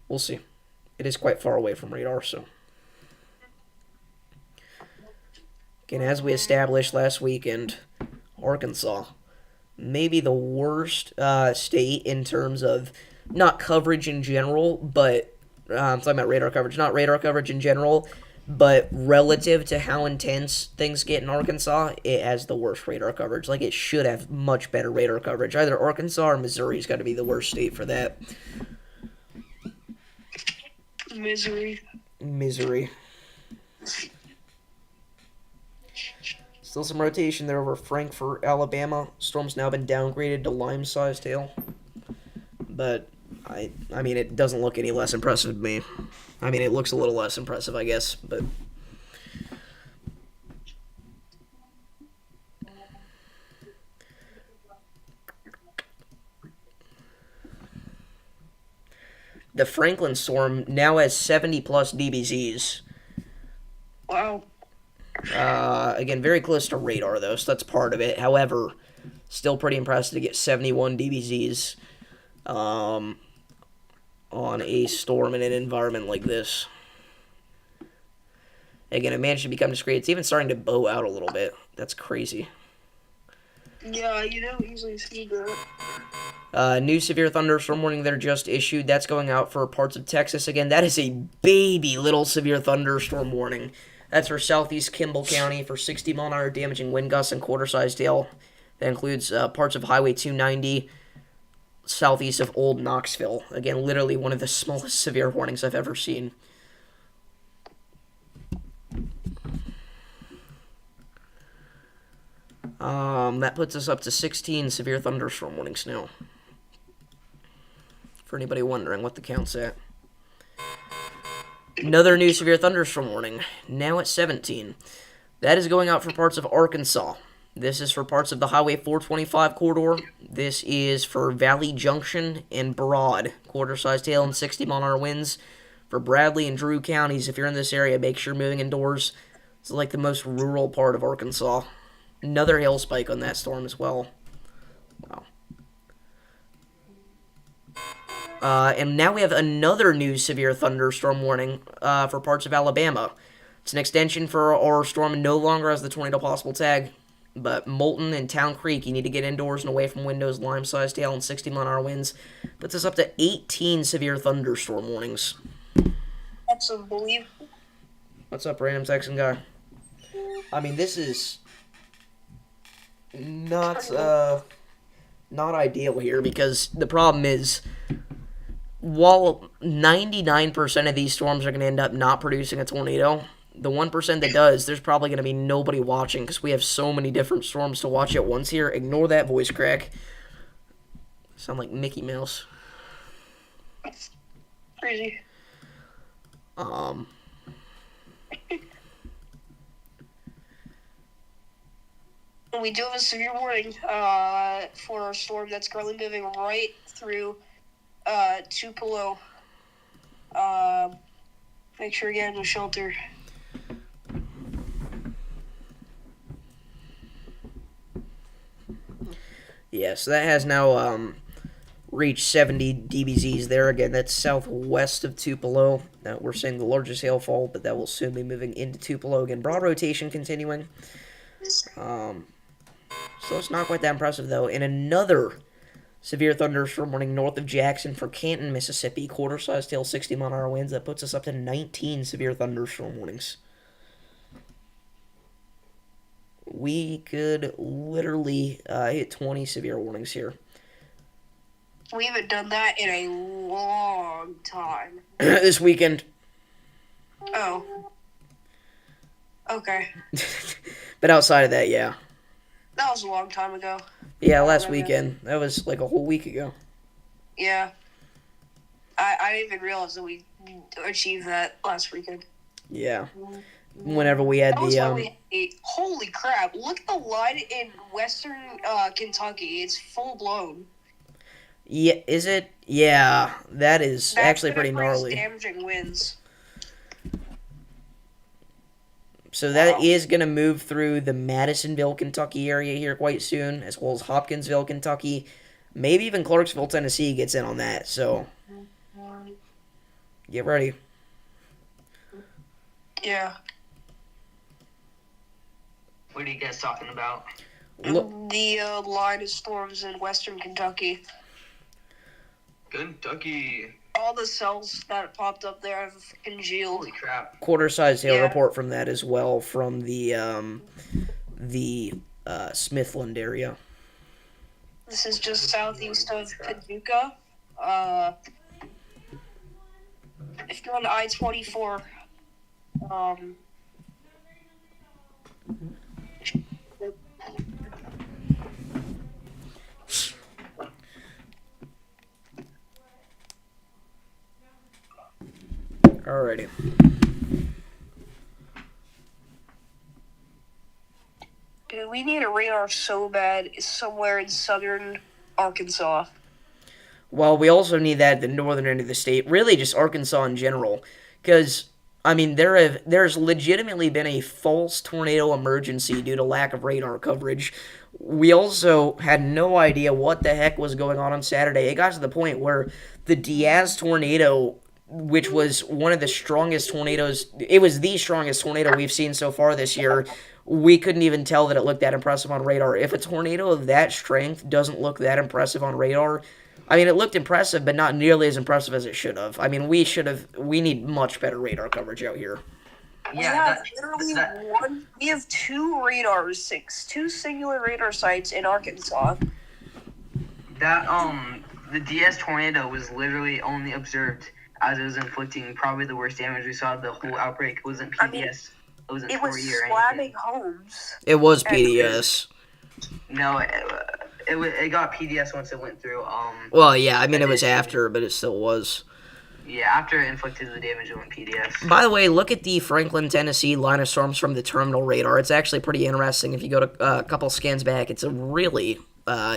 we'll see. It is quite far away from radar, so. Again, as we established last weekend, Arkansas, maybe the worst state in terms of not coverage in general, but I'm talking about radar coverage. Not radar coverage in general, but relative to how intense things get in Arkansas, it has the worst radar coverage. Like, it should have much better radar coverage. Either Arkansas or Missouri's got to be the worst state for that. Misery. Still some rotation there over Frankfort, Alabama. Storm's now been downgraded to lime-sized hail. But, I mean, it doesn't look any less impressive to me. I mean, it looks a little less impressive, I guess, but... The Franklin storm now has 70-plus DBZs. Wow. Again, very close to radar, though, so that's part of it. However, still pretty impressive to get 71 DBZs on a storm in an environment like this. Again, it managed to become discreet. It's even starting to bow out a little bit. That's crazy. Yeah, you don't usually see that. New severe thunderstorm warning there just issued. That's going out for parts of Texas. Again, that is a baby little severe thunderstorm warning. That's for southeast Kimball County for 60-mile-an-hour damaging wind gusts and quarter-sized hail. That includes parts of Highway 290 southeast of Old Knoxville. Again, literally one of the smallest severe warnings I've ever seen. That puts us up to 16 severe thunderstorm warnings now. For anybody wondering what the count's at. Another new severe thunderstorm warning, now at 17. That is going out for parts of Arkansas. This is for parts of the Highway 425 corridor. This is for Valley Junction and Broad. Quarter-sized hail and 60-mile-an-hour winds. For Bradley and Drew counties, if you're in this area, make sure moving indoors. It's like the most rural part of Arkansas. Another hail spike on that storm as well. Wow. And now we have another new severe thunderstorm warning for parts of Alabama. It's an extension for our storm, no longer has the tornado possible tag, but Moulton and Town Creek, you need to get indoors and away from windows, lime-sized hail, and 60-mile-an-hour winds. Puts us up to 18 severe thunderstorm warnings. That's unbelievable. What's up, random Texan guy? I mean, this is not ideal here, because the problem is, while 99% of these storms are going to end up not producing a tornado, the 1% that does, there's probably going to be nobody watching, because we have so many different storms to watch at once here. Ignore that voice crack. Sound like Mickey Mouse. Crazy. We do have a severe warning for a storm that's currently moving right through Tupelo. Make sure you get into shelter. Yeah, so that has now reached 70 DBZs there. Again, that's southwest of Tupelo. Now, we're seeing the largest hailfall, but that will soon be moving into Tupelo. Again, broad rotation continuing. So it's not quite that impressive, though. In another severe thunderstorm warning north of Jackson for Canton, Mississippi. Quarter-sized hail, 60-mile-an-hour winds. That puts us up to 19 severe thunderstorm warnings. We could literally hit 20 severe warnings here. We haven't done that in a long time. This weekend. Oh. Okay. But outside of that, yeah. That was a long time ago. Yeah, last weekend. That was like a whole week ago. Yeah. I didn't even realize that we achieved that last weekend. Yeah. Whenever we had holy crap, look at the line in western Kentucky. It's full blown. Yeah, is it? Yeah, that's actually pretty gnarly. Damaging winds. So that is going to move through the Madisonville, Kentucky area here quite soon, as well as Hopkinsville, Kentucky. Maybe even Clarksville, Tennessee gets in on that, so get ready. Yeah. What are you guys talking about? The line of storms in western Kentucky. Kentucky. All the cells that popped up there have congealed. Holy crap. Quarter-sized hail report from that as well, from the Smithland area. This is just southeast of Paducah. If you're on I-24, Alrighty. Dude, we need a radar so bad somewhere in southern Arkansas. Well, we also need that at the northern end of the state. Really, just Arkansas in general. Because, I mean, there's legitimately been a false tornado emergency due to lack of radar coverage. We also had no idea what the heck was going on Saturday. It got to the point where the Diaz tornado, which was one of the strongest tornadoes, it was the strongest tornado we've seen so far this year. We couldn't even tell that it looked that impressive on radar. If a tornado of that strength doesn't look that impressive on radar, I mean, it looked impressive, but not nearly as impressive as it should have. I mean, we need much better radar coverage out here. Yeah, We have two singular radar sites in Arkansas. The DS tornado was literally only observed as it was inflicting probably the worst damage we saw. The whole outbreak wasn't PDS. It was slamming homes. It was PDS. No, it got PDS once it went through. Well, yeah, I mean, it was after, but it still was. Yeah, after it inflicted the damage, it went PDS. By the way, look at the Franklin, Tennessee line of storms from the terminal radar. It's actually pretty interesting. If you go to a couple scans back, it's a really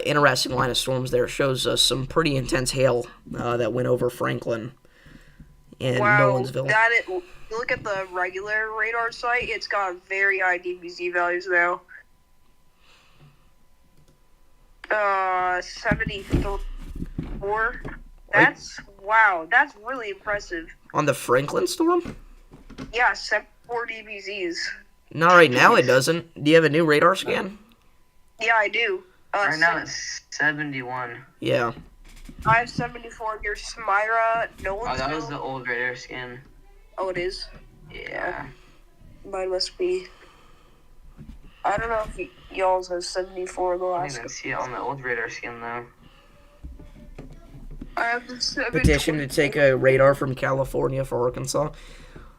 interesting line of storms there. It shows us some pretty intense hail that went over Franklin and Nolensville. You look at the regular radar site, it's got very high DBZ values now. 74. Wow, that's really impressive. On the Franklin storm? Yeah, 74 DBZs. Not right now, it doesn't. Do you have a new radar scan? Yeah, I do. Right now it's 71. Yeah. I have 74 near Smyra, Nolensville. Oh, that was the old radar scan. Oh, it is? Yeah. Mine must be. I don't know if y'all's has 74 the I last. didn't see it on the old radar scan though. I have the 7. Petition to take a radar from California for Arkansas.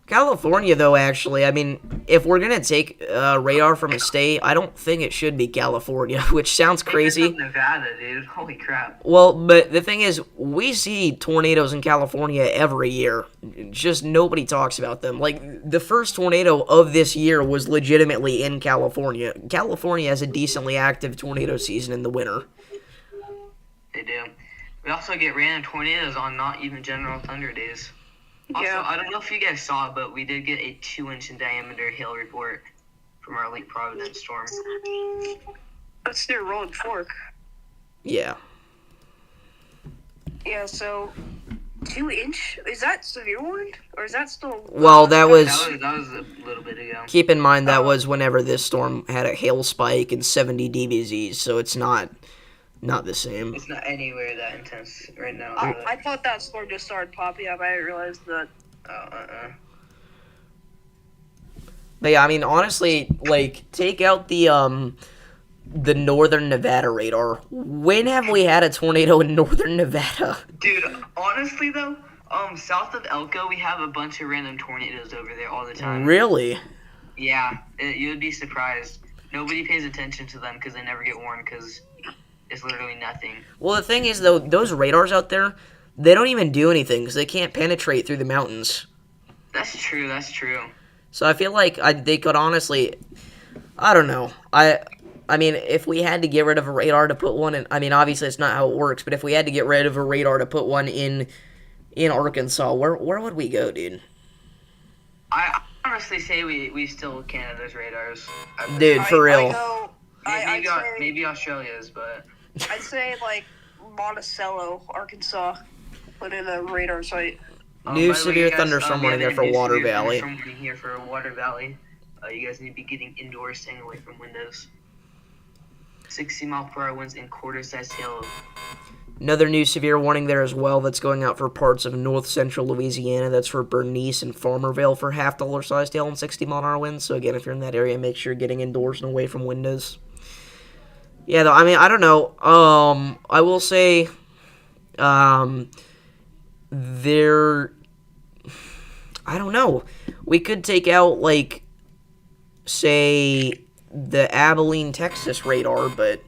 California, though, actually, I mean, if we're going to take radar from a state, I don't think it should be California, which sounds crazy. Nevada, dude. Holy crap. Well, but the thing is, we see tornadoes in California every year. Just nobody talks about them. Like, the first tornado of this year was legitimately in California. California has a decently active tornado season in the winter. They do. We also get random tornadoes on not even general thunder days. Also, Yeah. I don't know if you guys saw it, but we did get a 2-inch in diameter hail report from our Lake Providence storm. That's near Rolling Fork. Yeah. Yeah, so 2-inch, is that severe one? Or is that still... Well, that was... That was a little bit ago. Keep in mind, that was whenever this storm had a hail spike and 70 DBZs, so it's not the same. It's not anywhere that intense right now. I thought that storm just started popping up. I didn't realize that. But yeah, I mean, honestly, like, take out the northern Nevada radar. When have we had a tornado in northern Nevada? Dude, honestly though, south of Elko, we have a bunch of random tornadoes over there all the time. Really? Yeah, you would be surprised. Nobody pays attention to them because they never get warned because it's literally nothing. Well, the thing is, though, those radars out there, they don't even do anything because they can't penetrate through the mountains. That's true. So I feel like they could honestly, I don't know. I mean, if we had to get rid of a radar to put one in, I mean, obviously it's not how it works, but if we had to get rid of a radar to put one in Arkansas, where would we go, dude? I honestly say we steal Canada's radars. Dude, for real. Maybe Australia's, but... I'd say, like, Monticello, Arkansas, put in a radar site. New severe thunderstorm warning there for Water Valley. Here for Water Valley. You guys need to be getting indoors, staying away from windows. 60-mile-per-hour winds and quarter-sized hail. Another new severe warning there as well that's going out for parts of north-central Louisiana. That's for Bernice and Farmerville for half-dollar-sized hail and 60-mile-an-hour winds. So again, if you're in that area, make sure you're getting indoors and away from windows. Yeah, though, I mean, I don't know. I will say, I don't know. We could take out, like, say, the Abilene, Texas radar, but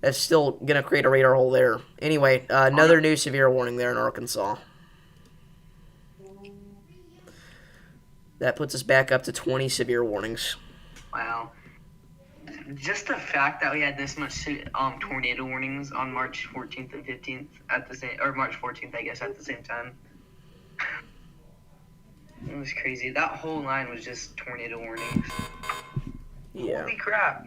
that's still going to create a radar hole there. Anyway, another new severe warning there in Arkansas. That puts us back up to 20 severe warnings. Wow. Just the fact that we had this much tornado warnings on March 14th and 15th at the same, or March 14th, I guess, at the same time. It was crazy. That whole line was just tornado warnings. Yeah. Holy crap.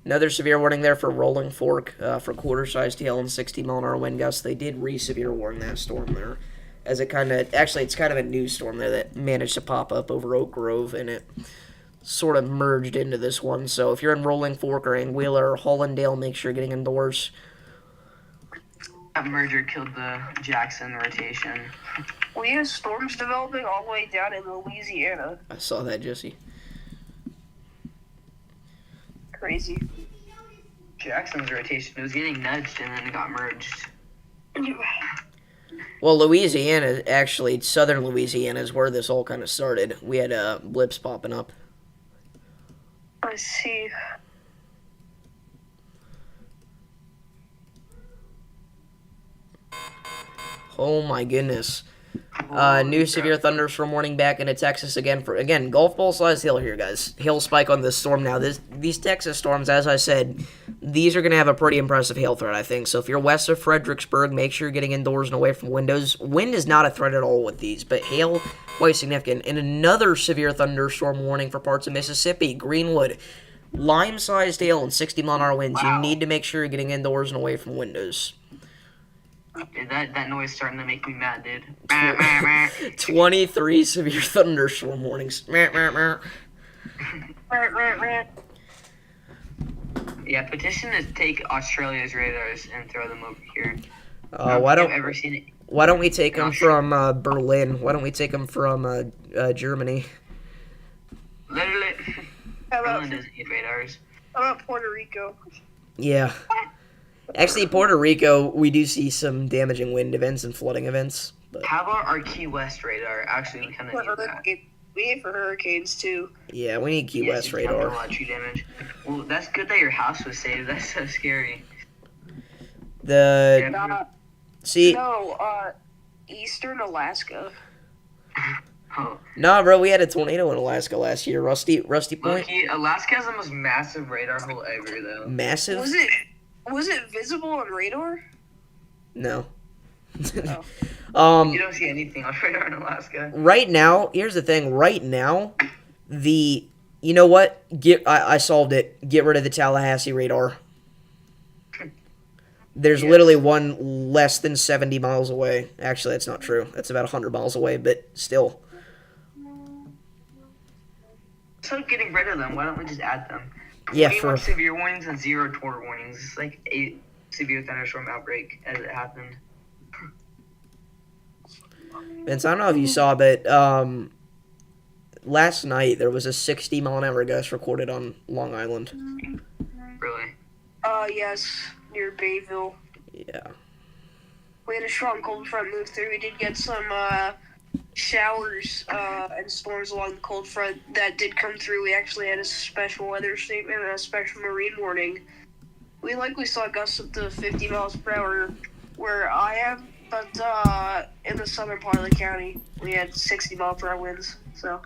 Another severe warning there for Rolling Fork for quarter-sized hail and 60-mile-an-hour wind gusts. They did re-severe warn that storm there. As it kind of, actually, it's kind of a new storm there that managed to pop up over Oak Grove, and it sort of merged into this one. So if you're in Rolling Fork or Anguilla or Hollandale, make sure you're getting indoors. That merger killed the Jackson rotation. We have storms developing all the way down in Louisiana. I saw that, Jesse. Crazy. Jackson's rotation, it was getting nudged and then it got merged. Well, Louisiana, actually, southern Louisiana is where this all kind of started. We had blips popping up. I see. Oh my goodness. New severe thunderstorm warning back into Texas again for, golf ball size hail here, guys. Hail spike on this storm now. These Texas storms, as I said, these are going to have a pretty impressive hail threat, I think. So if you're west of Fredericksburg, make sure you're getting indoors and away from windows. Wind is not a threat at all with these, but hail, quite significant. And another severe thunderstorm warning for parts of Mississippi, Greenwood. Lime-sized hail and 60-mile-an-hour winds. Wow. You need to make sure you're getting indoors and away from windows. That noise is starting to make me mad, dude. 23 severe thunderstorm warnings. Yeah, petition to take Australia's radars and throw them over here. Why don't I've ever seen it. Why don't we take them from Berlin? Why don't we take them from Germany? Literally, How about, Berlin doesn't need radars. how about Puerto Rico? Yeah. Actually, Puerto Rico, we do see some damaging wind events and flooding events. But How about our Key West radar? Actually, we kind of need that. We need for hurricanes too. yeah, we need Key West it's done a radar. lot of tree damage. Well, that's good that your house was saved. That's so scary. The Uh, see, no, Eastern Alaska. Oh. nah, bro, we had a tornado in Alaska last year. Rusty Point, Loki, Alaska has the most massive radar hole ever, though. massive. Was it visible on radar? No. You don't see anything on radar in Alaska. Right now, here's the thing. Right now, you know what? I solved it. Get rid of the Tallahassee radar. There's literally one less than 70 miles away. Actually, that's not true. That's about 100 miles away, but still. So getting rid of them, why don't we just add them? Yeah, 21 severe warnings and 0 torrent warnings. It's like 8 severe thunderstorm outbreak as it happened. Vince, I don't know if you saw, but last night there was a 60-mile-an-hour gust recorded on Long Island. Really? Yes, near Bayville. Yeah. We had a strong cold front move through. We did get some showers and storms along the cold front that did come through. We actually had a special weather statement and a special marine warning. We likely saw gusts up to 50 miles per hour where I am, but in the southern part of the county, we had 60 mile per hour winds. So,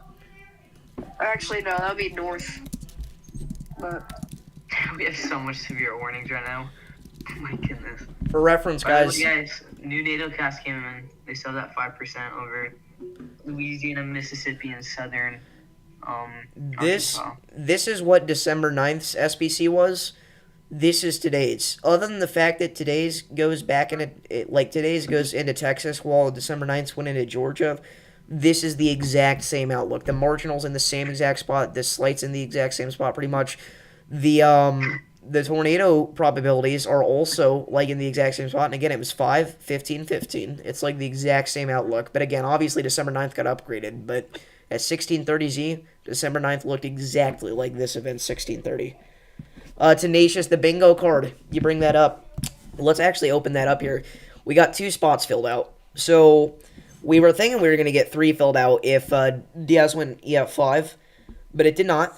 actually, no, that would be north. But We have so much severe warnings right now. Oh my goodness. For reference, guys, Guys, new NATO cast came in. They still that 5% over Louisiana, Mississippi, and southern. this Arkansas. this is what December 9th's SBC was. This is today's. Other than the fact that today's goes back into today's goes into Texas while December 9th went into Georgia. This is the exact same outlook. The marginal's in the same exact spot. The slight's in the exact same spot, pretty much. The tornado probabilities are also like in the exact same spot. And again, it was 5, 15, 15. It's like the exact same outlook. But again, obviously December 9th got upgraded. But at 1630Z, December 9th looked exactly like this event 1630. Tenacious, the bingo card. You bring that up. Let's actually open that up here. We got 2 spots filled out. So we were thinking we were going to get 3 filled out if Diaz went EF5. but it did not.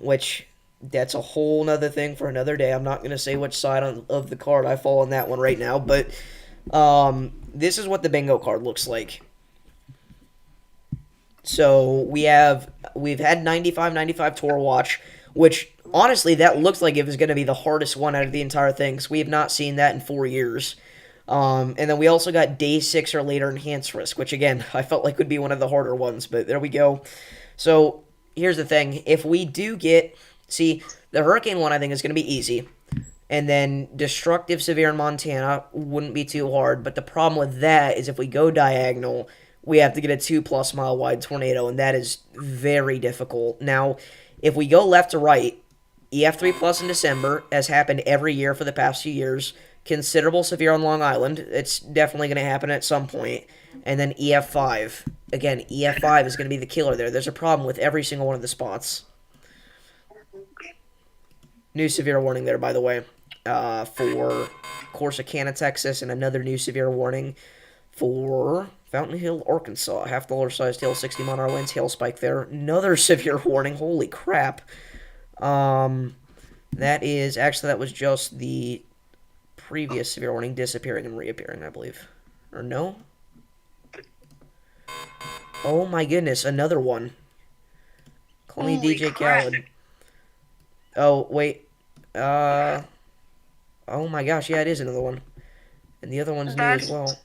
Which that's a whole nother thing for another day. I'm not gonna say which side of the card I fall on that one right now, but this is what the bingo card looks like. So we've had 95 Tour Watch, which honestly that looks like it was going to be the hardest one out of the entire thing, because we have not seen that in 4 years. And then we also got day 6 or later enhanced risk, which again I felt like would be one of the harder ones, but there we go. So here's the thing: if we do get, see, the hurricane one I think is going to be easy, and then destructive severe in Montana wouldn't be too hard. But the problem with that is if we go diagonal, we have to get a 2+ mile wide tornado, and that is very difficult. Now, if we go left to right, EF3 plus in December, as happened every year for the past few years. Considerable severe on Long Island. It's definitely going to happen at some point. And then EF5. Again, EF5 is going to be the killer there. There's a problem with every single one of the spots. New severe warning there, by the way, for Corsicana, Texas, and another new severe warning for Fountain Hill, Arkansas. Half dollar-sized hail, 60 mile an hour winds, hail spike there. Another severe warning. Holy crap. That was just the previous severe warning disappearing and reappearing, I believe. Or no? Oh my goodness, another one. Call me DJ Khaled. Oh, wait. Oh my gosh, yeah, it is another one. And the other one's new as well.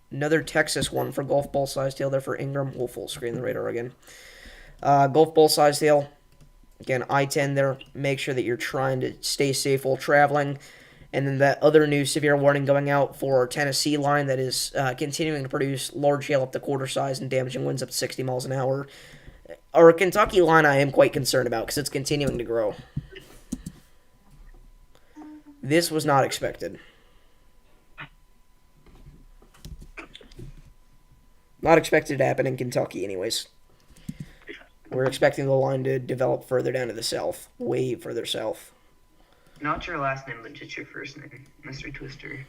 Another Texas one for golf ball sized hail there for Ingram. We'll full screen the radar again. Golf ball sized hail. Again, I-10 there. Make sure that you're trying to stay safe while traveling. And then that other new severe warning going out for our Tennessee line that is continuing to produce large hail up to quarter size and damaging winds up to 60 miles an hour. Our Kentucky line I am quite concerned about because it's continuing to grow. This was not expected. Not expected to happen in Kentucky anyways. We're expecting the line to develop further down to the south. Way further south. Not your last name, but just your first name, Mr. Twister.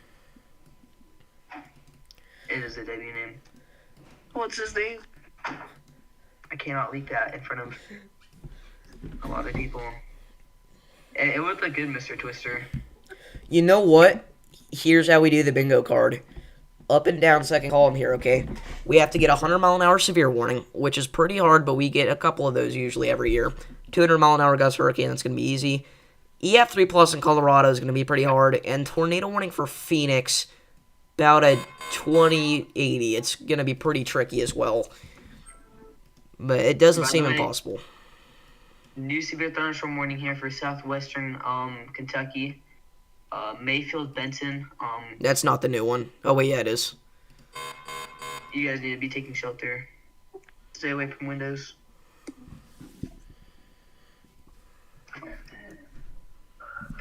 It is a W name. What's his name? I cannot leak that in front of a lot of people. It would look good, Mr. Twister. You know what? Here's how we do the bingo card. Up and down second column here, okay? We have to get a 100 mile an hour severe warning, which is pretty hard, but we get a couple of those usually every year. 200 mile an hour gust hurricane, that's going to be easy. EF3 plus in Colorado is going to be pretty hard. And tornado warning for Phoenix, about a 2080. It's going to be pretty tricky as well. But it doesn't seem impossible. New severe thunderstorm warning here for southwestern Kentucky. Mayfield, Benton. That's not the new one. Oh, wait, yeah, it is. You guys need to be taking shelter. Stay away from windows.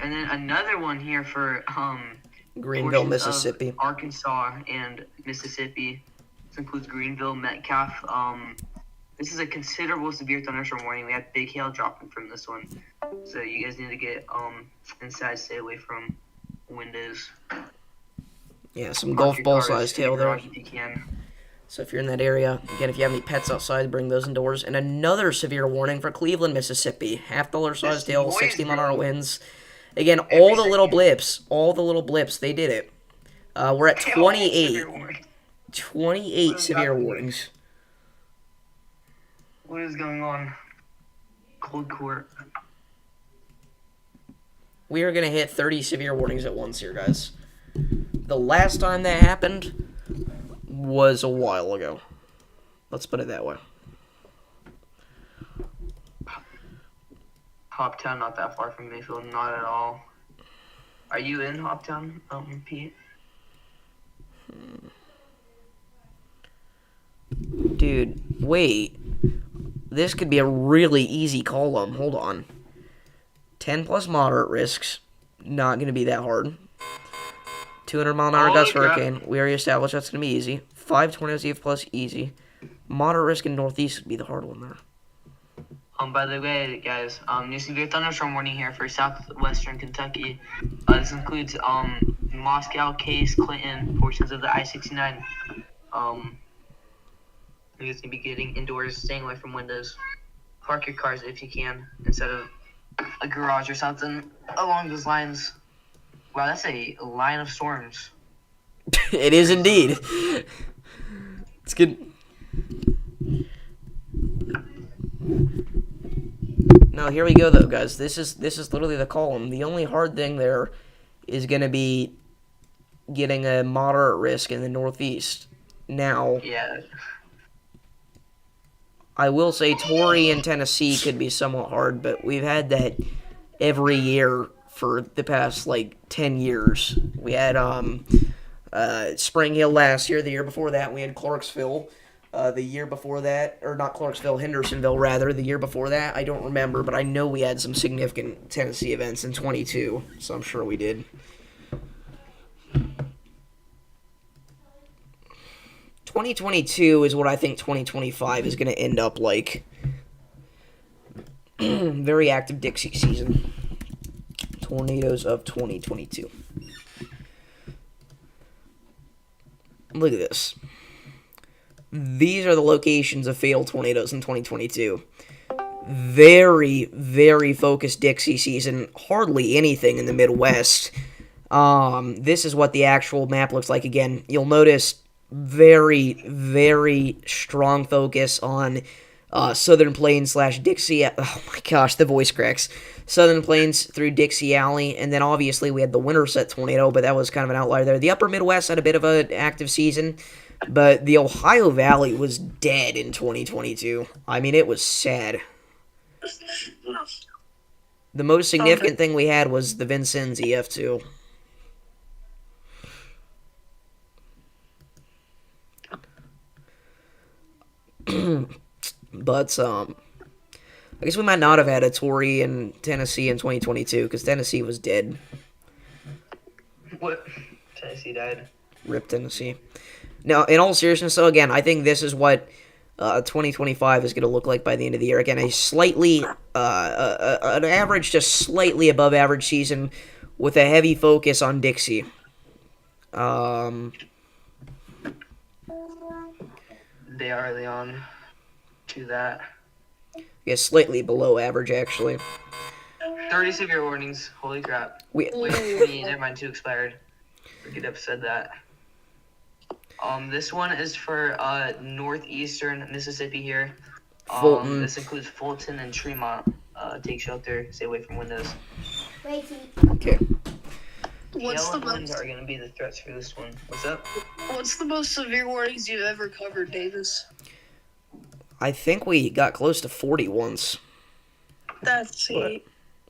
And then another one here for Greenville, Mississippi. Arkansas and Mississippi. This includes Greenville, Metcalf. This is a considerable severe thunderstorm warning. We have big hail dropping from this one. So you guys need to get inside, stay away from windows. Yeah, some golf ball sized hail there. If you can. So if you're in that area, again, if you have any pets outside, bring those indoors. And another severe warning for Cleveland, Mississippi. Half dollar sized hail, 60 mile an hour winds. Again, all the little blips, they did it. We're at 28. 28 severe warnings. What is going on? Cold court. We are going to hit 30 severe warnings at once here, guys. The last time that happened was a while ago. Let's put it that way. Hoptown, not that far from Mayfield, not at all. Are you in Hoptown, Pete? Dude, wait. This could be a really easy column. Hold on. 10 plus moderate risks. Not going to be that hard. 200 mile an hour gust hurricane. We already established that's going to be easy. 5 tornadoes EF plus easy. Moderate risk in northeast would be the hard one there. By the way, guys, new severe thunderstorm warning here for southwestern Kentucky. This includes Moscow, Case, Clinton, portions of the I-69. You guys need to be getting indoors, staying away from windows. park your cars if you can instead of a garage or something along those lines. Wow, that's a line of storms. It is indeed. It's good. No, here we go though, guys. This is literally the column. The only hard thing there is going to be getting a moderate risk in the northeast. Now, Yeah. I will say Torrey and Tennessee could be somewhat hard, but we've had that every year for the past, 10 years. We had Spring Hill last year. The year before that, we had Clarksville. The year before that, or not Clarksville, Hendersonville, rather. The year before that, I don't remember, but I know we had some significant Tennessee events in 22, so I'm sure we did. 2022 is what I think 2025 is going to end up like. Very active Dixie season. Tornadoes of 2022. Look at this. These are the locations of fatal tornadoes in 2022. Very, very focused Dixie season. Hardly anything in the Midwest. This is what the actual map looks like again. You'll notice very, very strong focus on Southern Plains / Dixie. Oh my gosh, the voice cracks. Southern Plains through Dixie Alley, and then obviously we had the Winterset tornado, but that was kind of an outlier there. The Upper Midwest had a bit of an active season, but the Ohio Valley was dead in 2022. I mean, it was sad. The most significant thing we had was the Vincennes EF2. But I guess we might not have had a Torrey in Tennessee in 2022 because Tennessee was dead. What? Tennessee died. Rip Tennessee. Now, in all seriousness, though, again, I think this is what 2025 is going to look like by the end of the year. Again, a slightly, an average to slightly above average season with a heavy focus on Dixie. They are early on to that. Yeah, slightly below average, actually. 30 severe warnings. Holy crap. We Never mind, 2 expired. We could have said that. This one is for northeastern Mississippi here. Fulton. This includes Fulton and Tremont. Take shelter. Stay away from windows. Okay. What's the Hail and winds most? are going to be the threats for this one. What's up? What's the most severe warnings you've ever covered, Davis? I think we got close to 40 once. That's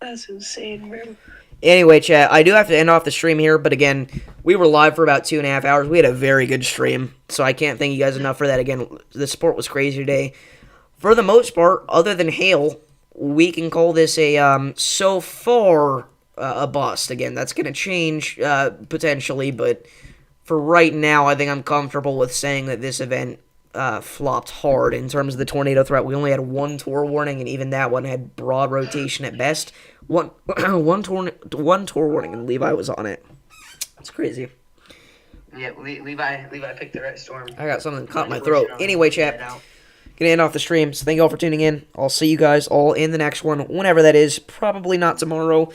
insane, bro. Anyway, chat, I do have to end off the stream here, but again, we were live for about 2.5 hours. We had a very good stream, so I can't thank you guys enough for that. Again, the support was crazy today. For the most part, other than hail, we can call this a, so far, a bust. Again, that's going to change, potentially, but for right now, I think I'm comfortable with saying that this event flopped hard in terms of the tornado threat. We only had one tour warning, and even that one had broad rotation at best. One tour warning, and Levi was on it. It's crazy. Yeah, Levi picked the right storm. I got something caught in my throat. Anyway, chat, gonna end off the stream. So thank you all for tuning in. I'll see you guys all in the next one, whenever that is. Probably not tomorrow.